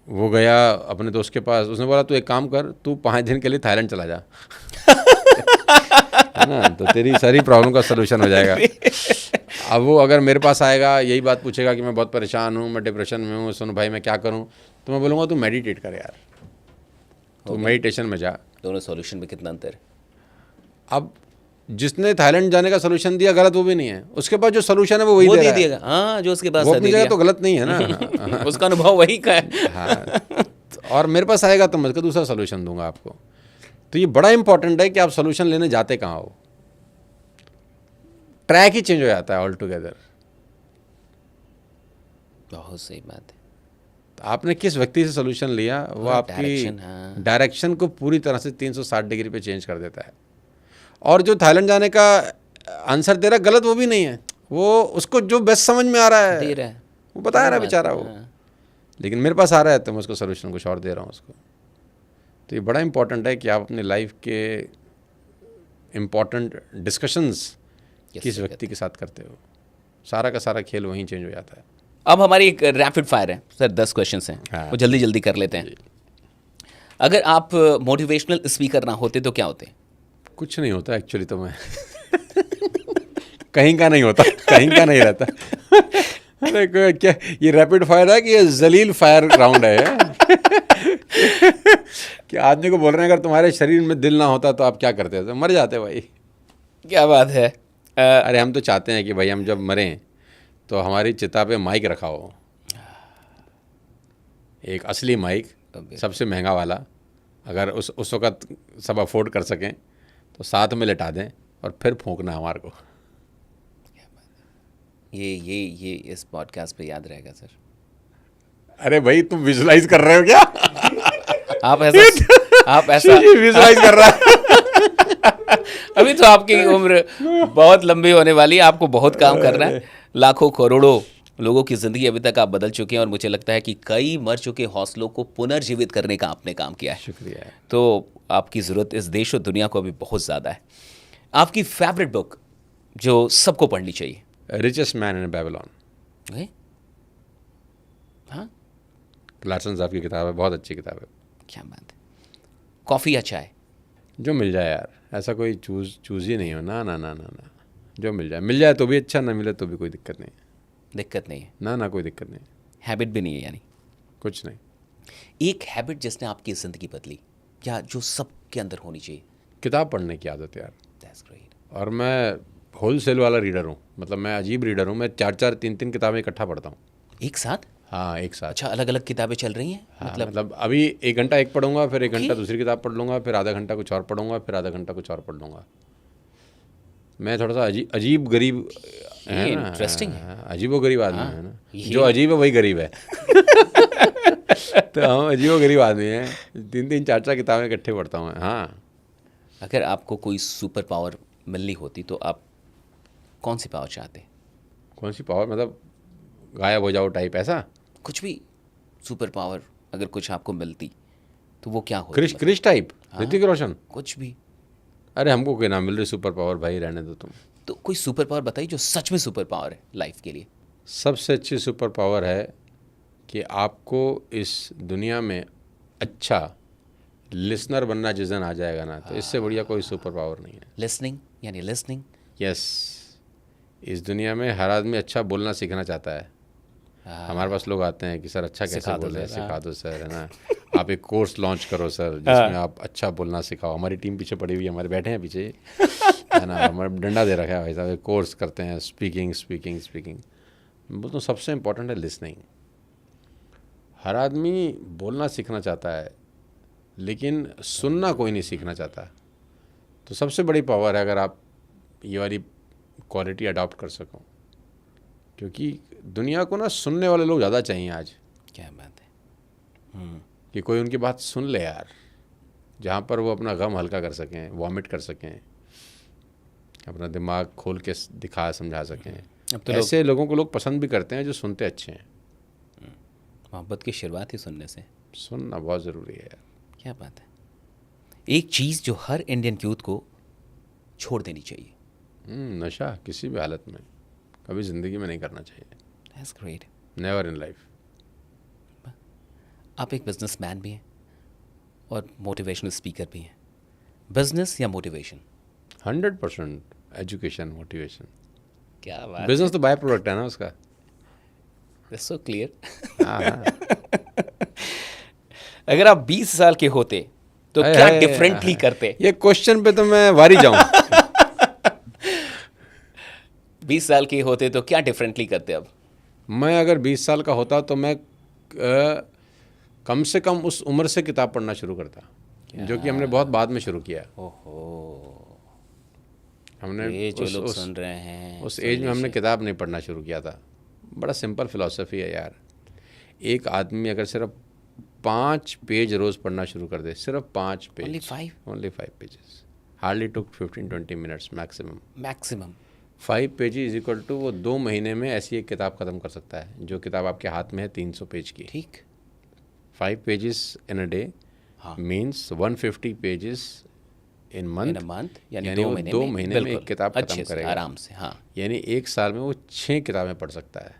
वो गया अपने दोस्त के पास, उसने बोला तू एक काम कर, तू 5 दिन के लिए थाईलैंड चला जा। है ना, तो तेरी सारी प्रॉब्लम का सलूशन हो जाएगा। अब वो अगर मेरे पास आएगा, यही बात पूछेगा कि मैं बहुत परेशान हूँ, मैं डिप्रेशन में हूँ, सुन भाई मैं क्या करूँ, तो मैं बोलूँगा तू मेडिटेट कर यार, तू मेडिटेशन में जा। दोनों सॉल्यूशन में कितना अंतर है? अब जिसने थाईलैंड जाने का सोल्यूशन दिया गलत वो भी नहीं है, उसके पास जो सोल्यूशन है वो वही दे दिएगा। हाँ, जो उसके पास वो अपनी जगह तो गलत नहीं है ना। उसका अनुभव वही का है। हाँ, और मेरे पास आएगा तो मैं उसका दूसरा सोल्यूशन दूंगा आपको। तो ये बड़ा इंपॉर्टेंट है कि आप सोल्यूशन लेने जाते कहाँ हो। ट्रैक ही चेंज हो जाता है ऑल टुगेदर। बहुत सही बात है। तो आपने किस व्यक्ति से सोल्यूशन लिया, वो आपकी डायरेक्शन को पूरी तरह से 360 डिग्री पे चेंज कर देता है। और जो थाईलैंड जाने का आंसर दे रहा है गलत वो भी नहीं है, वो उसको जो बेस्ट समझ में आ रहा है वो बता रहा है बेचारा वो। लेकिन मेरे पास आ रहा है तो मैं उसको सोल्यूशन कुछ और दे रहा हूँ उसको। तो ये बड़ा इंपॉर्टेंट है कि आप अपनी लाइफ के इम्पॉर्टेंट डिस्कशंस किस व्यक्ति के साथ करते हो, सारा का सारा खेल वहीं चेंज हो जाता है। अब हमारी एक रैपिड फायर है सर, 10 क्वेश्चंस हैं। हाँ। वो जल्दी जल्दी कर लेते हैं। अगर आप मोटिवेशनल स्पीकर ना होते तो क्या होते? कुछ नहीं होता एक्चुअली, तो मैं कहीं का नहीं होता, कहीं का नहीं रहता। अरे क्या ये रैपिड फायर है कि ये जलील फायर राउंड है? कि आदमी को बोल रहे हैं अगर तुम्हारे शरीर में दिल ना होता तो आप क्या करते? तो मर जाते भाई। क्या बात है। अरे हम तो चाहते हैं कि भाई हम जब मरें तो हमारी चिता पे माइक रखा हो, एक असली माइक, सबसे महंगा वाला। अगर उस वक्त सब अफोर्ड कर सकें तो साथ में लेटा दें और फिर फूंकना हमारे को। ये इस पॉडकास्ट पे याद रहेगा सर। अरे भाई तुम विजुलाइज कर रहे हो क्या? आप ऐसा विजुलाइज कर रहा है। अभी तो आपकी उम्र बहुत लंबी होने वाली है, आपको बहुत काम करना है। लाखों करोड़ों लोगों की ज़िंदगी अभी तक आप बदल चुके हैं और मुझे लगता है कि कई मर चुके हौसलों को पुनर्जीवित करने का आपने काम किया है। शुक्रिया। तो आपकी ज़रूरत इस देश और दुनिया को अभी बहुत ज़्यादा है। आपकी फेवरेट बुक जो सबको पढ़नी चाहिए? Richest man in Babylon. हाँ, क्लार्सन साहब की किताब है, बहुत अच्छी किताब है। क्या बात है। कॉफ़ी या चाय? जो मिल जाए यार, ऐसा कोई चूज ही नहीं हो। ना ना ना ना ना, जो मिल जाए तो भी अच्छा, ना मिले तो भी कोई दिक्कत नहीं है। दिक्कत नहीं है? ना कोई दिक्कत नहीं। हैबिट भी नहीं है यानी? कुछ नहीं। एक हैबिट जिसने आपकी ज़िंदगी बदली या जो सबके अंदर होनी चाहिए? किताब पढ़ने की आदत यार। That's great. और मैं होल सेल वाला रीडर हूँ, मतलब मैं अजीब रीडर हूँ। मैं 4 3 किताबें इकट्ठा पढ़ता हूँ एक साथ? हाँ, एक साथ। अच्छा, अलग अलग किताबें चल रही हैं? हाँ, मतलब अभी 1 घंटा एक पढ़ूंगा, फिर 1 घंटा दूसरी किताब पढ़ लूँगा, फिर आधा घंटा कुछ और पढ़ूंगा, फिर आधा घंटा कुछ और पढ़ लूँगा। मैं थोड़ा सा अजीब गरीब है ना। इंटरेस्टिंग है। अजीबो गरीब आदमी है ना, जो अजीब है वही गरीब है। तो हम अजीबो गरीब आदमी हैं, 3 4 किताबें इकट्ठे पढ़ता हूँ। हाँ। अगर आपको कोई सुपर पावर मिलनी होती तो आप कौन सी पावर चाहते? कौन सी पावर? मतलब गायब हो जाओ टाइप ऐसा? कुछ भी सुपर पावर अगर कुछ आपको मिलती तो वो क्या होती? क्रिश टाइप, ऋतिक रोशन। कुछ भी। अरे हमको कोई ना मिल रही सुपर पावर भाई, रहने दो तुम। तो कोई सुपर पावर बताइए जो सच में सुपर पावर है लाइफ के लिए। सबसे अच्छी सुपर पावर है कि आपको इस दुनिया में अच्छा लिसनर बनना जिस दिन आ जाएगा ना, तो इससे बढ़िया कोई सुपर पावर नहीं है। लिसनिंग यानी लिसनिंग। यस। इस दुनिया में हर आदमी अच्छा बोलना सीखना चाहता है। हमारे पास लोग आते हैं कि सर अच्छा कैसे बोल रहे हैं, सिखा दो सर, है ना। आप एक कोर्स लॉन्च करो सर जिसमें आप अच्छा बोलना सिखाओ। हमारी टीम पीछे पड़ी हुई है, हमारे बैठे हैं पीछे, है ना। हमारा डंडा दे रखा है भाई साहब, एक कोर्स करते हैं स्पीकिंग। मैं बोलता हूँ सबसे इम्पोर्टेंट है लिसनिंग। हर आदमी बोलना सीखना चाहता है लेकिन सुनना कोई नहीं सीखना चाहता। तो सबसे बड़ी पावर है अगर आप ये वाली क्वालिटी अडॉप्ट कर सको, क्योंकि दुनिया को ना सुनने वाले लोग ज़्यादा चाहिए आज। क्या बात है। कि कोई उनकी बात सुन ले यार, जहाँ पर वो अपना गम हल्का कर सकें, वॉमिट कर सकें, अपना दिमाग खोल के दिखा समझा सकें। अब तो ऐसे लोगों को लोग पसंद भी करते हैं जो सुनते अच्छे हैं। मोहब्बत की शुरुआत ही सुनने से। सुनना बहुत ज़रूरी है यार। क्या बात है। एक चीज़ जो हर इंडियन यूथ को छोड़ देनी चाहिए? नशा किसी भी हालत में कभी ज़िंदगी में नहीं करना चाहिए। That's great. Never in life. आप एक बिजनेसमैन भी हैं और मोटिवेशनल स्पीकर भी हैं। बिजनेस या मोटिवेशन? 100% education, motivation. क्या बात। बिजनेस तो बाय प्रोडक्ट है ना उसका। That's so clear. हाँ। अगर आप 20 साल के होते तो क्या डिफरेंटली करते? ये क्वेश्चन पे तो मैं वारी जाऊं। 20 साल के होते तो क्या डिफरेंटली करते? अब मैं अगर 20 साल का होता तो मैं कम से कम उस उम्र से किताब पढ़ना शुरू करता, जो कि हमने बहुत बाद में शुरू किया। ओहो, हमने ये जो लोग सुन रहे हैं उस एज में हमने किताब नहीं पढ़ना शुरू किया था। बड़ा सिंपल फिलॉसफी है यार। एक आदमी अगर सिर्फ 5 पेज रोज़ पढ़ना शुरू कर दे, सिर्फ 5 page, only 5 pages, hardly took 15-20 minutes maximum. 5 page is equal to वो 2 महीने में ऐसी एक किताब ख़त्म कर सकता है जो किताब आपके हाथ में है 300 पेज की। ठीक। 5 pages in a day means 150 pages in month, यानी वो 2 महीने में एक किताब खत्म करेगा आराम से। हाँ, यानी 1 साल में वो 6 किताबें पढ़ सकता है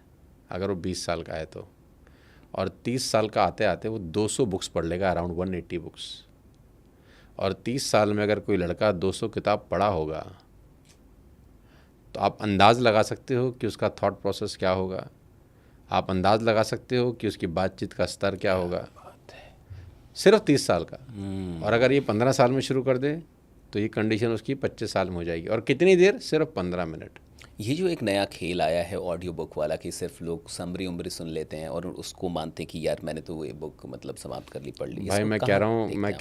अगर वो 20 साल का है तो। और 30 साल का आते आते वो 200 बुक्स पढ़ लेगा, अराउंड 180 बुक्स। और 30 साल में अगर कोई लड़का 200 किताब पढ़ा होगा तो आप अंदाज़ लगा सकते हो कि उसका थॉट प्रोसेस क्या होगा, आप अंदाज़ लगा सकते हो कि उसकी बातचीत का स्तर क्या होगा, सिर्फ 30 साल का। और अगर ये 15 साल में शुरू कर दे तो ये कंडीशन उसकी 25 साल में हो जाएगी। और कितनी देर? सिर्फ 15 मिनट। ये जो एक नया खेल आया है ऑडियो बुक वाला कि सिर्फ लोग समरी उमरी सुन लेते हैं और उसको मानते हैं कि यार मैंने तो ये बुक मतलब समाप्त कर ली, पढ़ ली। भाई मैं कह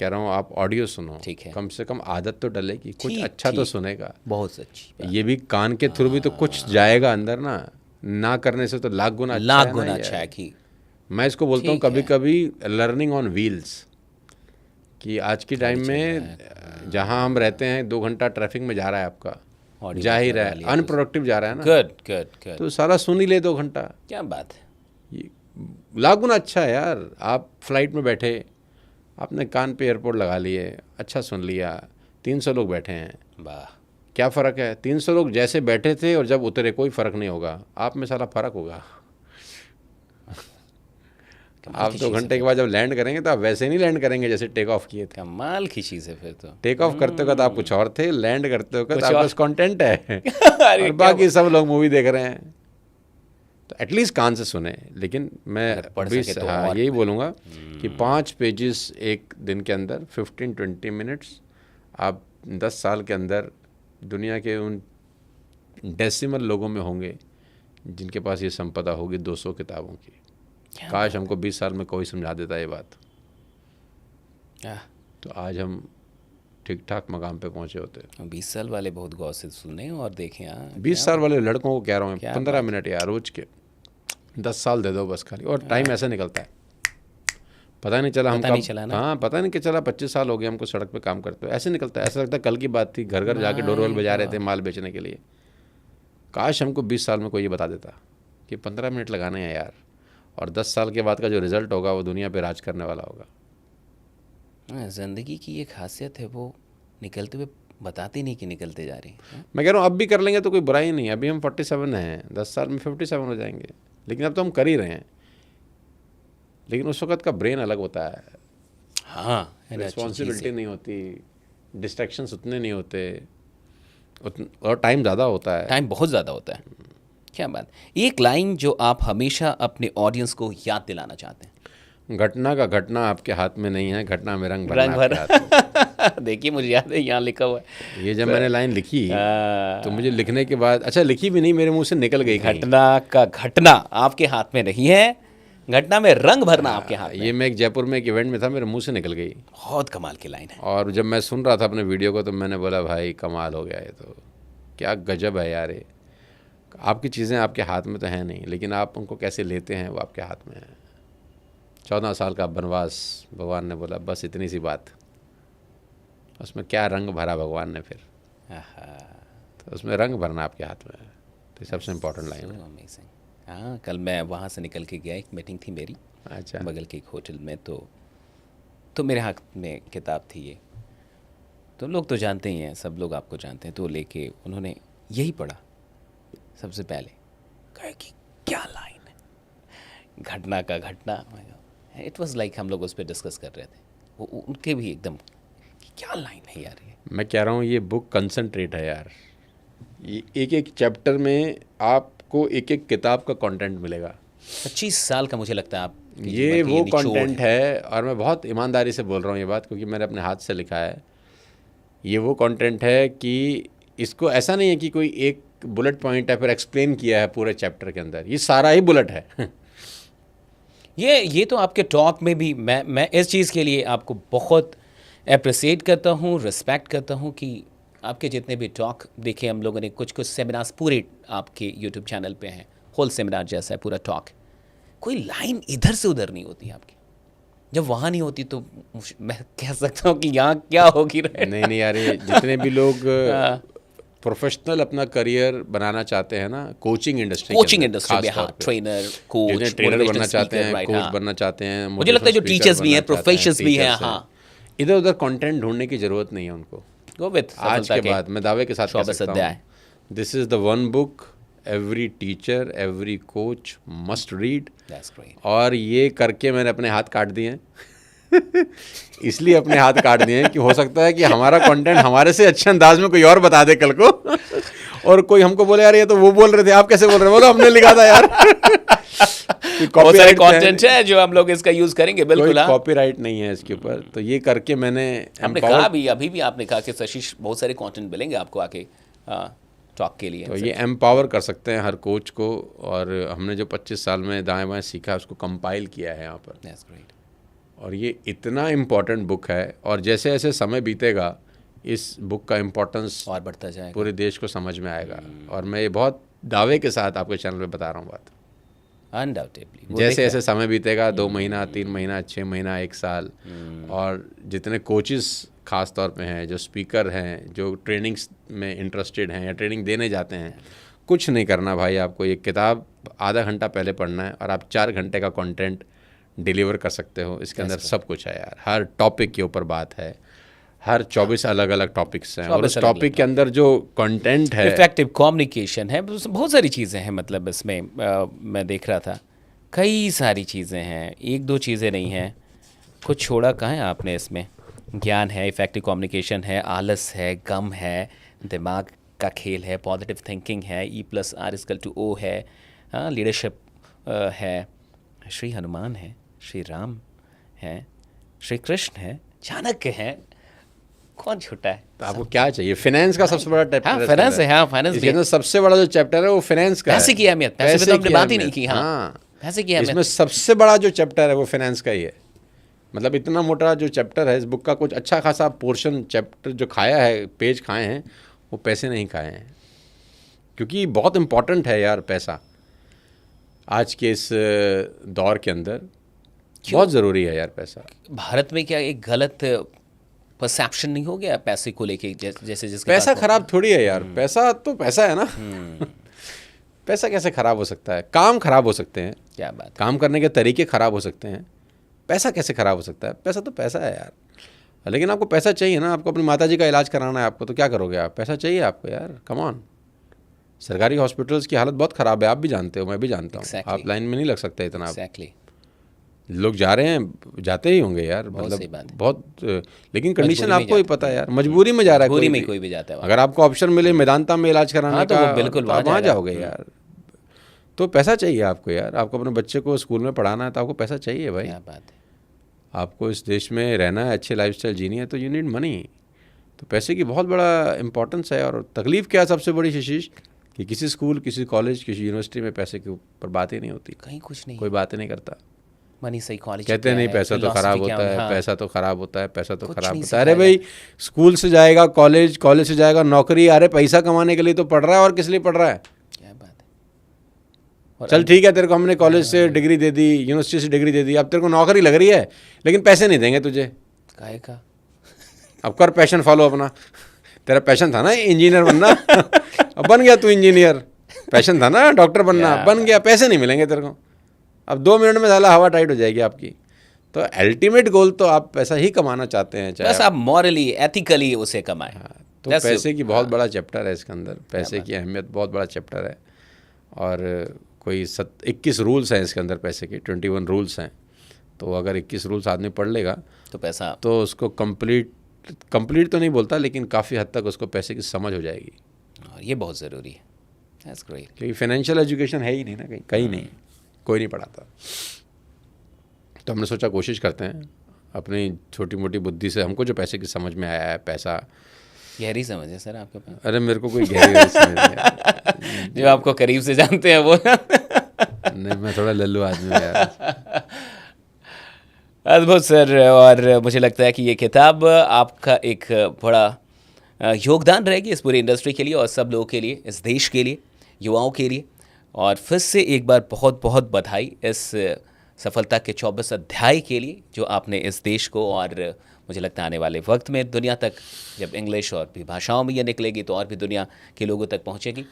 रहा हूँ आप ऑडियो सुनो, ठीक है, कम से कम आदत तो डलेगी, कुछ ठीक, अच्छा तो ठीक। सुनेगा। बहुत सच्ची, ये भी कान के थ्रू भी तो कुछ जाएगा अंदर ना करने से तो लाख गुना अच्छा लाख है गुना ना अच्छा ये। है कि मैं इसको बोलता हूँ ठीक कभी कभी लर्निंग ऑन व्हील्स, कि आज के टाइम चल में जहाँ हम रहते हैं 2 घंटा ट्रैफिक में जा रहा है आपका, ऑडियो जा ही बुक रहा लगा है, लिया अनप्रोडक्टिव जा रहा है ना, गुड गुड गुड, तो सारा सुन ही ले 2 घंटा। क्या बात है। ये लाख गुना अच्छा है यार। आप फ्लाइट में बैठे, आपने कान पे एयरपोर्ट लगा लिए, अच्छा सुन लिया, 300 लोग बैठे हैं, वाह, क्या फ़र्क है? 300 लोग जैसे बैठे थे और जब उतरे कोई फ़र्क नहीं होगा, आप में सारा फ़र्क होगा। आप 2 घंटे के बाद जब लैंड करेंगे तो आप वैसे नहीं लैंड करेंगे जैसे टेक ऑफ किए थे। कमाल की चीज़ है फिर तो। टेक ऑफ करते वक्त आप कुछ और थे, लैंड करते वक्त कुछ आपके और। पास कंटेंट है अरे और क्या बाकी सब लोग मूवी देख रहे हैं। तो एटलीस्ट कान से सुने। लेकिन मैं अगर पढ़ अभी सके तो हाँ और यही बोलूँगा कि 5 पेजेस एक दिन के अंदर 15-20 मिनट्स, आप 10 साल के अंदर दुनिया के उन डेसिमल लोगों में होंगे जिनके पास ये संपदा होगी 200 किताबों की। काश हमको 20 साल में कोई समझा देता ये बात, आह, तो आज हम ठीक ठाक मकाम पे पहुंचे होते। 20 साल वाले बहुत गौर से सुने और देखें। 20 साल वाले लड़कों को कह रहा हूँ क्या 15 मिनट यार रोज के, 10 साल दे दो बस खाली, और टाइम ऐसा निकलता है पता नहीं चला। पता नहीं चला ना। हाँ पता नहीं कि चला 25 साल हो गए हमको सड़क पे काम करते हुए, ऐसे निकलता है। ऐसा लगता है कल की बात थी, घर घर जाके डोरबेल बजा रहे थे माल बेचने के लिए। काश हमको 20 साल में कोई ये बता देता कि 15 मिनट लगाने हैं यार, और 10 साल के बाद का जो रिजल्ट होगा वो दुनिया पे राज करने वाला होगा। ज़िंदगी की ये खासियत है, वो निकलते हुए बताते नहीं कि निकलते जा रही है। मैं कह रहा हूँ अब भी कर लेंगे तो कोई बुराई नहीं है। अभी हम 47 हैं, 10 साल में 57 हो जाएंगे, लेकिन अब तो हम कर ही रहे हैं। लेकिन उस वक्त का ब्रेन अलग होता है, हाँ, रिस्पॉन्सिबिलिटी नहीं होती, डिस्ट्रैक्शंस उतने नहीं होते, और टाइम ज़्यादा होता है। टाइम बहुत ज़्यादा होता है। क्या बात। एक लाइन जो आप हमेशा अपने ऑडियंस को याद दिलाना चाहते हैं। घटना का घटना आपके हाथ में नहीं है, घटना में रंग भरना आपके हाथ में। देखिए मुझे याद है यहाँ लिखा हुआ है। ये जब मैंने लाइन लिखी तो मुझे लिखने के बाद, अच्छा लिखी भी नहीं, मेरे मुंह से निकल गई कहीं। घटना का घटना आपके हाथ में नहीं है, घटना में रंग भरना आपके हाथ में। ये मैं एक जयपुर में एक इवेंट में था, मेरे मुंह से निकल गई। बहुत कमाल की लाइन है। और जब मैं सुन रहा था अपने वीडियो को तो मैंने बोला भाई कमाल हो गया, ये तो क्या गजब है यार। ये आपकी चीज़ें आपके हाथ में तो हैं नहीं, लेकिन आप उनको कैसे लेते हैं वो आपके हाथ में है। 14 साल का वनवास, भगवान ने बोला बस इतनी सी बात, उसमें क्या रंग भरा भगवान ने फिर, तो उसमें रंग भरना आपके हाथ में है। तो सबसे इम्पोर्टेंट लाइन है। अमेजिंग। हाँ, कल मैं वहाँ से निकल के गया, एक मीटिंग थी मेरी अच्छा, बगल के एक होटल में, तो मेरे हाथ में किताब थी ये, तो लोग तो जानते ही हैं, सब लोग आपको जानते हैं, तो लेके उन्होंने यही पढ़ा सबसे पहले, कहे कि क्या लाइन है, घटना का घटना। इट वाज लाइक हम लोग उस पर डिस्कस कर रहे थे, वो उनके भी एकदम कि क्या लाइन है यार ये। मैं कह रहा हूँ ये बुक कंसंट्रेट है यार। ये एक एक चैप्टर में आपको एक एक किताब का कंटेंट मिलेगा। 25 साल का मुझे लगता है आप ये वो कंटेंट है, और मैं बहुत ईमानदारी से बोल रहा हूँ ये बात, क्योंकि मैंने अपने हाथ से लिखा है। ये वो कंटेंट है कि इसको ऐसा नहीं है कि कोई एक बुलेट पॉइंट है फिर एक्सप्लेन किया है पूरे चैप्टर के अंदर, ये सारा ही बुलेट है। ये तो आपके टॉक में भी मैं इस चीज़ के लिए आपको बहुत अप्रिसिएट करता हूँ, रिस्पेक्ट करता हूँ कि आपके जितने भी टॉक देखे हम लोगों ने, कुछ सेमिनार्स पूरे आपके यूट्यूब चैनल पे हैं, होल सेमिनार जैसा है पूरा टॉक, कोई लाइन इधर से उधर नहीं होती आपकी। जब वहाँ नहीं होती तो मैं कह सकता हूँ कि यहाँ क्या होगी रहे। नहीं यार, ये जितने भी लोग प्रोफेशनल अपना करियर बनाना चाहते हैं ना, कोचिंग इंडस्ट्री में, हाँ, ट्रेनर, कोच, ट्रेनर बनना चाहते हैं, कोच बनना चाहते हैं, मुझे लगता है जो टीचर्स भी हैं, प्रोफेशनल्स भी हैं, हाँ, इधर उधर कंटेंट ढूंढने की जरूरत नहीं है उनको। गो विद आज के बाद मैं दावे के साथ कह सकता हूँ, this is the one book every teacher, every coach must read. That's great. और ये करके मैंने अपने हाथ काट दिए हैं। इसलिए अपने हाथ काट दिए हैं कि हो सकता है कि हमारा कंटेंट हमारे से अच्छे अंदाज में कोई और बता दे कल को, और कोई हमको बोले यार ये तो वो बोल रहे थे, आप कैसे बोल रहे हो? बोलो हमने लिखा था यार। बहुत सारे कंटेंट है जो हम लोग इसका यूज करेंगे, बिल्कुल। हाँ, कॉपीराइट नहीं है इसके ऊपर, तो ये करके मैंने आपने कहा भी, अभी भी आपने कहा कि शशिश बहुत सारे कंटेंट मिलेंगे आपको आके टॉक के लिए। तो ये एम्पावर कर सकते हैं हर कोच को, और हमने जो 25 साल में दाएं बाएं सीखा उसको कंपाइल किया है यहाँ पर। That's great. और ये इतना इम्पोर्टेंट बुक है, और जैसे जैसे समय बीतेगा इस बुक का इम्पोर्टेंस और बढ़ता जाएगा, पूरे देश को समझ में आएगा। और मैं ये बहुत दावे के साथ आपके चैनल पे बता रहा हूँ बात। अनडाउटेबली जैसे जैसे समय बीतेगा, 2 महीना, 3 महीना, 6 महीना, 1 साल, और जितने कोचेस खास तौर पे हैं, जो स्पीकर हैं, जो ट्रेनिंग्स में इंटरेस्टेड हैं या ट्रेनिंग देने जाते हैं, कुछ नहीं करना भाई। आपको ये किताब आधा घंटा पहले पढ़ना है और आप 4 घंटे का कंटेंट डिलीवर कर सकते हो। इसके अंदर सब कुछ है यार, हर टॉपिक के ऊपर बात है, हर 24 अलग अलग टॉपिक्स हैं, और उस टॉपिक के अंदर जो कंटेंट है, इफेक्टिव कम्युनिकेशन है, बहुत सारी चीज़ें हैं। मतलब इसमें मैं देख रहा था कई सारी चीज़ें हैं, 1-2 चीज़ें नहीं हैं। कुछ छोड़ा कहाँ है आपने इसमें? ज्ञान है, इफेक्टिव कम्युनिकेशन है, आलस है, गम है, दिमाग का खेल है, पॉजिटिव थिंकिंग है, E+R=O है, लीडरशिप है, श्री हनुमान है, श्री राम है, श्री कृष्ण है, चाणक्य है, कौन छोटा है? तो आपको क्या चाहिए? फाइनेंस का सबसे बड़ा चैप्टर हाँ, फाइनेंस है। हाँ, फाइनेंस इसके अंदर सबसे बड़ा जो चैप्टर है वो फाइनेंस का है। पैसे की अहमियत, पैसे पे तो हमने बात ही नहीं की। हाँ, पैसे की अहमियत। इसमें सबसे बड़ा जो चैप्टर है वो फाइनेंस का ही है। मतलब इतना मोटा जो चैप्टर है इस बुक का, कुछ अच्छा खासा पोर्शन चैप्टर जो खाया है, पेज खाए हैं, वो पैसे नहीं खाए हैं। क्योंकि बहुत इंपॉर्टेंट है यार पैसा, आज के इस दौर के अंदर बहुत ज़रूरी है यार पैसा। भारत में क्या एक गलत परसेप्शन नहीं हो गया पैसे को लेके? जैसे जिसके पैसा पास खराब थोड़ी है यार, पैसा तो पैसा है ना। पैसा कैसे खराब हो सकता है? काम खराब हो सकते हैं, क्या बात है। काम करने के तरीके खराब हो सकते हैं, पैसा कैसे खराब हो सकता है? पैसा तो पैसा है यार। लेकिन आपको पैसा चाहिए ना, आपको अपनी माताजी का इलाज कराना है आपको, तो क्या करोगे आप? पैसा चाहिए आपको यार, कम ऑन। सरकारी हॉस्पिटल्स की हालत बहुत ख़राब है, आप भी जानते हो, मैं भी जानता हूँ। Exactly. आप लाइन में नहीं लग सकते इतना। Exactly. लोग जा रहे हैं, जाते ही होंगे यार, बहुत सही मतलब बात है। बहुत। लेकिन कंडीशन मजबूरी में आपको ही जाते पता है यार, मजबूरी में जा रहा है मजबूरी में भी। कोई भी जाता है वहाँ। अगर आपको ऑप्शन मिले मैदानता में इलाज कराने हाँ, तो का, वो बिल्कुल तो आप वहाँ वहाँ जाएगा। जाओगे यार। तो पैसा चाहिए आपको यार, आपको अपने बच्चे को स्कूल में पढ़ाना है तो आपको पैसा चाहिए भाई। क्या बात है। आपको इस देश में रहना है, अच्छी लाइफस्टाइल जीनी है, तो यू नीड मनी। तो पैसे की बहुत बड़ा इंपॉर्टेंस है। और तकलीफ़ क्या है सबसे बड़ी शीशीष, कि किसी स्कूल, किसी कॉलेज, किसी यूनिवर्सिटी में पैसे के ऊपर बात ही नहीं होती, कहीं कुछ नहीं। कोई बात ही नहीं करता। मनी साइकोलॉजी कहते नहीं पैसा तो खराब होता है, हाँ। पैसा तो खराब होता है, पैसा तो कुछ खराब नहीं होता है। अरे सिखाया भाई, स्कूल से जाएगा कॉलेज, कॉलेज से जाएगा नौकरी, अरे पैसा कमाने के लिए तो पढ़ रहा है, और किस लिए पढ़ रहा है? क्या बात है। और चल ठीक है, तेरे को हमने कॉलेज से डिग्री दे दी, यूनिवर्सिटी से डिग्री दे दी, अब तेरे को नौकरी लग रही है, लेकिन पैसे नहीं देंगे तुझे। काहे का? अब कर पैशन फॉलो अपना। तेरा पैशन था ना इंजीनियर बनना, अब बन गया तू इंजीनियर। पैशन था ना डॉक्टर बनना, बन गया, पैसे नहीं मिलेंगे तेरे को। अब 2 मिनट में साला हवा टाइट हो जाएगी आपकी। तो अल्टीमेट गोल तो आप पैसा ही कमाना चाहते हैं, चाहे बस आप मॉरली, एथिकली उसे कमाएं। तो पैसे की बहुत बड़ा चैप्टर है इसके अंदर, पैसे की अहमियत बहुत बड़ा चैप्टर है। और कोई 21 रूल्स हैं इसके अंदर पैसे के, 21 रूल्स हैं। तो अगर 21 रूल्स आदमी पढ़ लेगा तो पैसा, तो उसको कंप्लीट तो नहीं बोलता, लेकिन काफ़ी हद तक उसको पैसे की समझ हो जाएगी। और ये बहुत ज़रूरी है। That's great. क्योंकि फाइनेंशियल एजुकेशन है ही नहीं ना, कहीं नहीं, कोई नहीं पढ़ाता। तो हमने सोचा कोशिश करते हैं अपनी छोटी मोटी बुद्धि से, हमको जो पैसे की समझ में आया है, पैसा गहरी समझ है सर आपके पास। अरे मेरे को कोई गहरी समझ नहीं है। जो आपको करीब से जानते हैं वो। नहीं, मैं थोड़ा लल्लू आदमी हूँ यार। अद्भुत सर। और मुझे लगता है कि ये किताब आपका एक बड़ा योगदान रहेगी इस पूरी इंडस्ट्री के लिए और सब लोगों के लिए, इस देश के लिए, युवाओं के लिए। और फिर से एक बार बहुत बहुत बधाई इस सफलता के 24 अध्याय के लिए जो आपने इस देश को, और मुझे लगता है आने वाले वक्त में दुनिया तक, जब इंग्लिश और भी भाषाओं में ये निकलेगी तो और भी दुनिया के लोगों तक पहुंचेगी।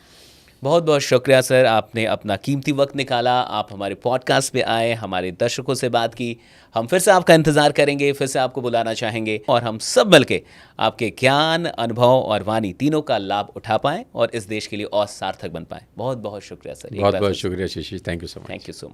बहुत बहुत शुक्रिया सर, आपने अपना कीमती वक्त निकाला, आप हमारे पॉडकास्ट पे आए, हमारे दर्शकों से बात की। हम फिर से आपका इंतज़ार करेंगे, फिर से आपको बुलाना चाहेंगे और हम सब मिलके आपके ज्ञान, अनुभव और वाणी तीनों का लाभ उठा पाएँ और इस देश के लिए और सार्थक बन पाएँ। बहुत बहुत शुक्रिया सर। बहुत बहुत शुक्रिया शीशी, thank you so much. Thank you so much.